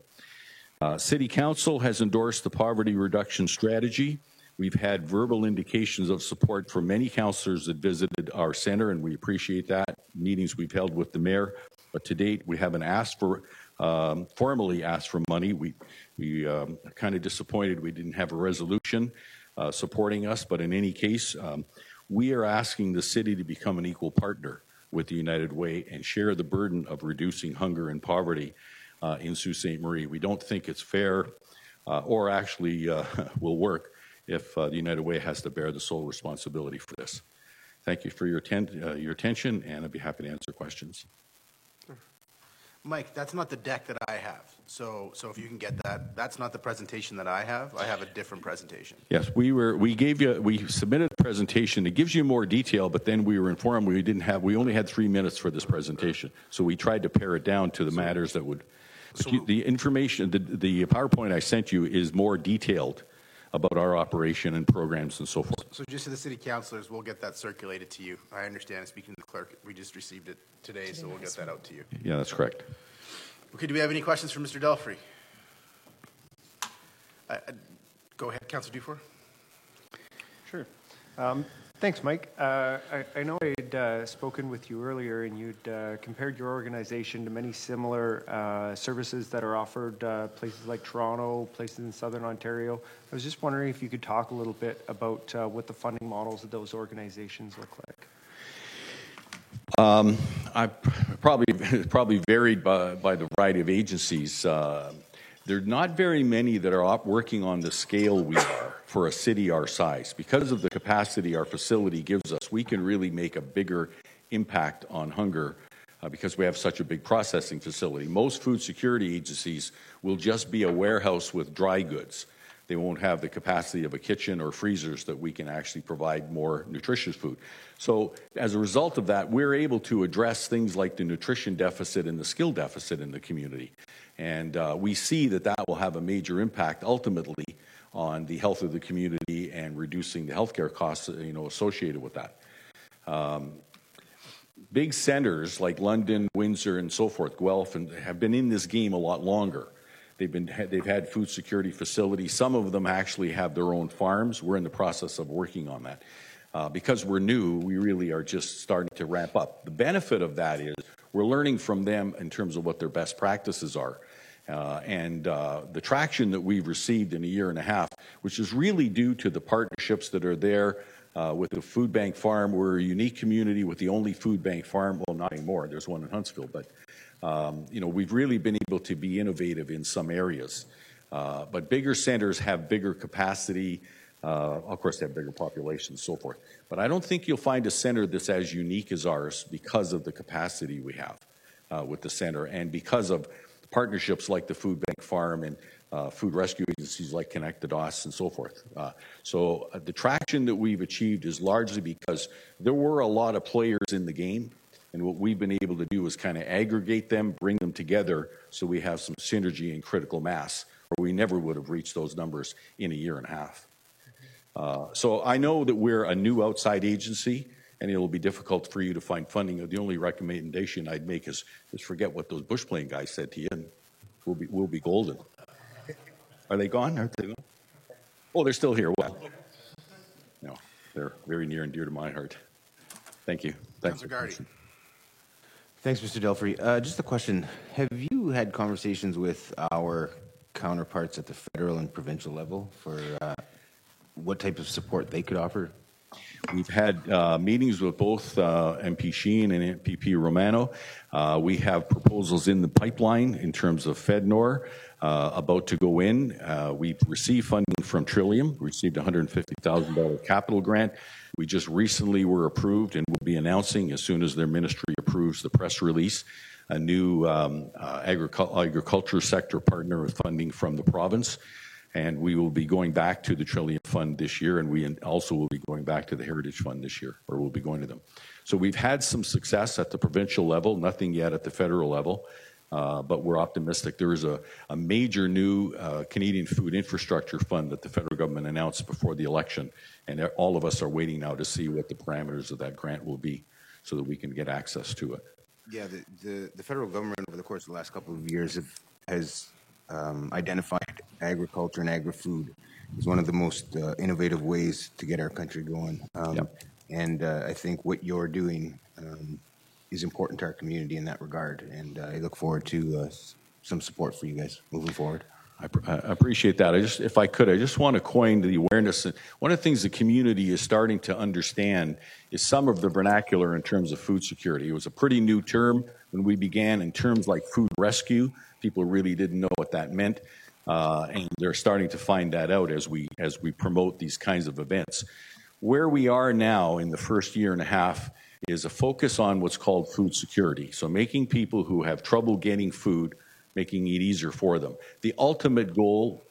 City Council has endorsed the poverty reduction strategy. We've had verbal indications of support from many councillors that visited our center, and we appreciate that. Meetings we've held with the mayor, but to date we haven't asked for, formally asked for money. We are kind of disappointed we didn't have a resolution supporting us, but in any case, we are asking the city to become an equal partner with the United Way and share the burden of reducing hunger and poverty in Sault Ste. Marie. We don't think it's fair or actually will work if the United Way has to bear the sole responsibility for this. Thank you for your attention, and I'd be happy to answer questions. Mike, that's not the deck that I have. So if you can get that, that's not the presentation that I have. I have a different presentation. Yes, we submitted a presentation. It gives you more detail, but then we were informed we only had 3 minutes for this presentation. So we tried to pare it down to the matters that would. The information, the PowerPoint I sent you is more detailed about our operation and programs and so forth. So just to the city councilors, we'll get that circulated to you. I understand, speaking to the clerk, we just received it today, so we'll get that out to you. Yeah, that's correct. Okay, do we have any questions for Mr. Delfrey? Go ahead, Councillor Dufour. Sure. Thanks, Mike. I know I had spoken with you earlier, and you'd compared your organization to many similar services that are offered places like Toronto, places in Southern Ontario. I was just wondering if you could talk a little bit about what the funding models of those organizations look like. I probably varied by the variety of agencies. There are not very many that are working on the scale we are for a city our size. Because of the capacity our facility gives us, we can really make a bigger impact on hunger because we have such a big processing facility. Most food security agencies will just be a warehouse with dry goods. They won't have the capacity of a kitchen or freezers that we can actually provide more nutritious food. So as a result of that, we're able to address things like the nutrition deficit and the skill deficit in the community. And we see that that will have a major impact ultimately on the health of the community and reducing the healthcare costs associated with that. Big centers like London, Windsor, and so forth, Guelph, and have been in this game a lot longer. They've had food security facilities. Some of them actually have their own farms. We're in the process of working on that. Because we're new, we really are just starting to ramp up. The benefit of that is we're learning from them in terms of what their best practices are. And the traction that we've received in a year and a half, which is really due to the partnerships that are there with the food bank farm. We're a unique community with the only food bank farm. Well, not anymore. There's one in Huntsville, but we've really been able to be innovative in some areas. But bigger centers have bigger capacity. Of course, they have bigger populations, so forth. But I don't think you'll find a center that's as unique as ours because of the capacity we have with the center and because of partnerships like the Food Bank Farm and food rescue agencies like Connect the Dots and so forth. So the traction that we've achieved is largely because there were a lot of players in the game, and what we've been able to do is kind of aggregate them, bring them together so we have some synergy and critical mass, or we never would have reached those numbers in a year and a half. So I know that we're a new outside agency, and it'll be difficult for you to find funding. The only recommendation I'd make is forget what those bush plane guys said to you, and we'll be golden. Are they gone? Aren't they gone? Oh, they're still here. Well, they're very near and dear to my heart. Thank you. Thanks. Thanks, Mr. Delfrey. Just a question. Have you had conversations with our counterparts at the federal and provincial level for what type of support they could offer? We've had meetings with both MP Sheehan and MPP Romano. We have proposals in the pipeline in terms of FedNor about to go in. We've received funding from Trillium. We received a $150,000 capital grant. We just recently were approved and will be announcing as soon as their ministry approves the press release a new agriculture sector partner with funding from the province. And we will be going back to the Trillium Fund this year, and we also will be going back to the Heritage Fund this year, or we'll be going to them. So we've had some success at the provincial level, nothing yet at the federal level, but we're optimistic. There is a major new Canadian Food Infrastructure Fund that the federal government announced before the election, and all of us are waiting now to see what the parameters of that grant will be so that we can get access to it. Yeah, the federal government over the course of the last couple of years has identified agriculture and agri-food as one of the most innovative ways to get our country going. And I think what you're doing is important to our community in that regard. And I look forward to some support for you guys moving forward. I appreciate that. If I could, I just want to coin the awareness. One of the things the community is starting to understand is some of the vernacular in terms of food security. It was a pretty new term when we began in terms like food rescue. People really didn't know what that meant, and they're starting to find that out as we promote these kinds of events. Where we are now in the first year and a half is a focus on what's called food security. So making people who have trouble getting food, making it easier for them. The ultimate goal,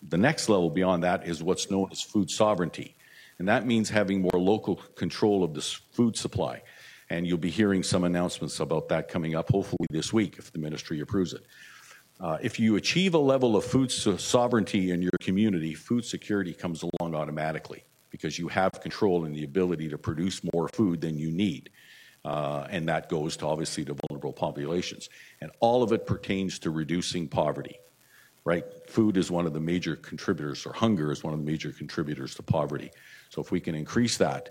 the next level beyond that, is what's known as food sovereignty. And that means having more local control of this food supply. And you'll be hearing some announcements about that coming up, hopefully this week, if the ministry approves it. If you achieve a level of food sovereignty in your community, food security comes along automatically because you have control and the ability to produce more food than you need. And that goes to, obviously, to vulnerable populations. And all of it pertains to reducing poverty, right? Food is one of the major contributors, or hunger is one of the major contributors to poverty. So if we can increase that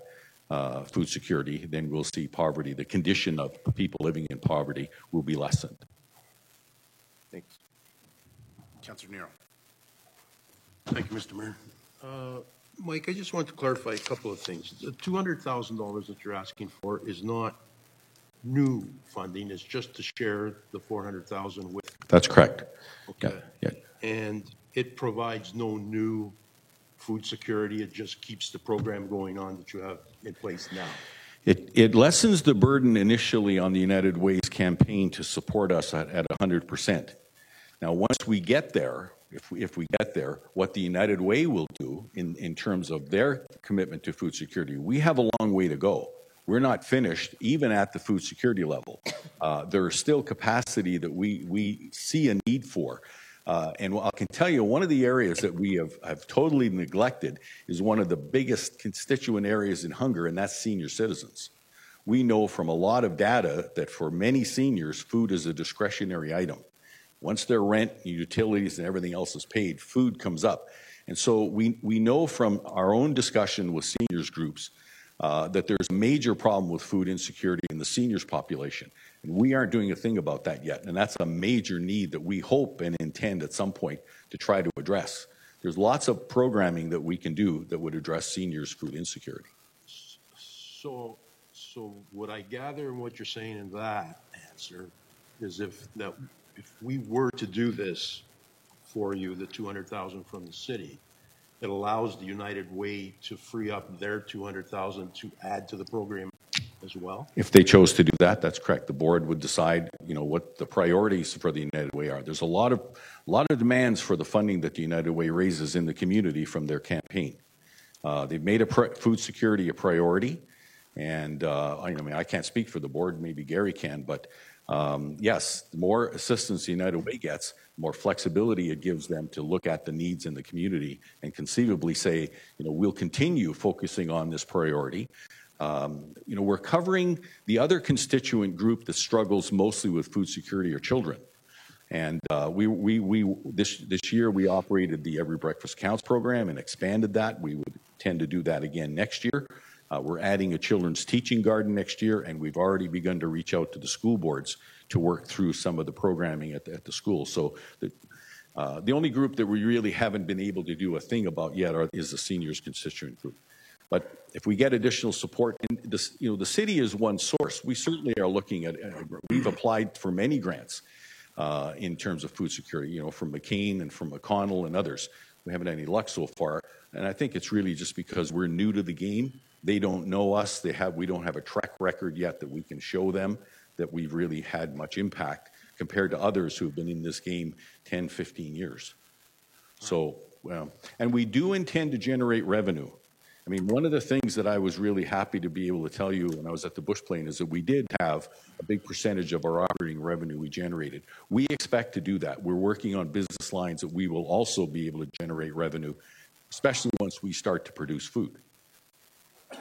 food security, then we'll see poverty, the condition of people living in poverty will be lessened. Thanks. Councillor Nero. Thank you, Mr. Mayor. Mike, I just want to clarify a couple of things. The $200,000 that you're asking for is not new funding. It's just to share the $400,000 with. That's correct. Okay. Yeah. And it provides no new food security. It just keeps the program going on that you have in place now. It lessens the burden initially on the United Way's campaign to support us at 100%. Now, once we get there, if we get there, what the United Way will do in terms of their commitment to food security, we have a long way to go. We're not finished, even at the food security level. There is still capacity that we see a need for. And I can tell you, one of the areas that we have totally neglected is one of the biggest constituent areas in hunger, and that's senior citizens. We know from a lot of data that for many seniors, food is a discretionary item. Once their rent, utilities, and everything else is paid, food comes up. And so we know from our own discussion with seniors groups that there's a major problem with food insecurity in the seniors population. And we aren't doing a thing about that yet. And that's a major need that we hope and intend at some point to try to address. There's lots of programming that we can do that would address seniors' food insecurity. So what I gather in what you're saying in that answer is if we were to do this for you, the $200,000 from the city, it allows the United Way to free up their $200,000 to add to the program as well? If they chose to do that, that's correct. The board would decide, what the priorities for the United Way are. There's a lot of demands for the funding that the United Way raises in the community from their campaign. They've made food security a priority, and I can't speak for the board. Maybe Gary can, but yes, the more assistance the United Way gets, the more flexibility it gives them to look at the needs in the community and conceivably say, we'll continue focusing on this priority. We're covering the other constituent group that struggles mostly with food security are children. And this year we operated the Every Breakfast Counts program and expanded that. We would tend to do that again next year. We're adding a children's teaching garden next year, and we've already begun to reach out to the school boards to work through some of the programming at the school. So the only group that we really haven't been able to do a thing about yet is the seniors constituent group. But if we get additional support, and the city is one source. We certainly are looking at. We've applied for many grants in terms of food security. From McCain and from McConnell and others. We haven't had any luck so far, and I think it's really just because we're new to the game. They don't know us. We don't have a track record yet that we can show them that we've really had much impact compared to others who have been in this game 10, 15 years. So, and we do intend to generate revenue. I mean, one of the things that I was really happy to be able to tell you when I was at the Bush Plane is that we did have a big percentage of our operating revenue we generated. We expect to do that. We're working on business lines that we will also be able to generate revenue, especially once we start to produce food.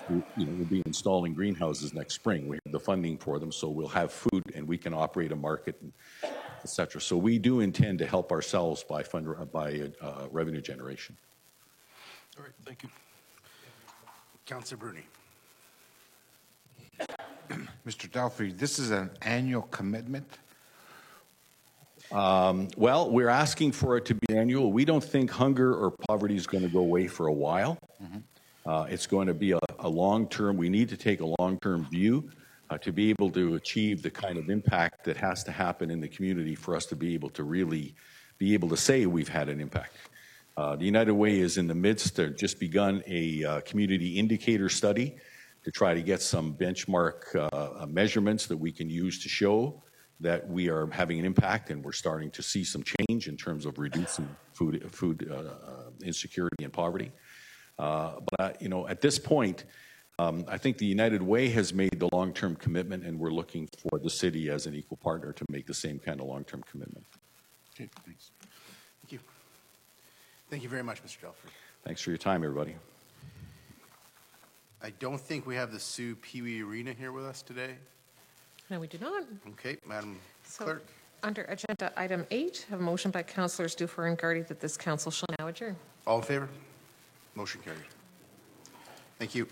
We'll be installing greenhouses next spring. We have the funding for them, so we'll have food and we can operate a market, et cetera. So we do intend to help ourselves by revenue generation. All right, thank you. Councillor Bruni. Mr. Dalfrey, this is an annual commitment? Well, we're asking for it to be annual. We don't think hunger or poverty is going to go away for a while. It's going to be a long-term, we need to take a long-term view to be able to achieve the kind of impact that has to happen in the community for us to be able to really be able to say we've had an impact. The United Way is in the midst, they've just begun a community indicator study to try to get some benchmark measurements that we can use to show that we are having an impact, and we're starting to see some change in terms of reducing food insecurity and poverty. But at this point, I think the United Way has made the long-term commitment, and we're looking for the city as an equal partner to make the same kind of long-term commitment. Okay, thanks. Thank you. Thank you very much, Mr. Delford. Thanks for your time, everybody. I don't think we have the Sue Pee Wee Arena here with us today. No, we do not. Okay, Madam So, Clerk. under agenda item 8, I have a motion by Councillors Dufour and Gardy that this council shall now adjourn. All in favor? Motion carried. Thank you.